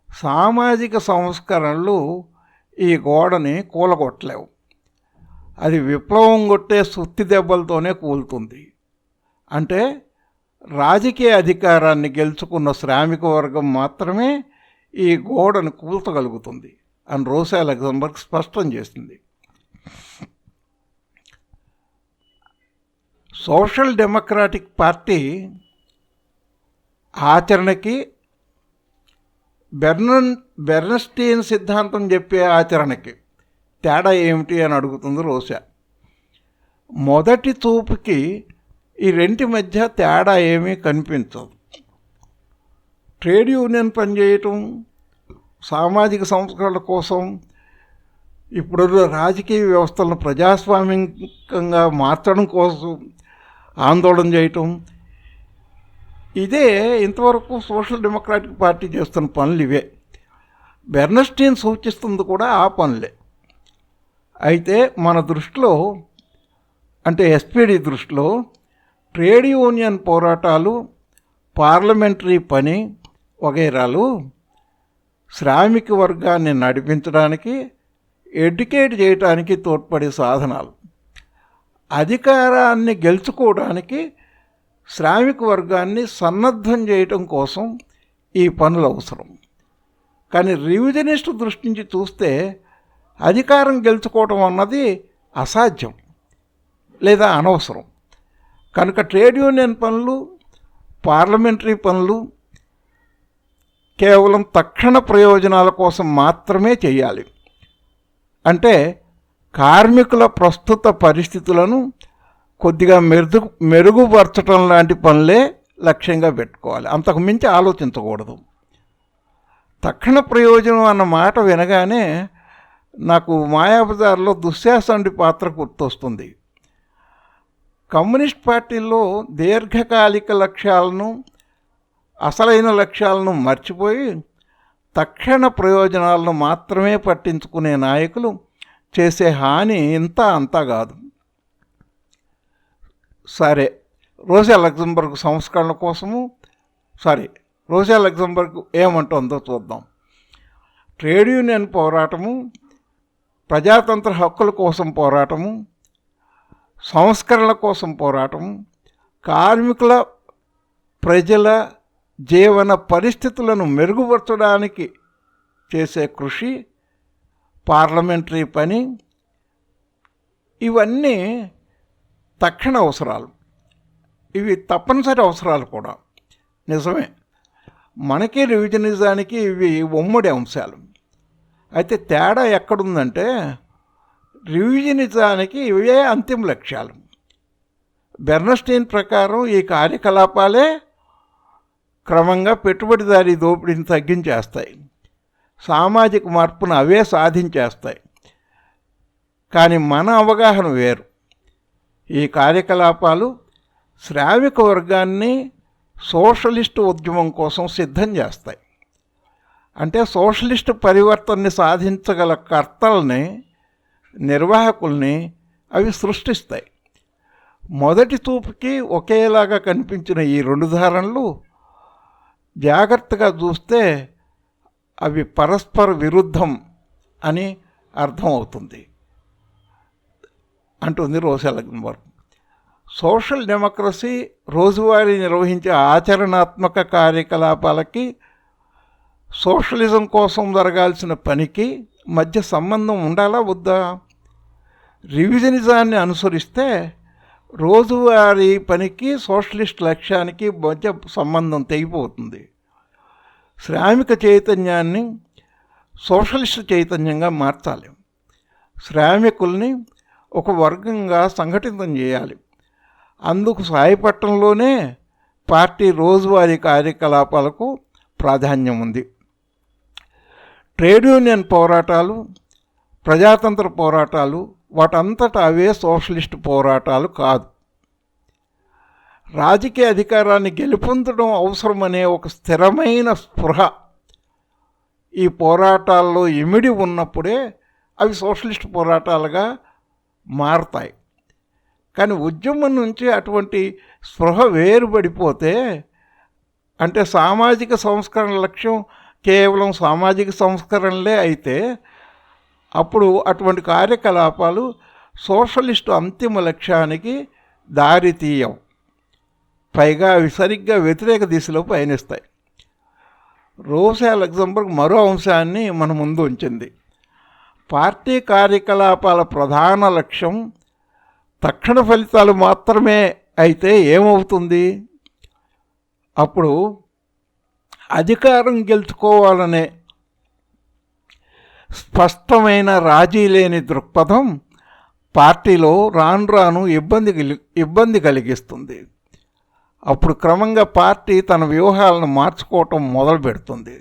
సామాజిక సంస్కరణలు ఈ గోడని కూలగొట్టలేవు. అది విప్లవం కొట్టే సుత్తి దెబ్బలతోనే కూలుతుంది. అంటే రాజకీయ అధికారాన్ని గెలుచుకున్న శ్రామిక వర్గం మాత్రమే ఈ గోడను కూల్చగలుగుతుంది అని రోసా లగ్జంబర్గ్ స్పష్టం చేసింది. సోషల్ డెమోక్రాటిక్ పార్టీ ఆచరణకి బెర్నస్టీన్ సిద్ధాంతం చెప్పే ఆచరణకి తేడా ఏమిటి అని అడుగుతుంది రోసా. మొదటి చూపుకి ఈ రెంటి మధ్య తేడా ఏమీ కనిపించదు. ట్రేడ్ యూనియన్ పనిచేయటం, సామాజిక సంస్కరణల కోసం, ఇప్పుడు రాజకీయ వ్యవస్థలను ప్రజాస్వామికంగా మార్చడం కోసం ఆందోళన చేయటం, ఇదే ఇంతవరకు సోషల్ డెమోక్రాటిక్ పార్టీ చేస్తున్న పనులు ఇవే. బెర్నస్టీన్ సూచిస్తుంది కూడా ఆ పనులే. అయితే మన దృష్టిలో, అంటే ఎస్పీడీ దృష్టిలో, ట్రేడ్ యూనియన్ పోరాటాలు, పార్లమెంటరీ పని వగైరాలు శ్రామిక వర్గాన్ని నడిపించడానికి, ఎడ్యుకేట్ చేయడానికి తోడ్పడే సాధనాలు. అధికారాన్ని గెలుచుకోవడానికి శ్రామిక వర్గాన్ని సన్నద్ధం చేయటం కోసం ఈ పనులు అవసరం. కానీ రివిజనిస్ట్ దృష్టి నుంచి చూస్తే అధికారం గెలుచుకోవటం అన్నది అసాధ్యం లేదా అనవసరం. కనుక ట్రేడ్ యూనియన్ పనులు, పార్లమెంటరీ పనులు కేవలం తక్షణ ప్రయోజనాల కోసం మాత్రమే చేయాలి. అంటే కార్మికుల ప్రస్తుత పరిస్థితులను కొద్దిగా మెరుగుపరచడం లాంటి పనులే లక్ష్యంగా పెట్టుకోవాలి, అంతకు మించి ఆలోచించకూడదు. తక్షణ ప్రయోజనం అన్న మాట వినగానే నాకు మాయాబజార్లో దుశ్శాసనుడి పాత్ర గుర్తొస్తుంది. కమ్యూనిస్ట్ పార్టీల్లో దీర్ఘకాలిక లక్ష్యాలను, అసలైన లక్ష్యాలను మర్చిపోయి తక్షణ ప్రయోజనాలను మాత్రమే పట్టించుకునే నాయకులు చేసే హాని ఇంత అంతా కాదు. సరే, రోజా లగ్జంబర్గ్ సంస్కరణ కోసము, రోజా లగ్జంబర్గ్ ఏమంటుందో చూద్దాం. ట్రేడ్ యూనియన్ పోరాటము, ప్రజాతంత్ర హక్కుల కోసం పోరాటము, సంస్కరణల కోసం పోరాటము, కార్మికుల ప్రజల జీవన పరిస్థితులను మెరుగుపరచడానికి చేసే కృషి, పార్లమెంటరీ పని, ఇవన్నీ తక్షణ అవసరాలు. ఇవి తప్పనిసరి అవసరాలు కూడా, నిజమే. మనకి రివిజనిజానికి ఇవి ఉమ్మడి అంశాలు. అయితే తేడా ఎక్కడుందంటే, రివిజనిజానికి ఇవే అంతిమ లక్ష్యాలు. బెర్నస్టీన్ ప్రకారం ఈ కార్యకలాపాలే క్రమంగా పెట్టుబడిదారీ దోపిడీని తగ్గించేస్తాయి, సామాజిక మార్పును అవే సాధించేస్తాయి. కానీ మన అవగాహన వేరు. ఈ కార్యకలాపాలు శ్రామిక వర్గాన్ని సోషలిస్టు ఉద్యమం కోసం సిద్ధం చేస్తాయి. అంటే సోషలిస్టు పరివర్తనని సాధించగల కర్తల్ని, నిర్వాహకుల్ని అవి సృష్టిస్తాయి. మొదటి చూపుకి ఒకేలాగా కనిపించిన ఈ రెండు ధారణలు జాగ్రత్తగా చూస్తే అవి పరస్పర విరుద్ధం అని అర్థమవుతుంది అంటుంది రోజా లగ్జంబర్గ్. సోషల్ డెమోక్రసీ రోజువారీ నిర్వహించే ఆచరణాత్మక కార్యకలాపాలకి, సోషలిజం కోసం జరగాల్సిన పనికి మధ్య సంబంధం ఉండాలా వద్దా? రివిజనిజాన్ని అనుసరిస్తే రోజువారీ పనికి సోషలిస్ట్ లక్ష్యానికి మధ్య సంబంధం తెగిపోతుంది. శ్రామిక చైతన్యాన్ని సోషలిస్ట్ చైతన్యంగా మార్చాలి. శ్రామికుల్ని ఒక వర్గంగా సంఘటితం చేయాలి. అందుకు సాయపట్టణంలోనే పార్టీ రోజువారీ కార్యకలాపాలకు ప్రాధాన్యం ఉంది. ట్రేడ్ యూనియన్ పోరాటాలు, ప్రజాతంత్ర పోరాటాలు వాటంతటా అవే సోషలిస్ట్ పోరాటాలు కాదు. రాజకీయ అధికారాన్ని గెలుపొందడం అవసరమనే ఒక స్థిరమైన స్పృహ ఈ పోరాటాల్లో ఇమిడి ఉన్నప్పుడే అవి సోషలిస్ట్ పోరాటాలుగా మారతాయి. కానీ ఉద్యమం నుంచి అటువంటి స్పృహ వేరుపడిపోతే, అంటే సామాజిక సంస్కరణ లక్ష్యం కేవలం సామాజిక సంస్కరణలే అయితే అప్పుడు అటువంటి కార్యకలాపాలు సోషలిస్టు అంతిమ లక్ష్యానికి దారితీయవు. పైగా అవి సరిగ్గా వ్యతిరేక దిశలో పయనిస్తాయి. రోజా లగ్జంబర్గ్ మరో అంశాన్ని మన ముందు ఉంచింది. పార్టీ కార్యకలాపాల ప్రధాన లక్ష్యం తక్షణ ఫలితాలు మాత్రమే అయితే ఏమవుతుంది? అప్పుడు అధికారం గెలుచుకోవాలనే స్పష్టమైన రాజీ లేని దృక్పథం పార్టీలో రాను రాను ఇబ్బంది కలిగిస్తుంది. అప్పుడు క్రమంగా పార్టీ తన వ్యూహాలను మార్చుకోవటం మొదలు పెడుతుంది.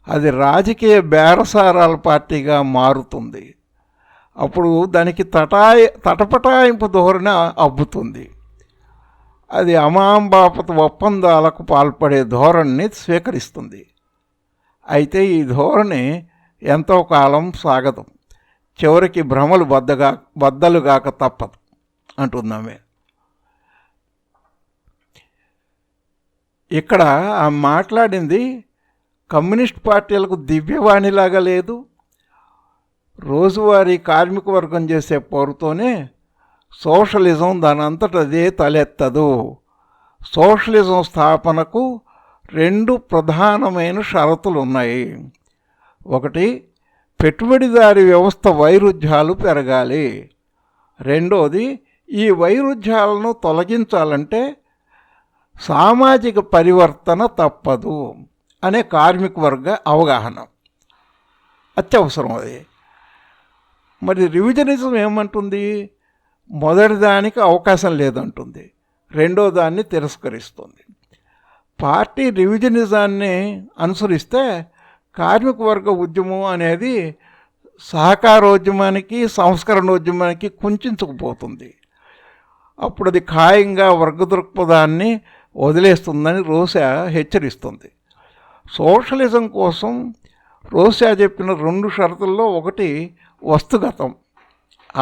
అది రాజకీయ బేరసారాల పార్టీగా మారుతుంది. అప్పుడు దానికి తటపటాయింపు ధోరణి అబ్బుతుంది. అది అమాంబాపత ఒప్పందాలకు పాల్పడే ధోరణిని స్వీకరిస్తుంది. అయితే ఈ ధోరణి ఎంతో కాలం సాగదు, చివరికి భ్రమలు బద్దలుగాక తప్పదు అంటున్నామే. ఇక్కడ ఆ మాట్లాడింది కమ్యూనిస్ట్ పార్టీలకు దివ్యవాణిలాగా లేదు. రోజువారీ కార్మిక వర్గం చేసే పోరుతోనే సోషలిజం దానంతటదే తలెత్తదు. సోషలిజం స్థాపనకు 2 ప్రధానమైన షరతులు ఉన్నాయి. ఒకటి, పెట్టుబడిదారీ వ్యవస్థ వైరుధ్యాలు పెరగాలి. రెండోది, ఈ వైరుధ్యాలను తొలగించాలంటే సామాజిక పరివర్తన తప్పదు అనే కార్మిక వర్గ అవగాహన అత్యవసరం. అది మరి రివిజనిజం ఏమంటుంది? మొదటి దానికి అవకాశం లేదంటుంది, రెండో దాన్ని తిరస్కరిస్తుంది. పార్టీ రివిజనిజాన్ని అనుసరిస్తే కార్మిక వర్గ ఉద్యమం అనేది సహకారోద్యమానికి సంస్కరణోద్యమానికి కుంచుకుపోతుంది. అప్పుడు అది ఖాయంగా వర్గ దృక్పథాన్ని వదిలేస్తుందని రోసా హెచ్చరిస్తుంది. సోషలిజం కోసం రోసా చెప్పిన 2 షరతుల్లో ఒకటి వస్తుగతం,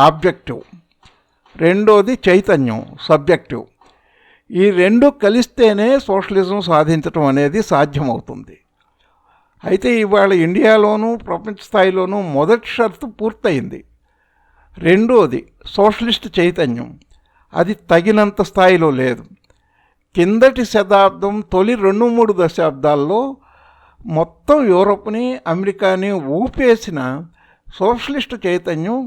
ఆబ్జెక్టివ్, రెండోది చైతన్యం, సబ్జెక్టివ్. ఈ 2 కలిస్తేనే సోషలిజం సాధించటం అనేది సాధ్యమవుతుంది. అయితే ఇవాళ ఇండియాలోనూ ప్రపంచ స్థాయిలోనూ మొదటి షరతు పూర్తయింది. రెండోది సోషలిస్ట్ చైతన్యం, అది తగినంత స్థాయిలో లేదు. కిందటి శతాబ్దం తొలి 2-3 దశాబ్దాల్లో మొత్తం యూరోప్ని అమెరికాని ఊపేసిన సోషలిస్ట్ చైతన్యం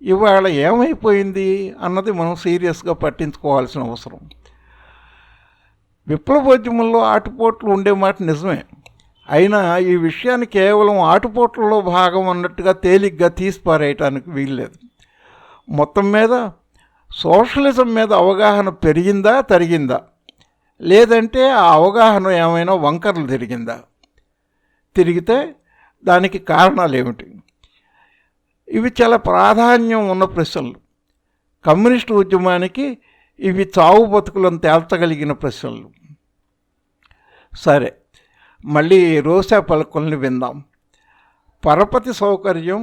ఇవాళ ఏమైపోయింది అన్నది మనం సీరియస్గా పట్టించుకోవాల్సిన అవసరం. విప్లవోద్యమంలో ఆటుపోట్లు ఉండే మాట నిజమే, అయినా ఈ విషయాన్ని కేవలం ఆటుపోట్లలో భాగం అన్నట్టుగా తేలిగ్గా తీసిపారేయటానికి వీల్లేదు. మొత్తం మీద సోషలిజం మీద అవగాహన పెరిగిందా తరిగిందా, లేదంటే ఆ అవగాహన ఏమైనా వంకరలు తిరిగితే దానికి కారణాలు ఏమిటి? ఇవి చాలా ప్రాధాన్యం ఉన్న ప్రశ్నలు. కమ్యూనిస్టు ఉద్యమానికి ఇవి చావు బతుకులను తేల్చగలిగిన ప్రశ్నలు. సరే, మళ్ళీ రోసా పలుకుల్ని విందాం. పరపతి సౌకర్యం,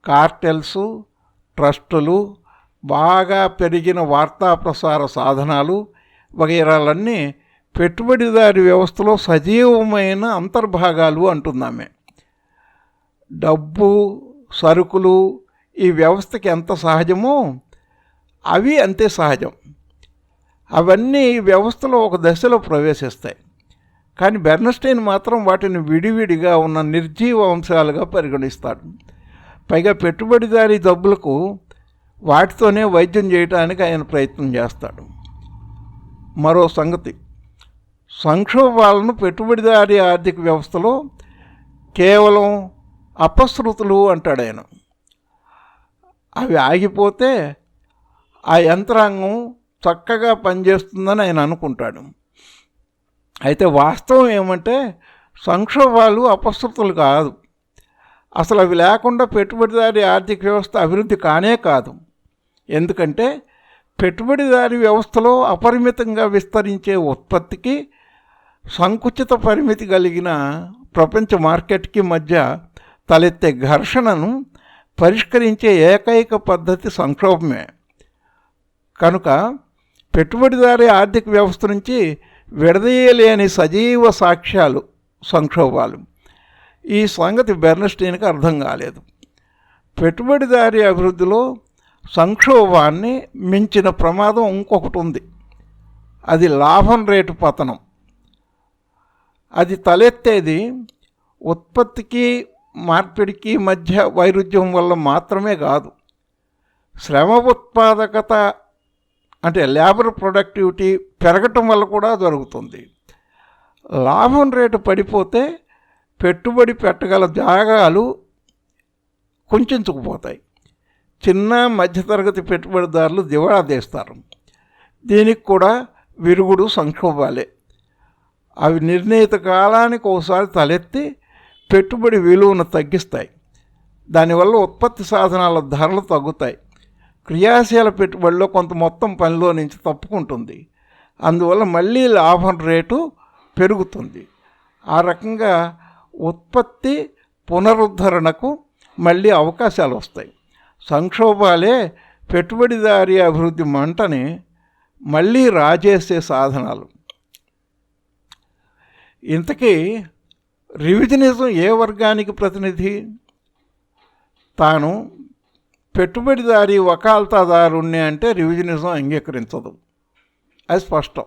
కార్టెల్సు, ట్రస్టులు, బాగా పెరిగిన వార్తా ప్రసార సాధనాలు వగైరాలన్నీ పెట్టుబడిదారి వ్యవస్థలో సజీవమైన అంతర్భాగాలు అంటున్నామే. డబ్బు, సరుకులు ఈ వ్యవస్థకి ఎంత సహజమో అవి అంతే సహజం. అవన్నీ ఈ వ్యవస్థలో ఒక దశలో ప్రవేశిస్తాయి. కానీ బెర్న్స్టైన్ మాత్రం వాటిని విడివిడిగా ఉన్న నిర్జీవ అంశాలుగా పరిగణిస్తాడు. పైగా పెట్టుబడిదారీ జబ్బులకు వాటితోనే వైద్యం చేయడానికి ఆయన ప్రయత్నం చేస్తాడు. మరో సంగతి, సంక్షోభాలను పెట్టుబడిదారీ ఆర్థిక వ్యవస్థలో కేవలం అపశృతులు అంటాడు ఆయన. అవి ఆగిపోతే ఆ యంత్రాంగం చక్కగా పనిచేస్తుందని ఆయన అనుకుంటాడు. అయితే వాస్తవం ఏమంటే సంక్షోభాలు అపశృతులు కాదు. అసలు అవి లేకుండా పెట్టుబడిదారీ ఆర్థిక వ్యవస్థ అభివృద్ధి కానే కాదు. ఎందుకంటే పెట్టుబడిదారీ వ్యవస్థలో అపరిమితంగా విస్తరించే ఉత్పత్తికి సంకుచిత పరిమితి కలిగిన ప్రపంచ మార్కెట్కి మధ్య తలెత్తే ఘర్షణను పరిష్కరించే ఏకైక పద్ధతి సంక్షోభమే. కనుక పెట్టుబడిదారీ ఆర్థిక వ్యవస్థ నుంచి విడదీయలేని సజీవ సాక్ష్యాలు సంక్షోభాలు. ఈ సంగతి బెర్న్స్టైన్కి అర్థం కాలేదు. పెట్టుబడిదారీ అభివృద్ధిలో సంక్షోభాన్ని మించిన ప్రమాదం ఇంకొకటి ఉంది. అది లాభం రేటు పతనం. అది తలెత్తేది ఉత్పత్తికి మార్పిడికి మధ్య వైరుధ్యం వల్ల మాత్రమే కాదు, శ్రమ ఉత్పాదకత అంటే లేబర్ ప్రొడక్టివిటీ పెరగటం వల్ల కూడా జరుగుతుంది. లాభం రేటు పడిపోతే పెట్టుబడి పెట్టగల జాగాలు కుంచుకుపోతాయి. చిన్న మధ్యతరగతి పెట్టుబడిదారులు దివాళా తీస్తారు. దీనికి కూడా విరుగుడు సంక్షోభాలే. అవి నిర్ణీత కాలానికి ఒకసారి తలెత్తి పెట్టుబడి విలువను తగ్గిస్తాయి. దానివల్ల ఉత్పత్తి సాధనాల ధరలు తగ్గుతాయి. క్రియాశీల పెట్టుబడిలో కొంత మొత్తం పనిలో నుంచి తప్పుకుంటుంది. అందువల్ల మళ్ళీ లాభం రేటు పెరుగుతుంది. ఆ రకంగా ఉత్పత్తి పునరుద్ధరణకు మళ్ళీ అవకాశాలు వస్తాయి. సంక్షోభాలే పెట్టుబడిదారీ అభివృద్ధి మంటని మళ్ళీ రాజేసే సాధనాలు. ఇంతకీ రివిజనిజం ఏ వర్గానికి ప్రతినిధి? తాను పెట్టుబడిదారీ వకాల్తాదారుణ్ణి అంటే రివిజనిజం అంగీకరించదు, అది స్పష్టం.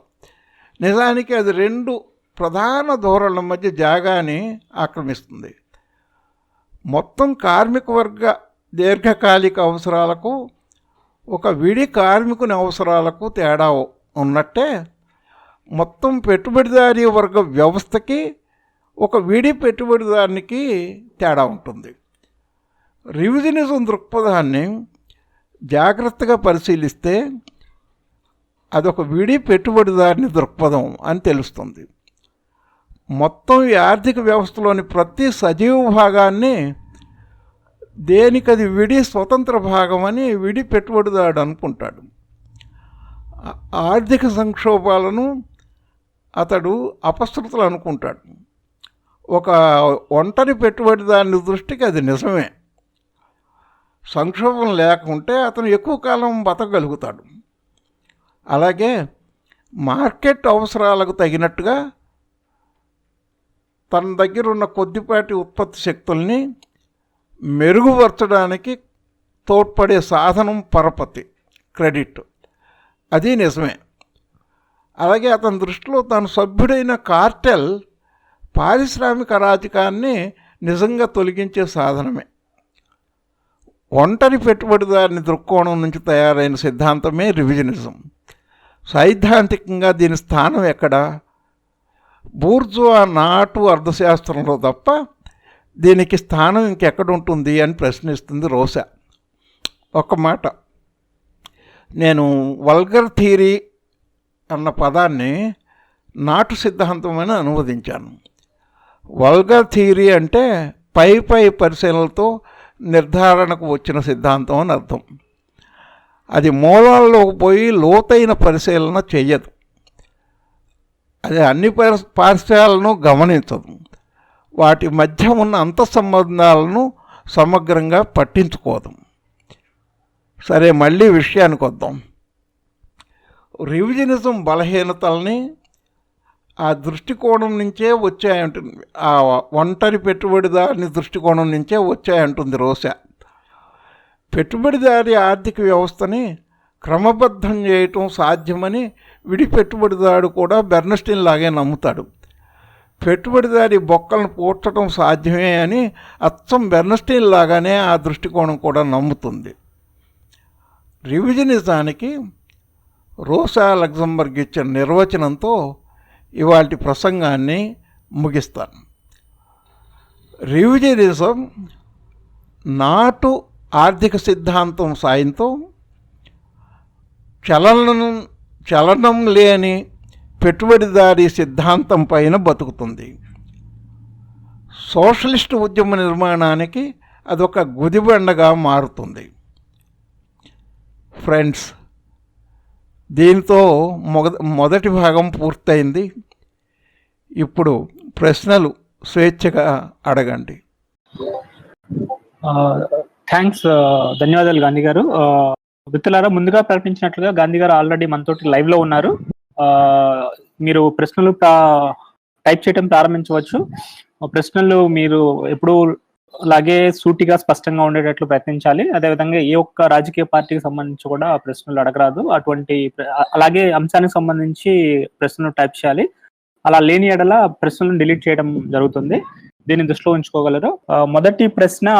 నిజానికి అది రెండు ప్రధాన ధోరణుల మధ్య జాగాని ఆక్రమిస్తుంది. మొత్తం కార్మిక వర్గ దీర్ఘకాలిక అవసరాలకు ఒక విడి కార్మికుని అవసరాలకు తేడా ఉన్నట్టే మొత్తం పెట్టుబడిదారీ వర్గ వ్యవస్థకి ఒక విడి పెట్టుబడిదారునికి తేడా ఉంటుంది. రివిజనిజం దృక్పథాన్ని జాగ్రత్తగా పరిశీలిస్తే అదొక విడి పెట్టుబడిదారుని దృక్పథం అని తెలుస్తుంది. మొత్తం ఈ ఆర్థిక వ్యవస్థలోని ప్రతి సజీవ భాగాన్ని దేనికది విడి స్వతంత్ర భాగం అని విడి పెట్టుబడిదారుడు అనుకుంటాడు. ఆర్థిక సంక్షోభాలను అతడు అపశృతులు అనుకుంటాడు. ఒక ఒంటరి పెట్టుబడిదారుని దృష్టికి అది నిజమే. సంక్షోభం లేకుంటే అతను ఎక్కువ కాలం బతకగలుగుతాడు. అలాగే మార్కెట్ అవసరాలకు తగినట్టుగా తన దగ్గర ఉన్న కొద్దిపాటి ఉత్పత్తి శక్తుల్ని మెరుగుపరచడానికి తోడ్పడే సాధనం పరపతి, క్రెడిట్, అది నిజమే. అలాగే అతని దృష్టిలో తాను సభ్యుడైన కార్టెల్ పారిశ్రామిక అరాచకాన్ని నిజంగా తొలగించే సాధనమే. ఒంటరి పెట్టుబడిదారుని దృక్కోణం నుంచి తయారైన సిద్ధాంతమే రివిజనిజం. సైద్ధాంతికంగా దీని స్థానం ఎక్కడ? బూర్జువా నాటు అర్థశాస్త్రంలో తప్ప దీనికి స్థానం ఇంకెక్కడుంటుంది అని ప్రశ్నిస్తుంది రోసా. ఒక మాట, నేను వల్గర్ థియరీ అన్న పదాన్ని నాటు సిద్ధాంతం అని అనువదించాను. వల్గర్ థియరీ అంటే పై పరిశీలనలతో నిర్ధారణకు వచ్చిన సిద్ధాంతం అని అర్థం. అది మూలాల్లోకి పోయి లోతైన పరిశీలన చెయ్యదు. అది అన్ని పార్శ్వాలను గమనించదు. వాటి మధ్య ఉన్న అంతఃసంబంధాలను సమగ్రంగా పట్టించుకోదు. సరే, మళ్ళీ విషయానికి వద్దాం. రివిజనిజం బలహీనతల్ని ఆ దృష్టికోణం నుంచే వచ్చాయంటుంది. ఆ ఒంటరి పెట్టుబడిదారుని దృష్టికోణం నుంచే వచ్చాయంటుంది రోసా. పెట్టుబడిదారి ఆర్థిక వ్యవస్థని క్రమబద్ధం చేయటం సాధ్యమని విడి పెట్టుబడిదారుడు కూడా బెర్న్స్టైన్ లాగే నమ్ముతాడు. పెట్టుబడిదారి బొక్కలను పూడ్చడం సాధ్యమే అని అచ్చం బెర్న్స్టైన్ లాగానే ఆ దృష్టికోణం కూడా నమ్ముతుంది. రివిజనిజానికి రోసా లగ్జంబర్గ్ ఇచ్చిన నిర్వచనంతో ఇవాల్టి ప్రసంగాన్ని ముగిస్తాను. రివిజనిజం నాటు ఆర్థిక సిద్ధాంతం సాయంతో చలనం లేని పెట్టుబడిదారీ సిద్ధాంతం పైన బతుకుతుంది. సోషలిస్టు ఉద్యమ నిర్మాణానికి అదొక గుదిబండగా మారుతుంది. ఫ్రెండ్స్, దీంతో మొదటి భాగం పూర్తయింది. ఇప్పుడు ప్రశ్నలు స్వేచ్ఛగా అడగండి. థ్యాంక్స్, ధన్యవాదాలు గాంధీ గారు. మిత్రులారా, ముందుగా ప్రకటించినట్లుగా గాంధీ గారు ఆల్రెడీ మనతోటి లైవ్ లో ఉన్నారు. మీరు ప్రశ్నలు టైప్ చేయడం ప్రారంభించవచ్చు. ప్రశ్నలు మీరు ఎప్పుడు అలాగే సూటిగా స్పష్టంగా ఉండేటట్లు ప్రయత్నించాలి. అదేవిధంగా ఏ ఒక్క రాజకీయ పార్టీకి సంబంధించి కూడా ప్రశ్నలు అడగరాదు. అలాగే అంశానికి సంబంధించి ప్రశ్నలు టైప్ చేయాలి. అలా లేని ఎడల ప్రశ్నలను డిలీట్ చేయడం జరుగుతుంది. దీన్ని దృష్టిలో ఉంచుకోగలరు. మొదటి ప్రశ్న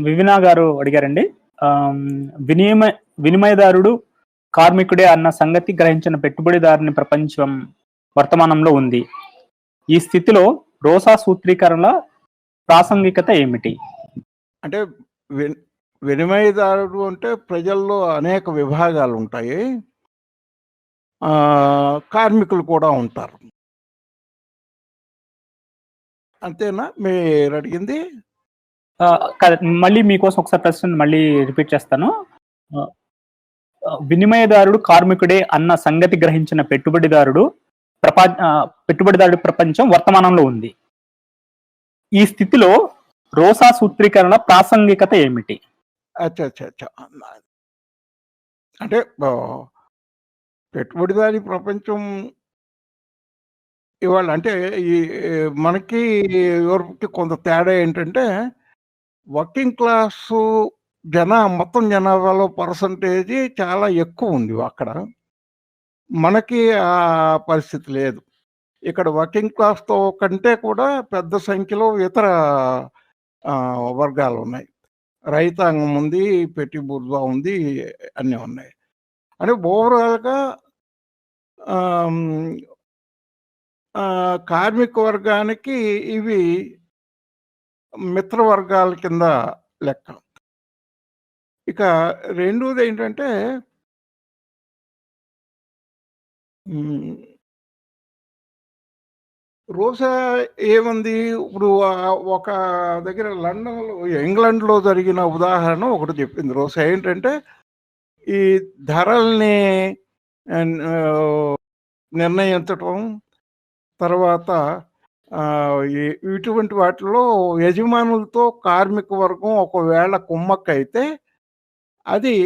వివినా గారు అడిగారండి. వినిమయదారుడు కార్మికుడే అన్న సంగతి గ్రహించిన పెట్టుబడిదారుని ప్రపంచం వర్తమానంలో ఉంది. ఈ స్థితిలో రోసా సూత్రీకరణల ప్రాసంగికత ఏమిటి? అంటే వినిమయదారుడు అంటే ప్రజల్లో అనేక విభాగాలు ఉంటాయి, కార్మికులు కూడా ఉంటారు. అంతేనా మీరు అడిగింది? మళ్ళీ మీకోసం ఒకసారి ప్రశ్న మళ్ళీ రిపీట్ చేస్తాను. వినిమయదారుడు కార్మికుడే అన్న సంగతి గ్రహించిన పెట్టుబడిదారుడి ప్రపంచం వర్తమానంలో ఉంది. ఈ స్థితిలో రోసా సూత్రీకరణ ప్రాసంగికత ఏమిటి? అచ్చా! అచ్చా! అచ్చా! అంటే పెట్టుబడిదారీ ప్రపంచం ఇవాళ అంటే ఈ మనకి యూరోప్‌కి కొంత తేడా ఏంటంటే, వర్కింగ్ క్లాసు మొత్తం జనాభాలో పర్సెంటేజి చాలా ఎక్కువుంది అక్కడ. మనకి ఆ పరిస్థితి లేదు. ఇక్కడ వర్కింగ్ క్లాస్‌తో కంటే కూడా పెద్ద సంఖ్యలో ఇతర వర్గాలున్నాయి. రైతాంగం ఉంది, పెట్టి బుర్జువా ఉంది, అన్నీ ఉన్నాయి. అంటే ఓవరాల్‌గా ఆహ్, హ్మ్, కార్మిక వర్గానికి ఇవి మిత్ర వర్గాల కింద లెక్క. ఇక రెండోదేంటంటే హ్మ్. రోజా ఏముంది ఇప్పుడు ఒక దగ్గర లండన్‌లో ఇంగ్లాండ్‌లో జరిగిన ఉదాహరణ ఒకటి చెప్పింది. రోజా ఏంటంటే ఈ ధరల్ని నిర్ణయించటం, తర్వాత ఇటువంటి వాటిలో యజమానులతో కార్మిక వర్గం ఒకవేళ కుమ్మక్కయితే అది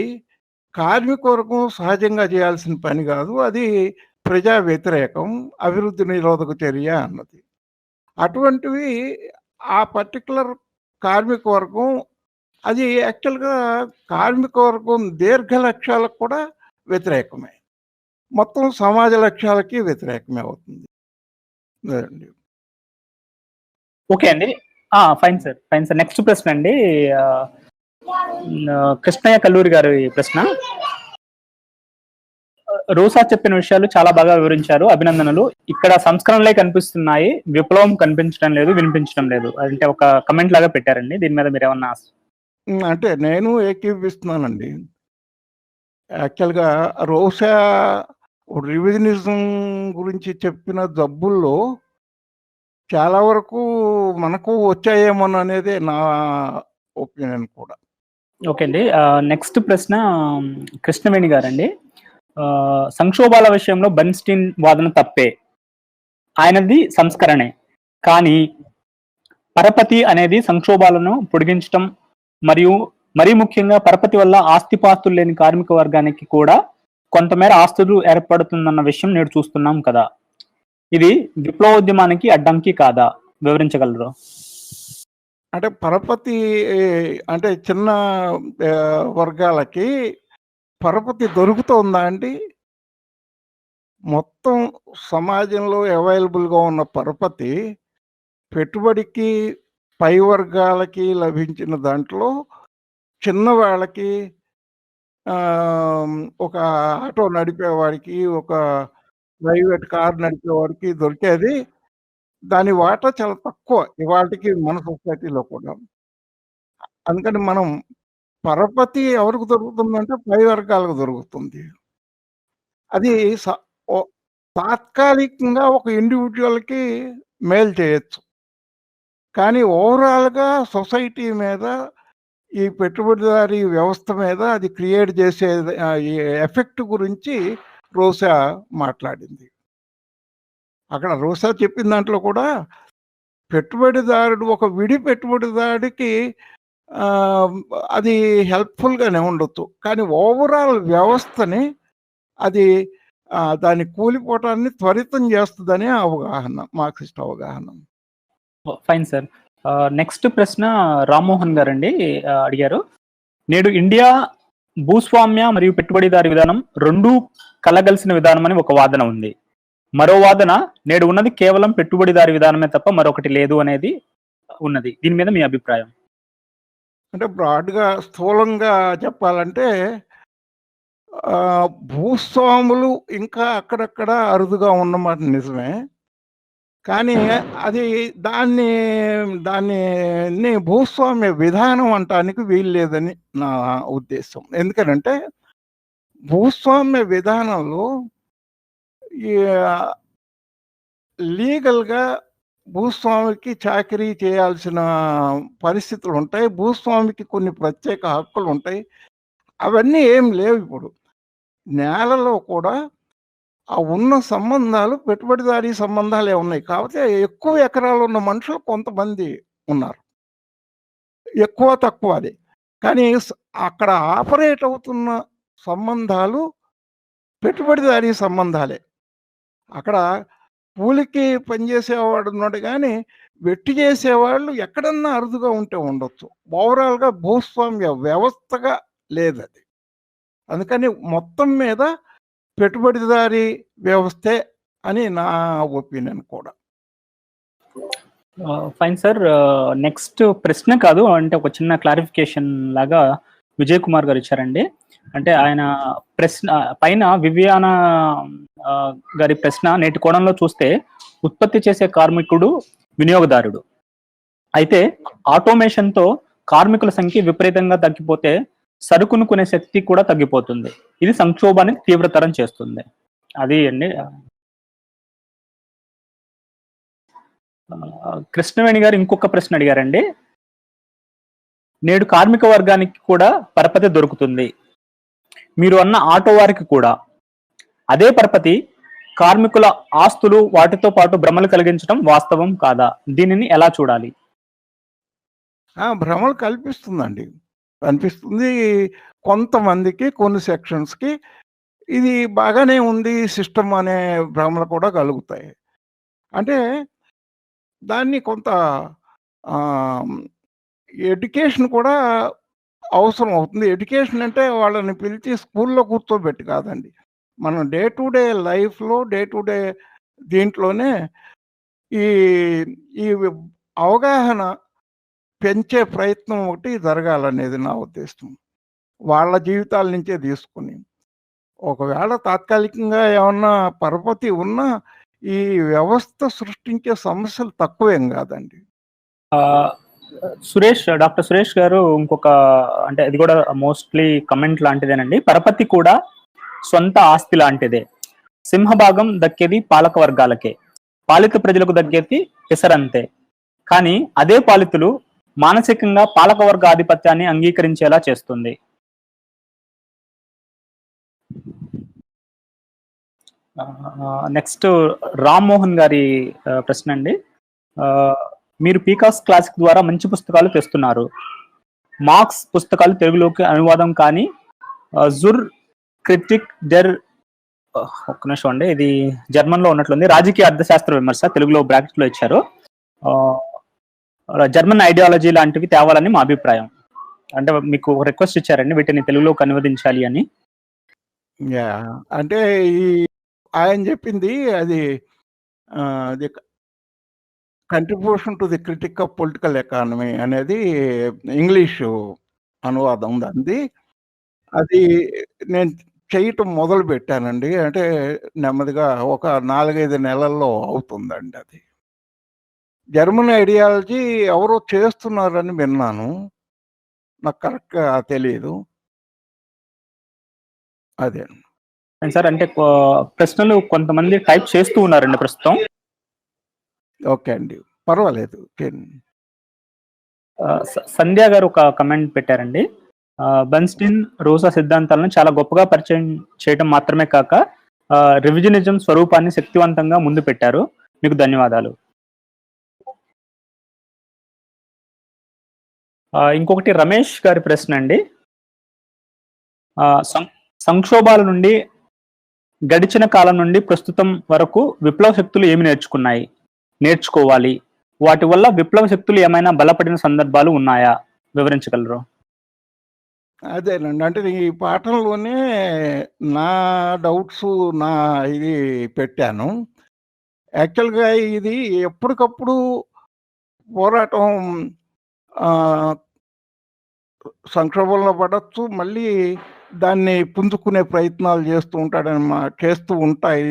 కార్మిక వర్గం సహజంగా చేయాల్సిన పని గాదు. అది ప్రజా వ్యతిరేకం, అభివృద్ధి నిరోధక చర్య అన్నది. అటువంటివి ఆ పర్టిక్యులర్ కార్మిక వర్గం అది యాక్చువల్‌గా కార్మిక వర్గం దీర్ఘ లక్ష్యాలకు కూడా వ్యతిరేకమే. మొత్తం సమాజ లక్ష్యాలకి వ్యతిరేకమే అవుతుంది. అదండి. ఓకే అండి. Fine sir. Fine sir. Next ప్రశ్న అండి. ఆహ్, కృష్ణయ్య కల్లూరి గారి ప్రశ్న. రోసా చెప్పిన విషయాలు చాలా బాగా వివరించారు. అభినందనలు. ఇక్కడ సంస్కరణలే కనిపిస్తున్నాయి. విప్లవం కనిపించడం లేదు, వినిపించడం లేదు. అంటే ఒక కామెంట్ లాగా పెట్టారండి. దీని మీద మీరేమన్నా అంటే నేను ఏకీభవిస్తున్నానండి. యాక్చువల్‌గా రోసా రివిజనిజం గురించి చెప్పిన జబ్బుల్లో చాలా వరకు మనకు వచ్చాయేమోననేదే నా ఒపీనియన్ కూడా. ఓకే అండి. నెక్స్ట్ ప్రశ్న కృష్ణవేణి గారండి. సంక్షోభాల విషయంలో బెర్న్‌స్టీన్ వాదన తప్పే. ఆయనది సంస్కరణే. కానీ పరపతి అనేది సంక్షోభాలను పొడిగించటం మరియు మరీ ముఖ్యంగా పరపతి వల్ల ఆస్తిపాస్తులు లేని కార్మిక వర్గానికి కూడా కొంతమేర ఆస్తులు ఏర్పడుతుందన్న విషయం నేడు చూస్తున్నాం కదా! ఇది విప్లవోద్యమానికి అడ్డంకి కాదా? వివరించగలరు? అంటే పరపతి అంటే చిన్న వర్గాలకి పరపతి దొరుకుతోందా అండి? మొత్తం సమాజంలో అవైలబుల్‌గా ఉన్న పరపతి పెట్టుబడికి పై వర్గాలకి లభించిన దాంట్లో చిన్నవాళ్ళకి ఒక ఆటో నడిపేవాడికి, ఒక ప్రైవేట్ కార్ నడిపేవాడికి దొరికేది దాని వాటా చాలా తక్కువ ఇవాల్టికి మన సొసైటీలో కూడా. అందుకని మనం పరపతి ఎవరికి దొరుకుతుందంటే పై వర్గాలకు దొరుకుతుంది. అది స ఓ తాత్కాలికంగా ఒక ఇండివిడ్యువల్‌కి మేలు చేయొచ్చు. కానీ ఓవరాల్‌గా సొసైటీ మీద ఈ పెట్టుబడిదారీ వ్యవస్థ మీద అది క్రియేట్ చేసే ఈ ఎఫెక్ట్ గురించి రోసా మాట్లాడింది. అక్కడ రోసా చెప్పిన దాంట్లో కూడా పెట్టుబడిదారుడు ఒక విడి పెట్టుబడిదారుడికి ఆహ్, అది హెల్ప్‌ఫుల్‌గానే ఉండొచ్చు. కానీ ఓవరాల్ వ్యవస్థని అది దాని కూలిపోవటాన్ని త్వరితం చేస్తదనే అవగాహన. మార్క్సిస్ట్ అవగాహన. Fine sir. నెక్స్ట్ ప్రశ్న రామ్మోహన్ గారండి అడిగారు. నేడు ఇండియా భూస్వామ్య మరియు పెట్టుబడిదారీ విధానం రెండూ కలగలిసిన విధానం అని ఒక వాదన ఉంది. మరో వాదన నేడు ఉన్నది కేవలం పెట్టుబడిదారీ విధానమే తప్ప మరొకటి లేదు అనేది ఉన్నది. దీని మీద మీ అభిప్రాయం? అంటే బ్రాడ్‌గా స్థూలంగా చెప్పాలంటే భూస్వాములు ఇంకా అక్కడక్కడ అరుదుగా ఉన్నమాట నిజమే. కానీ అది దాన్ని దాన్ని భూస్వామ్య విధానం అనటానికి వీల్లేదని నా ఉద్దేశం. ఎందుకనంటే భూస్వామ్య విధానంలో ఈ లీగల్‌గా భూస్వామికి చాకిరీ చేయాల్సిన పరిస్థితులుంటాయి. భూస్వామికి కొన్ని ప్రత్యేక హక్కులుంటాయి. అవన్నీ ఏం లేవిప్పుడు. నేలలో కూడా ఆ ఉన్న సంబంధాలు పెట్టుబడిదారీ సంబంధాలే ఉన్నాయి. కాపోతే ఎక్కువ ఎకరాలున్న మనుషులు కొంతమంది ఉన్నారు. ఎక్కువ తక్కువ అది. కానీ అక్కడ ఆపరేట్ అవుతున్న సంబంధాలు పెట్టుబడిదారీ సంబంధాలే. అక్కడ కూలికి పనిచేసేవాడు ఉన్నాడు గానీ, వెట్టి చేసేవాళ్ళు ఎక్కడన్నా అరుదుగా ఉంటే ఉండొచ్చు. ఓవరాల్‌గా భూస్వామ్య వ్యవస్థగా లేదది. అందుకని మొత్తం మీద పెట్టుబడిదారీ వ్యవస్థే అని నా ఒపీనియన్ కూడా. Fine sir. నెక్స్ట్ ప్రశ్న కాదు, అంటే ఒక చిన్న క్లారిఫికేషన్ లాగా విజయ్ కుమార్ గారు ఇచ్చారండి. అంటే ఆయన ప్రశ్న పైన వివియానా గారి ప్రశ్న నేటి కోణంలో చూస్తే ఉత్పత్తి చేసే కార్మికుడు వినియోగదారుడు. అయితే ఆటోమేషన్తో కార్మికుల సంఖ్య విపరీతంగా తగ్గిపోతే సరుకును కొనే శక్తి కూడా తగ్గిపోతుంది. ఇది సంక్షోభాన్ని తీవ్రతరం చేస్తుంది. అది అండి. కృష్ణవేణి గారు ఇంకొక ప్రశ్న అడిగారండి. నేడు కార్మిక వర్గానికి కూడా పరపతి దొరుకుతుంది. మీరు అన్న ఆటో వారికి కూడా అదే పరపతి కార్మికుల ఆస్తులు వాటితో పాటు భ్రమలు కలిగించడం వాస్తవం కాదా? దీనిని ఎలా చూడాలి? భ్రమలు కల్పిస్తుందండి. కనిపిస్తుంది. కొంతమందికి కొన్ని సెక్షన్స్‌కి ఇది బాగానే ఉంది సిస్టమ్ అనే భ్రమలు కూడా కలుగుతాయి. అంటే దాన్ని కొంత ఎడ్యుకేషన్ కూడా అవసరం అవుతుంది. ఎడ్యుకేషన్ అంటే వాళ్ళని పిలిచి స్కూల్లో కూర్చోబెట్టి కాదండి. మనం డే టు డే లైఫ్‌లో డే టు డే దీంట్లోనే ఈ ఈ అవగాహన పెంచే ప్రయత్నం ఒకటి జరగాలనేది నా ఉద్దేశం. వాళ్ళ జీవితాల నుంచే తీసుకొని. ఒకవేళ తాత్కాలికంగా ఏమన్నా పరపతి ఉన్నా ఈ వ్యవస్థ సృష్టించే సమస్యలు తక్కువేం కాదండి. డాక్టర్ సురేష్ గారు ఇంకొక, అంటే అది కూడా మోస్ట్లీ కమెంట్ లాంటిదేనండి. పరపతి కూడా సొంత ఆస్తి లాంటిదే. సింహభాగం దక్కేది పాలక వర్గాలకే, పాలిత ప్రజలకు దక్కేది పెసరంతే. కానీ అదే పాలితులు మానసికంగా పాలకవర్గ ఆధిపత్యాన్ని అంగీకరించేలా చేస్తుంది. నెక్స్ట్ రామ్మోహన్ గారి ప్రశ్న అండి. మీరు పీకాస్ క్లాసిక్ ద్వారా మంచి పుస్తకాలు తెస్తున్నారు. మార్క్స్ పుస్తకాలు తెలుగులోకి అనువాదం కానీ జుర్ క్రిటిక్ డెర్ ఒక్క నిమిషం అండి, ఇది జర్మన్ లో ఉన్నట్లుంది. రాజకీయ అర్థశాస్త్ర విమర్శ తెలుగులో బ్రాకెట్ లో ఇచ్చారు. జర్మన్ ఐడియాలజీ లాంటివి తేవాలని మా అభిప్రాయం. అంటే మీకు రిక్వెస్ట్ ఇచ్చారండి వీటిని తెలుగులోకి అనువదించాలి అని. అంటే ఈ ఆయన చెప్పింది అది contribution to the critique of political economy అనేది ఇంగ్లీషు అనువాదం దానిది. అది నేను చేయటం మొదలు పెట్టానండి. అంటే నెమ్మదిగా ఒక 4, 5 నెలల్లో అవుతుందండి అది. జర్మన్ ఐడియాలజీ ఎవరో చేస్తున్నారని విన్నాను. నాకు కరెక్ట్‌గా తెలీదు. అదే. సార్, అంటే ప్రశ్నలు కొంతమంది టైప్ చేస్తూ ఉన్నారండి ప్రస్తుతం. ఓకే అండి, పర్వాలేదు. సంధ్య గారు ఒక కమెంట్ పెట్టారండి. బర్న్‌స్టీన్ రోజా సిద్ధాంతాలను చాలా గొప్పగా పరిచయం చేయడం మాత్రమే కాక రివిజనిజం స్వరూపాన్ని శక్తివంతంగా ముందు పెట్టారు. మీకు ధన్యవాదాలు. ఇంకొకటి రమేష్ గారి ప్రశ్న అండి. సంక్షోభాల నుండి గడిచిన కాలం నుండి ప్రస్తుతం వరకు విప్లవ శక్తులు ఏమి నేర్చుకోవాలి? వాటి వల్ల విప్లవ శక్తులు ఏమైనా బలపడిన సందర్భాలు ఉన్నాయా? వివరించగలరు? అదేనండి. అంటే ఈ పాఠంలోనే నా డౌట్స్ ఇది పెట్టాను. యాక్చువల్‌గా ఇది ఎప్పటికప్పుడు పోరాటం సంక్షోభంలో పడొచ్చు. మళ్ళీ దాన్ని పుంజుకునే ప్రయత్నాలు చేస్తూ ఉంటాయి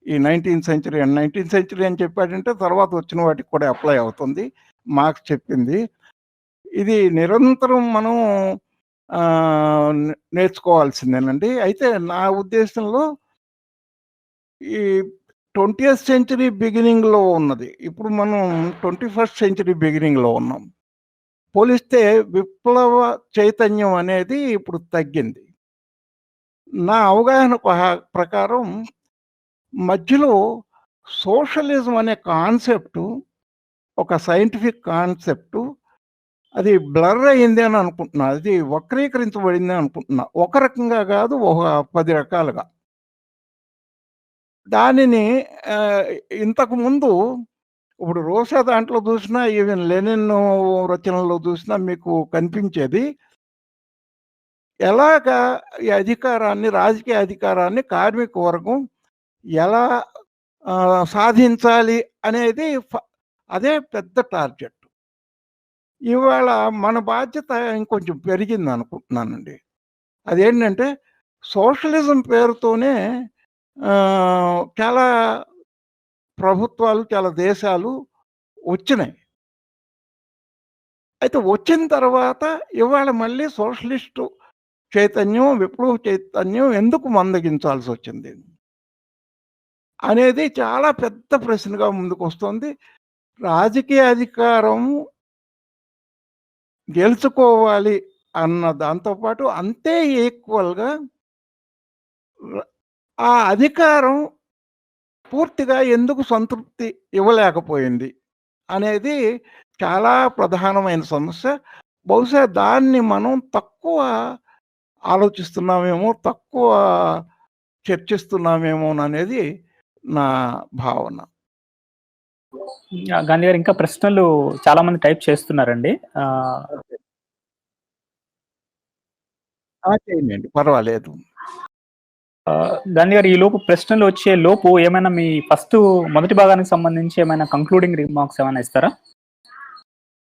ఈ 19th సెంచరీ. 19th సెంచరీ అని చెప్పాడంటే తర్వాత వచ్చిన వాటికి కూడా అప్లై అవుతుంది. మార్క్స్ చెప్పింది. ఇది నిరంతరం మనం నేర్చుకోవాల్సిందేనండి. అయితే నా ఉద్దేశంలో ఈ 20th సెంచరీ బిగినింగ్‌లో ఉన్నది. ఇప్పుడు మనం 21st సెంచరీ బిగినింగ్‌లో ఉన్నాం. పోలిస్తే విప్లవ చైతన్యం అనేది ఇప్పుడు తగ్గింది. నా అవగాహన ప్రకారం మధ్యలో సోషలిజం అనే కాన్సెప్టు ఒక సైంటిఫిక్ కాన్సెప్టు అది బ్లర్ అయింది అని అనుకుంటున్నా. అది వక్రీకరించబడింది అనుకుంటున్నా. ఒక రకంగా కాదు, ఒక 10 రకాలుగా. దానిని ఆహ్, ఇంతకుముందు ఇప్పుడు రోసా దాంట్లో చూసినా, ఈవెన్ లెనిన్ రచనల్లో చూసినా మీకు కనిపించేది ఎలాగా ఈ అధికారాన్ని, రాజకీయ అధికారాన్ని కార్మిక వర్గం ఎలా సాధించాలి అనేది అదే పెద్ద టార్గెట్. ఇవాళ మన బాధ్యత ఇంకొంచెం పెరిగిందనుకుంటున్నానండి. అదేంటంటే సోషలిజం పేరుతోనే చాలా ప్రభుత్వాలు, చాలా దేశాలు వచ్చినాయి. అయితే వచ్చిన తర్వాత ఇవాళ మళ్ళీ సోషలిస్టు చైతన్యం, విప్లవ చైతన్యం ఎందుకు మందగించాల్సొచ్చింది? అనేది చాలా పెద్ద ప్రశ్నగా ముందుకొస్తుంది. రాజకీయ అధికారం గెలుచుకోవాలి అన్న దాంతో పాటు అంతే ఈక్వల్‌గా ర ఆ అధికారం పూర్తిగా ఎందుకు సంతృప్తి ఇవ్వలేకపోయింది అనేది చాలా ప్రధానమైన సమస్య. బహుశా దాన్ని మనం తక్కువ ఆలోచిస్తున్నామేమో, తక్కువ చర్చిస్తున్నామేమోననేది నా భావన. గాంధీ గారు ఇంకా ప్రశ్నలు చాలా మంది టైప్ చేస్తున్నారండి. ఆహ్, చేయండి. పర్వాలేదు. గాంధీ గారు ఈలోపు ప్రశ్నలు వచ్చే లోపు ఏమైనా మీ మొదటి భాగానికి సంబంధించి ఏమైనా కంక్లూడింగ్ రిమార్క్స్ ఏమైనా ఇస్తారా?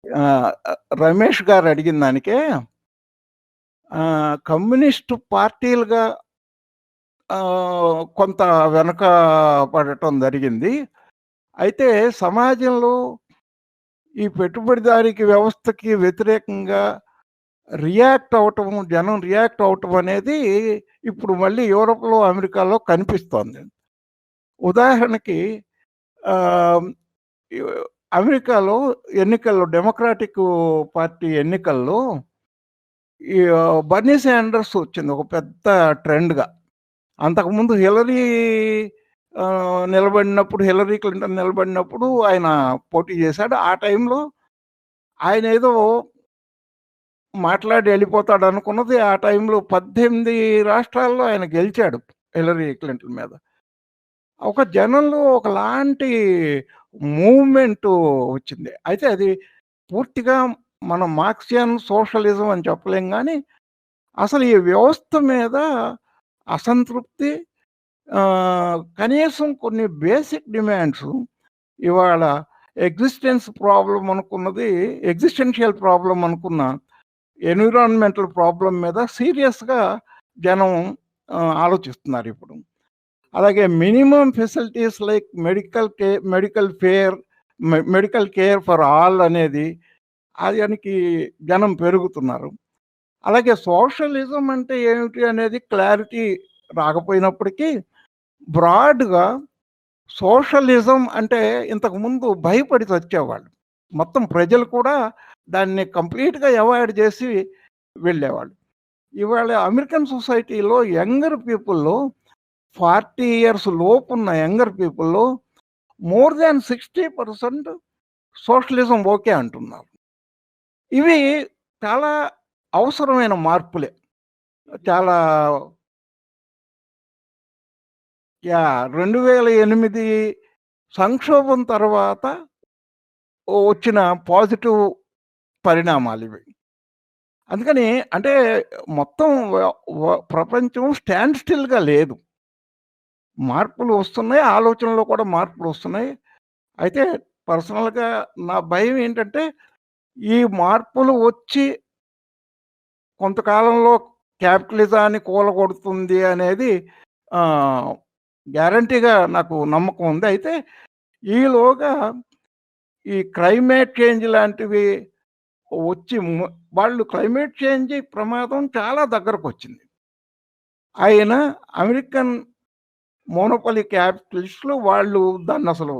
ఆహ్, రమేష్ గారు అడిగిన దానికే కమ్యూనిస్టు పార్టీలుగా కొంత వెనక పడటం జరిగింది. అయితే సమాజంలో ఈ పెట్టుబడిదారీ వ్యవస్థకి వ్యతిరేకంగా జనం రియాక్ట్ అవ్వటం అనేది ఇప్పుడు మళ్ళీ యూరోప్‌లో, అమెరికాలో కనిపిస్తోంది. ఉదాహరణకి ఆహ్, యు అమెరికాలో డెమోక్రాటిక్ పార్టీ ఎన్నికల్లో ఈ బర్నీ సాండర్స్ వచ్చింది ఒక పెద్ద ట్రెండ్‌గా. అంతకుముందు హిల్లరీ క్లింటన్ నిలబడినప్పుడు ఆయన పోటీ చేశాడు. ఆ టైంలో ఆయనేదో మాట్లాడి ఎళ్ళిపోతాడనుకున్నది. ఆ టైంలో 18 రాష్ట్రాల్లో ఆయన గెలిచాడు హిల్లరీ క్లింటన్ మీద. ఒక జనంలో ఒకలాంటి మూవ్‌మెంటు వచ్చింది. అయితే అది పూర్తిగా మనం మార్క్సియన్ సోషలిజం అని చెప్పలేం గానీ, అసలు ఈ వ్యవస్థ మీద అసంతృప్తి, కనీసం కొన్ని బేసిక్ డిమాండ్స్ ఇవాళ ఎగ్జిస్టెన్షియల్ ప్రాబ్లమ్ అనుకున్న ఎన్విరాన్మెంటల్ ప్రాబ్లమ్ మీద సీరియస్‌గా జనం ఆలోచిస్తున్నారిప్పుడు. అలాగే minimum facilities like medical care for all అనేది దానికి జనం పెరుగుతున్నారు. అలాగే సోషలిజం అంటే ఏమిటి అనేది క్లారిటీ రాకపోయినప్పటికీ బ్రాడ్‌గా సోషలిజం అంటే ఇంతకుముందు భయపడి చచ్చేవాళ్ళు. మొత్తం ప్రజలు కూడా దాన్ని కంప్లీట్‌గా అవాయిడ్ చేసి వెళ్ళేవాళ్ళు. ఇవాళ అమెరికన్ సొసైటీలో యంగర్ పీపుల్‌లో 40 ఇయర్స్ లోపున్న యంగర్ పీపుల్‌లో మోర్ దాన్ 60% సోషలిజం ఓకే అంటున్నారు. ఇవి చాలా అవసరమైన మార్పులే. చాలా 2008 సంక్షోభం తర్వాత వచ్చిన పాజిటివ్ పరిణామాలివి. అందుకని అంటే మొత్తం వ వ ప్రపంచం స్టాండ్ స్టిల్‌గా లేదు. మార్పులు వస్తున్నాయి. ఆలోచనలో కూడా మార్పులొస్తున్నాయి. అయితే పర్సనల్‌గా నా భయం ఏంటంటే, ఈ మార్పులు వచ్చి కొంతకాలంలో క్యాపిటలిజాన్ని కూలగొడుతుంది అనేది ఆహ్, గ్యారంటీగా నాకు నమ్మకం ఉంది. అయితే ఈలోగా ఈ క్లైమేట్ చేంజ్ లాంటివి వచ్చి వాళ్ళు క్లైమేట్ చేంజ్ ప్రమాదం చాలా దగ్గరకొచ్చింది. ఆయన అమెరికన్ మోనోపొలీ క్యాపిటలిస్టులు వాళ్ళు దాన్నసలు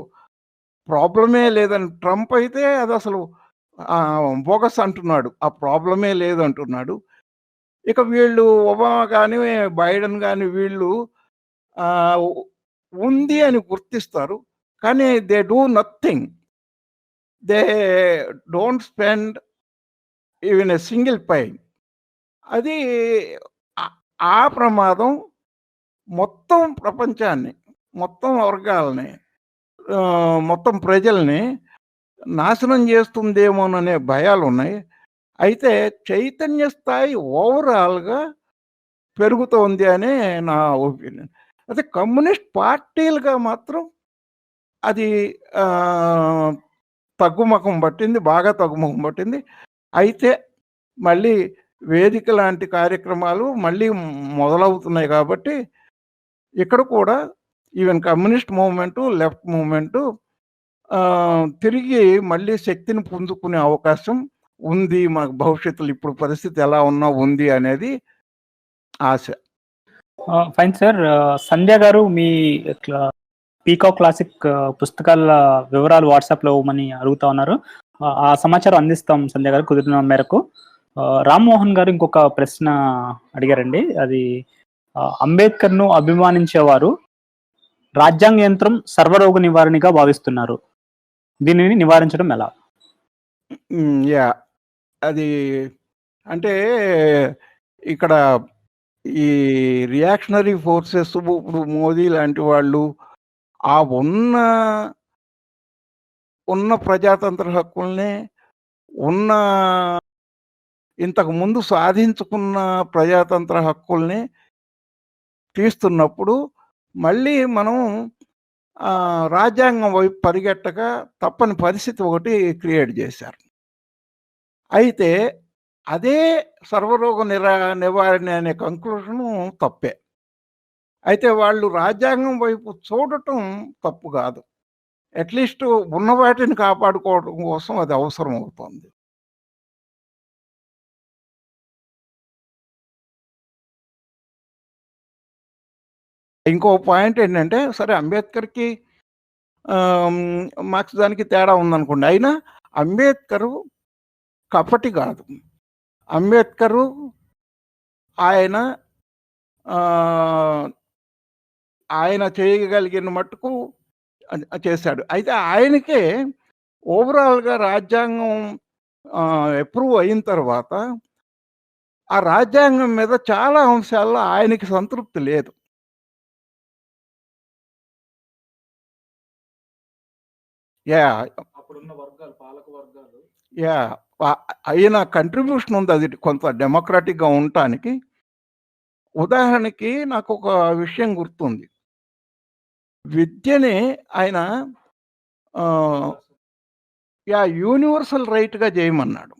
ప్రాబ్లమే లేదని ట్రంప్ అయితే అదసలు బోగస్ అంటున్నాడు. ఆ ప్రాబ్లమే లేదంటున్నాడు. ఇక వీళ్ళు ఒబామా గాని, బైడెన్ గాని వీళ్ళు ఆహ్, ఉంది అని గుర్తిస్తారు. కానీ they do nothing. They don't spend even a single pine. అది ఆ ప్రమాదం మొత్తం ప్రపంచాన్ని, మొత్తం వర్గాలని, మొత్తం ప్రజల్ని నాశనం చేస్తుందేమోననే భయాలున్నాయి. అయితే చైతన్య స్థాయి ఓవరాల్‌గా పెరుగుతోంది అనే నా ఒపీనియన్. అయితే కమ్యూనిస్ట్ పార్టీలుగా మాత్రం అది తగ్గుముఖం పట్టింది. బాగా తగ్గుముఖం పట్టింది. అయితే మళ్ళీ వేదిక లాంటి కార్యక్రమాలు మళ్ళీ మొదలవుతున్నాయి కాబట్టి ఇక్కడ కూడా even communist movement, left movement తిరిగి మళ్ళీ శక్తిని పుంజుకునే అవకాశం ఉంది. మనకు భవిష్యత్తులో ఇప్పుడు పరిస్థితి ఎలా ఉన్నా ఉంది అనేది ఆశ. Fine sir. సంధ్య గారు మీ పీకాక్ క్లాసిక్ పుస్తకాల వివరాలు వాట్సాప్‌లో ఇవ్వమని అడుగుతా ఉన్నారు. ఆ సమాచారం అందిస్తాం సంధ్య గారు కుదిరిన మేరకు. రామ్మోహన్ గారు ఇంకొక ప్రశ్న అడిగారండి. అది అంబేద్కర్‌ను అభిమానించేవారు రాజ్యాంగ యంత్రం సర్వరోగ నివారణగా భావిస్తున్నారు. దీనిని నివారించడం ఎలా? యాహ్! అది అంటే ఇక్కడ ఈ రియాక్షనరీ ఫోర్సెస్ ఇప్పుడు మోదీ లాంటి వాళ్ళు ఆ ఉన్న ప్రజాతంత్ర హక్కుల్ని, ఉన్న ఇంతకుముందు సాధించుకున్న ప్రజాతంత్ర హక్కుల్ని తీస్తున్నప్పుడు మళ్ళీ మనం రాజ్యాంగం వైపు పరిగెట్టక తప్పని పరిస్థితి ఒకటి క్రియేట్ చేశారు. అయితే అదే సర్వరోగ నివారణ అనే కంక్లూషను తప్పే. అయితే వాళ్ళు రాజ్యాంగం వైపు చూడటం తప్పు కాదు. అట్‌లీస్ట్ ఉన్న వాటిని కాపాడుకోవడం కోసం అది అవసరం అవుతుంది. ఇంకో పాయింట్ ఏంటంటే, సరే అంబేద్కర్‌కి మార్క్సిజానికి తేడా ఉందనుకోండి. అయినా అంబేద్కరు కపటి కాదు. అంబేద్కరు ఆయన ఆయన చేయగలిగిన మట్టుకు చేశాడు. అయితే ఆయనకే ఓవరాల్‌గా రాజ్యాంగం అప్రూవ్ అయిన తర్వాత ఆ రాజ్యాంగం మీద చాలా అంశాల్లో ఆయనకి సంతృప్తి లేదు. యాహ్! అప్పుడున్న వర్గాలు, పాలక వర్గాలు. యాహ్! ఆయన కంట్రిబ్యూషన్ ఉంది అది కొంత డెమోక్రాటిక్‌గా ఉండటానికి. ఉదాహరణకి నాకొక విషయం గుర్తుంది. విద్యని ఆయన యూనివర్సల్ రైట్‌గా చేయమన్నాడు.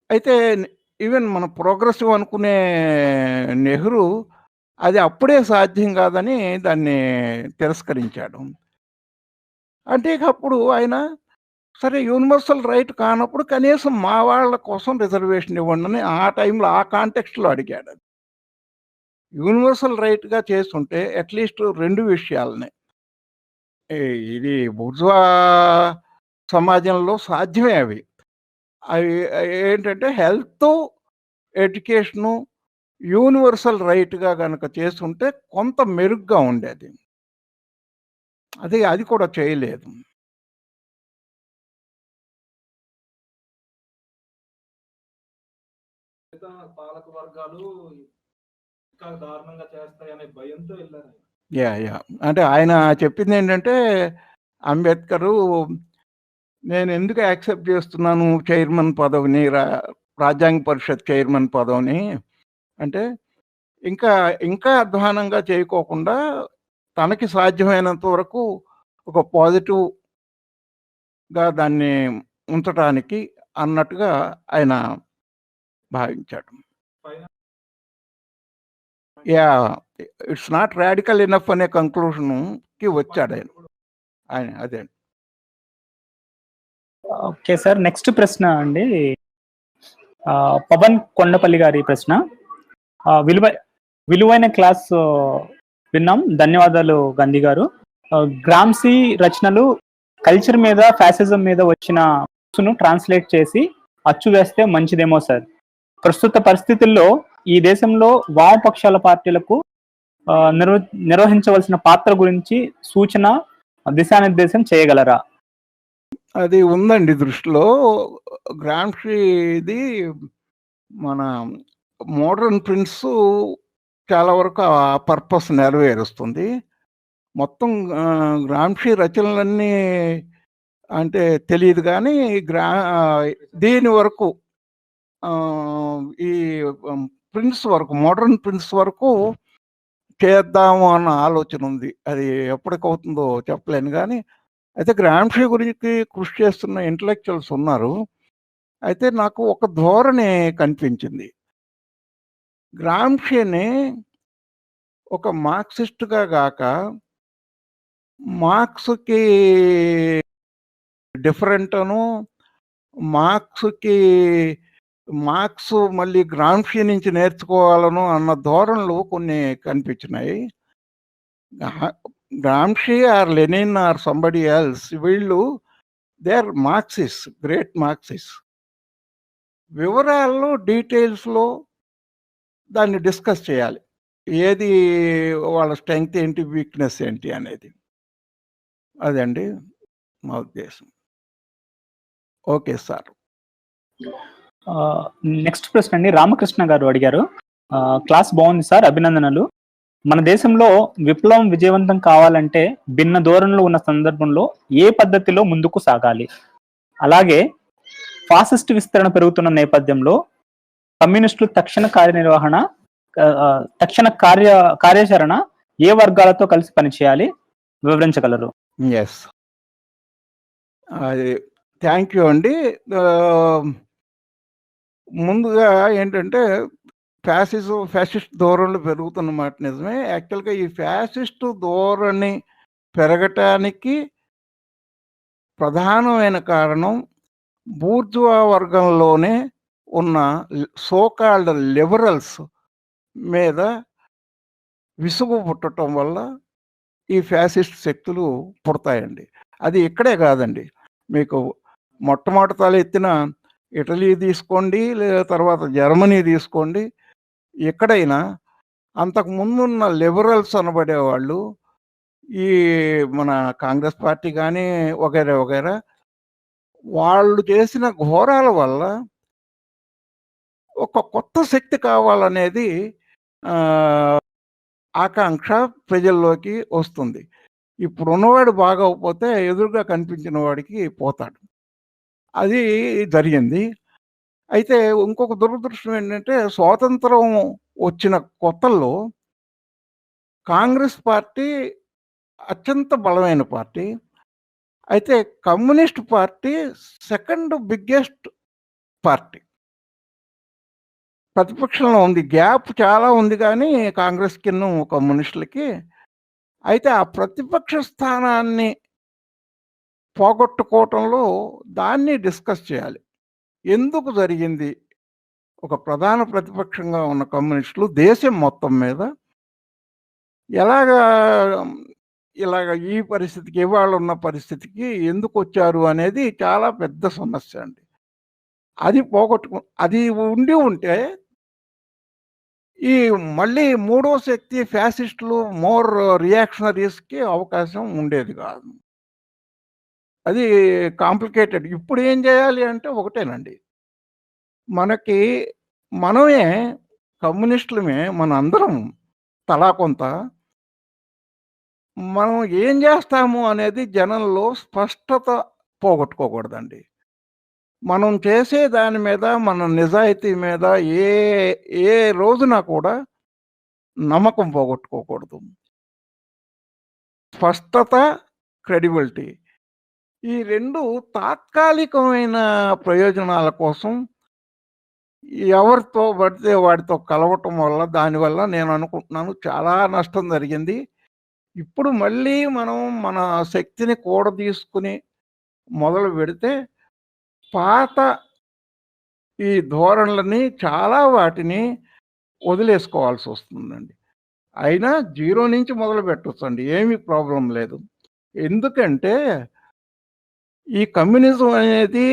అయితే ఈవెన్ మన ప్రోగ్రెసివ్ అనుకునే నెహ్రూ అది అప్పుడే సాధ్యం కాదని దాన్ని తిరస్కరించాడు. అంటే ఇక అప్పుడు ఆయన సరే యూనివర్సల్ రైట్ కానప్పుడు కనీసం మా వాళ్ళ కోసం రిజర్వేషన్ ఇవ్వండని ఆ టైంలో ఆ కాంటెక్స్ట్‌లో అడిగాడు. యూనివర్సల్ రైట్‌గా చేసుంటే అట్‌లీస్ట్ 2 విషయాలని ఇది బూర్జువా సమాజంలో సాధ్యమే అవి. అవి ఏంటంటే హెల్తు, ఎడ్యుకేషను యూనివర్సల్ రైట్‌గా గనక చేసుంటే కొంత మెరుగ్గా ఉండేది. అది కూడా చేయలేదు. పాలక వర్గాలు ఇంకా దారుణంగా చేస్తాయనే భయంతో ఎళ్లారాయన. యాహ్! అంటే ఆయన చెప్పిందేంటంటే అంబేద్కరు నేను ఎందుకు యాక్సెప్ట్ చేస్తున్నాను చైర్మన్ పదవిని, రాజ్యాంగ పరిషత్ చైర్మన్ పదవిని అంటే ఇంకా అధ్వానంగా చేయకోకుండా తనకి సాధ్యమైనంత వరకు ఒక పాజిటివ్‌గా దాన్ని ఉంచటానికి అన్నట్టుగా ఆయన భావించాడు. Yeah! It's not radical enough అనే కంక్లూషన్‌కి వచ్చాడాయన. ఆయన అదే. Okay sir. నెక్స్ట్ ప్రశ్న అండి. పవన్ కొండపల్లి గారి ప్రశ్న. విలువైన క్లాస్ విన్నాం. ధన్యవాదాలు గాంధీ గారు. గ్రామ్సీ రచనలు కల్చర్ మీద, ఫ్యాసిజం మీద వచ్చిన బుక్స్‌ను ట్రాన్స్‌లేట్ చేసి అచ్చు వేస్తే మంచిదేమో సార్. ప్రస్తుత పరిస్థితుల్లో ఈ దేశంలో వామపక్షాల పార్టీలకు నిర్వహించవలసిన పాత్ర గురించి సూచన, దిశానిర్దేశం చేయగలరా? అది ఉందండి దృష్టిలో. గ్రామ్షీది మన మోడర్న్ ప్రిన్స్ చాలా వరకు ఆ పర్పస్ నెరవేరుస్తుంది. మొత్తం గ్రామ్షీ రచనలన్నీ అంటే తెలీదు గానీ, గ్రా దీని వరకు ఈ ప్రిన్స్ వరకు, మోడర్న్ ప్రిన్స్ వరకు చేద్దాము అన్న ఆలోచన ఉంది. అది ఎప్పటికవుతుందో చెప్పలేను గానీ, అయితే గ్రామ్షీ గురించి కృషి చేస్తున్న ఇంటలెక్చువల్స్ ఉన్నారు. అయితే నాకు ఒక ధోరణి కనిపించింది. గ్రామ్షీని ఒక మార్క్సిస్ట్‌గా గాక, మార్క్స్‌కి డిఫరెంట్ అను, మార్క్స్‌కి మార్క్స్ మళ్ళీ గ్రామ్షీ నుంచి నేర్చుకోవాలను అన్న ధోరణులు కొన్ని కనిపించినాయి. Gramsci or Lenin or somebody else వీళ్ళు they are Marxist, great Marxist. వివరాల్లో, డీటెయిల్స్‌లో దాన్ని డిస్కస్ చేయాలి. ఏది వాళ్ళ స్ట్రెంగ్త్ ఏంటి, వీక్‌నెస్ ఏంటి అనేది. అదండి మా ఉద్దేశం. Okay sir. నెక్స్ట్ ప్రశ్న అండి రామకృష్ణ గారు అడిగారు. క్లాస్ బాగుంది సార్, అభినందనలు. మన దేశంలో విప్లవం విజయవంతం కావాలంటే భిన్న ధోరణులు ఉన్న సందర్భంలో ఏ పద్ధతిలో ముందుకు సాగాలి? అలాగే ఫాసిస్ట్ విస్తరణ పెరుగుతున్న నేపథ్యంలో కమ్యూనిస్టులు తక్షణ కార్యాచరణ ఏ వర్గాలతో కలిసి పనిచేయాలి వివరించగలరు? యెస్. అది థ్యాంక్ యూ అండి. ముందుగా ఏంటంటే ఫ్యాసిస్ట్ ధోరణులు పెరుగుతున్న మాట నిజమే. యాక్చువల్‌గా ఈ ఫ్యాసిస్ట్ ధోరణి పెరగటానికి ప్రధానమైన కారణం బూర్జువా వర్గంలోనే ఉన్న సో కాల్డ్ లిబరల్స్ మీద విసుగు పుట్టటం వల్ల ఈ ఫ్యాసిస్ట్ శక్తులు పుడతాయండి. అది ఇక్కడే కాదండి. మీకు మొట్టమొదట తలెత్తిన ఇటలీ తీసుకోండి, లేదా తర్వాత జర్మనీ తీసుకోండి. ఎక్కడైనా అంతకు ముందున్న లిబరల్స్ అనబడేవాళ్ళు, ఈ మన కాంగ్రెస్ పార్టీ గానీ వగైరా వగైరా వాళ్ళు చేసిన ఘోరాల వల్ల ఒక కొత్త శక్తి కావాలనేది ఆకాంక్ష ప్రజల్లోకి వస్తుంది. ఇప్పుడున్నవాడు బాగోకపోతే ఎదురుగా కనిపించిన వాడికి పోతాడు. అది జరిగింది. అయితే ఇంకొక దురదృష్టం ఏంటంటే, స్వాతంత్రం వచ్చిన కొత్తల్లో కాంగ్రెస్ పార్టీ అత్యంత బలమైన పార్టీ. అయితే communist party second biggest party. ప్రతిపక్షంలో ఉంది. గ్యాప్ చాలా ఉంది కానీ కాంగ్రెస్‌కిను, కమ్యూనిస్టులకి. అయితే ఆ ప్రతిపక్ష స్థానాన్ని పోగొట్టుకోవటంలో దాన్ని డిస్కస్ చేయాలి. ఎందుకు జరిగింది? ఒక ప్రధాన ప్రతిపక్షంగా ఉన్న కమ్యూనిస్టులు దేశం మొత్తం మీద ఎలాగా ఇలాగ ఈ పరిస్థితికి, ఇవాళ ఉన్న పరిస్థితికి ఎందుకొచ్చారు అనేది చాలా పెద్ద సమస్య అండి. అది ఉండి ఉంటే ఈ మళ్ళీ మూడో శక్తి ఫ్యాసిస్టులు మోర్ రియాక్షనరీస్‌కి అవకాశం ఉండేది కాదు. అది కాంప్లికేటెడ్. ఇప్పుడు ఏం చేయాలి అంటే ఒకటేనండి. మనకి మనమే కమ్యూనిస్టులమే మనందరం తలా కొంత మనం ఏం చేస్తాము అనేది జనంలో స్పష్టత పోగొట్టుకోకూడదండి. మనం చేసే దాని మీద, మన నిజాయితీ మీద ఏ ఏ రోజున కూడా నమ్మకం పోగొట్టుకోకూడదు. స్పష్టత, క్రెడిబిలిటీ ఈ 2 తాత్కాలికమైన ప్రయోజనాల కోసం ఎవరితో పడితే వాడితో కలవటం వల్ల, దానివల్ల నేను అనుకుంటున్నాను చాలా నష్టం జరిగింది. ఇప్పుడు మళ్ళీ మనం మన శక్తిని కూడదీసుకుని మొదలు పెడితే పాత ఈ ధోరణులని చాలా వాటిని వదిలేసుకోవాల్సొస్తుందండి. అయినా జీరో నుంచి మొదలుపెట్టొచ్చండి. ఏమీ ప్రాబ్లమ్ లేదు. ఎందుకంటే ఈ కమ్యూనిజం అనేది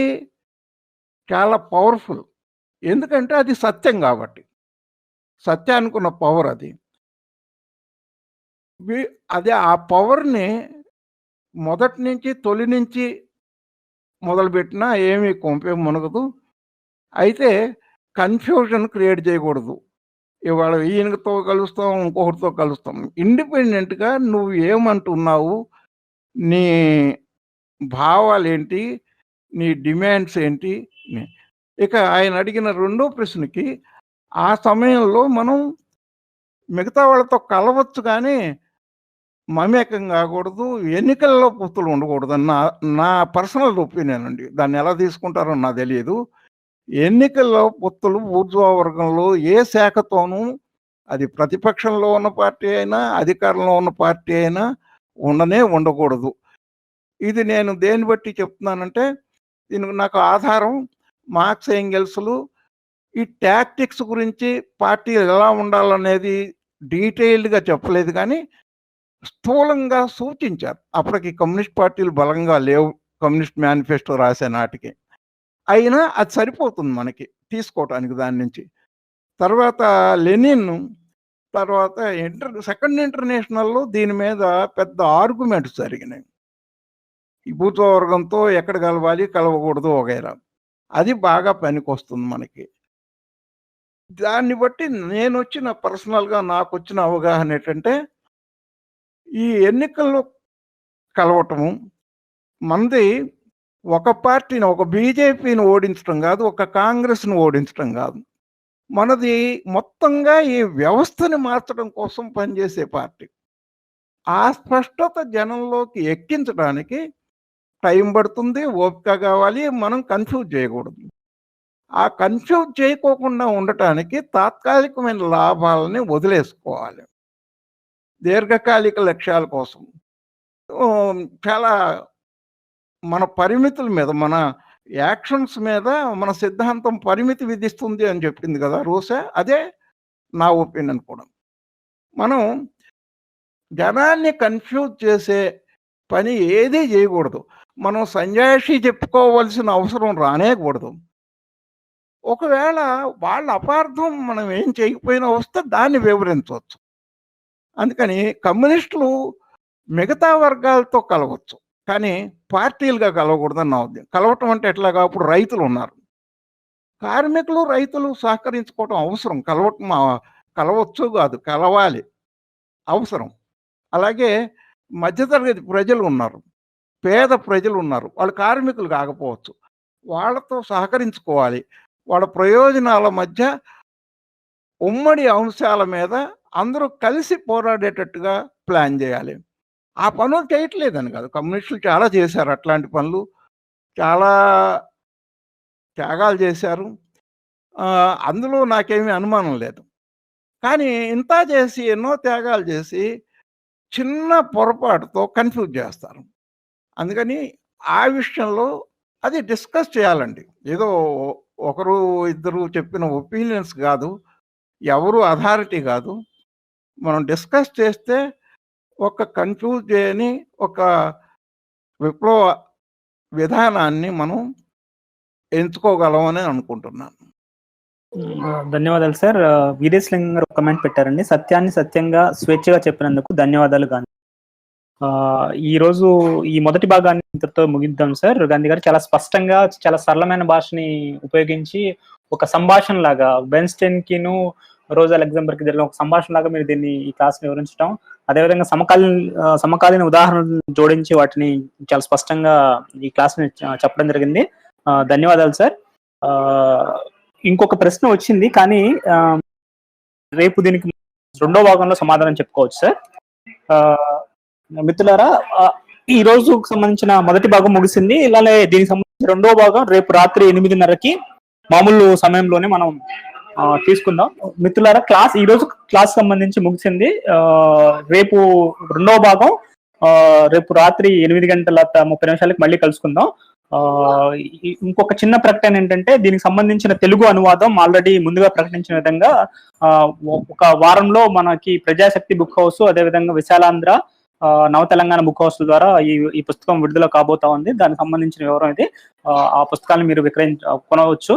చాలా పవర్‌ఫుల్. ఎందుకంటే అది సత్యం కాబట్టి. సత్యానికున్న పవర్ అది. అది ఆ పవర్‌ని మొదటి నుంచి, తొలి నుంచి మొదలుపెట్టినా ఏమీ కొంపేం మునగదు. అయితే కన్‌ఫ్యూజన్ క్రియేట్ చేయకూడదు. ఇవాళ ఈయనతో కలుస్తాం, ఇంకొకరితో కలుస్తాం. ఇండిపెండెంట్‌గా నువ్వు ఏమంటున్నావు? నీ భావాలేంటి? నీ డిమాండ్స్ ఏంటి? ని ఇక ఆయన అడిగిన రెండో ప్రశ్నకి, ఆ సమయంలో మనం మిగతా వాళ్ళతో కలవచ్చు గానీ, మమేకం కాకూడదు. ఎన్నికల్లో పొత్తులు ఉండకూడదని నా నా పర్సనల్ ఒపీనియన్ అండి. దాన్ని ఎలా తీసుకుంటారో నాకు తెలీదు. ఎన్నికల్లో పొత్తులు బూర్జువా వర్గంలో ఏ శాఖతోనూ, అది ప్రతిపక్షంలో ఉన్న పార్టీ అయినా, అధికారంలో ఉన్న పార్టీ అయినా ఉండకూడదు. ఇది నేను దేన్ని బట్టి చెప్తున్నానంటే, దీనికి నాకు ఆధారం మార్క్స్, ఎంగెల్స్‌లు ఈ టాక్టిక్స్ గురించి పార్టీలు ఎలా ఉండాలనేది డీటెయిల్డ్‌గా చెప్పలేదు గానీ, స్థూలంగా సూచించారు. అప్పటికి కమ్యూనిస్ట్ పార్టీలు బలంగా లేవు. కమ్యూనిస్ట్ మేనిఫెస్టో రాసే నాటికి. అయినా అది సరిపోతుంది మనకి తీసుకోవటానికి దాని నుంచి. తర్వాత లెనిన్, తర్వాత సెకండ్ ఇంటర్నేషనల్‌లో దీని మీద పెద్ద ఆర్గ్యుమెంట్స్ జరిగినాయి. ఈ బూర్జువా వర్గంతో ఎక్కడ కలవాలి, కలవకూడదు వగైరా. అది బాగా పనికొస్తుంది మనకి. దాన్ని బట్టి నేనొచ్చిన పర్సనల్‌గా నాకొచ్చిన అవగాహన ఏంటంటే, ఈ ఎన్నికల్లో కలవటము, మనది ఒక పార్టీని, ఒక బీజేపీని ఓడించటం కాదు, ఒక కాంగ్రెస్‌ని ఓడించటం కాదు. మనది మొత్తంగా ఈ వ్యవస్థని మార్చడం కోసం పనిచేసే పార్టీ. ఆ స్పష్టత జనంలోకి ఎక్కించడానికి టైం పడుతుంది, ఓపిక కావాలి, మనం కన్‌ఫ్యూజ్ చేయకూడదు. ఆ కన్‌ఫ్యూజ్ చేయకోకుండా ఉండటానికి తాత్కాలికమైన లాభాలని వదిలేసుకోవాలి. దీర్ఘకాలిక లక్ష్యాల కోసం. చాలా మన పరిమితుల మీద, మన యాక్షన్స్ మీద మన సిద్ధాంతం పరిమితి విధిస్తుంది అని చెప్పింది కదా రూసే. అదే నా ఒపీనియన్ కూడా. మనం జనాన్ని కన్‌ఫ్యూజ్ చేసే పని ఏదీ చేయకూడదు. మనం సంజాయిషీ చెప్పుకోవాల్సిన అవసరం రానేకూడదు. ఒకవేళ వాళ్ళ అపార్థం మనం ఏం చేయకపోయినా వస్తే దాన్ని వివరించవచ్చు. అందుకని కమ్యూనిస్టులు మిగతా వర్గాలతో కలవచ్చు. కానీ పార్టీలుగా కలవకూడదని నా ఉద్దేశం. కలవటం అంటే ఎట్లాగా? ఇప్పుడు రైతులు ఉన్నారు. కార్మికులు, రైతులు సహకరించుకోవటం అవసరం. కలవచ్చు కాదు, కలవాలి. అవసరం. అలాగే మధ్యతరగతి ప్రజలు ఉన్నారు. పేద ప్రజలు ఉన్నారు. వాళ్ళు కార్మికులు కాకపోవచ్చు. వాళ్ళతో సహకరించుకోవాలి. వాళ్ళ ప్రయోజనాల మధ్య ఉమ్మడి అంశాల మీద అందరూ కలిసి పోరాడేటట్టుగా ప్లాన్ చేయాలి. ఆ పనులు చేయట్లేదని కాదు. కమ్యూనిస్టులు చాలా చేశారు అట్లాంటి పనులు. చాలా త్యాగాలు చేశారు. అందులో నాకేమీ అనుమానం లేదు. కానీ ఇంత చేసి, ఎన్నో త్యాగాలు చేసి, చిన్న పొరపాటుతో కన్‌ఫ్యూజ్ చేస్తారు. అందుకని ఆ విషయంలో అది డిస్కస్ చేయాలండి. ఏదో ఒకరు, ఇద్దరు చెప్పిన ఒపీనియన్స్ కాదు. ఎవరు అథారిటీ కాదు. మనం డిస్కస్ చేస్తే ఒక కన్‌ఫ్యూజ్ చేయని ఒక విప్లవ విధానాన్ని మనం ఎంచుకోగలమని అనుకుంటున్నాను. ధన్యవాదాలు సార్. వీరేశలింగం గారు ఒక కమెంట్ పెట్టారండి. సత్యాన్ని సత్యంగా స్వేచ్ఛగా చెప్పినందుకు ధన్యవాదాలు గాంధీ. ఈ రోజు ఈ మొదటి భాగాన్ని ఇంతటితో ముగిద్దాం సార్. గాంధీ గారు చాలా స్పష్టంగా, చాలా సరళమైన భాషని ఉపయోగించి ఒక సంభాషణ లాగా బెన్‌స్టైన్‌కిను, రోజా లగ్జెంబర్గ్‌కి జరిగిన ఒక సంభాషణ లాగా మీరు దీన్ని ఈ క్లాస్‌ని వివరించడం, అదేవిధంగా సమకాలీన ఉదాహరణలు జోడించి వాటిని చాలా స్పష్టంగా ఈ క్లాస్‌ని చెప్పడం జరిగింది. ధన్యవాదాలు సార్. ఇంకొక ప్రశ్న వచ్చింది కానీ రేపు దీనికి రెండో భాగంలో సమాధానం చెప్పుకోవచ్చు సార్. మిత్రులారా, ఈ రోజుకు సంబంధించిన మొదటి భాగం ముగిసింది. ఇలానే దీనికి సంబంధించిన రెండో భాగం రేపు రాత్రి 8:30కి మామూలు సమయంలోనే మనం తీసుకుందాం. మిత్రులారా, ఈ రోజు క్లాస్ సంబంధించి ముగిసింది. రేపు రెండో భాగం రేపు రాత్రి 8:30 మళ్ళీ కలుసుకుందాం. ఇంకొక చిన్న ప్రకటన ఏంటంటే, దీనికి సంబంధించిన తెలుగు అనువాదం ఆల్రెడీ ముందుగా ప్రకటించిన విధంగా ఒక వారంలో మనకి ప్రజాశక్తి బుక్ హౌస్, అదేవిధంగా విశాలాంధ్ర, నవ తెలంగాణ బుక్ హౌస్ ద్వారా ఈ పుస్తకం విడుదల కాబోతా ఉంది. దానికి సంబంధించిన వివరం ఇది. ఆ పుస్తకాన్ని మీరు కొనవచ్చు.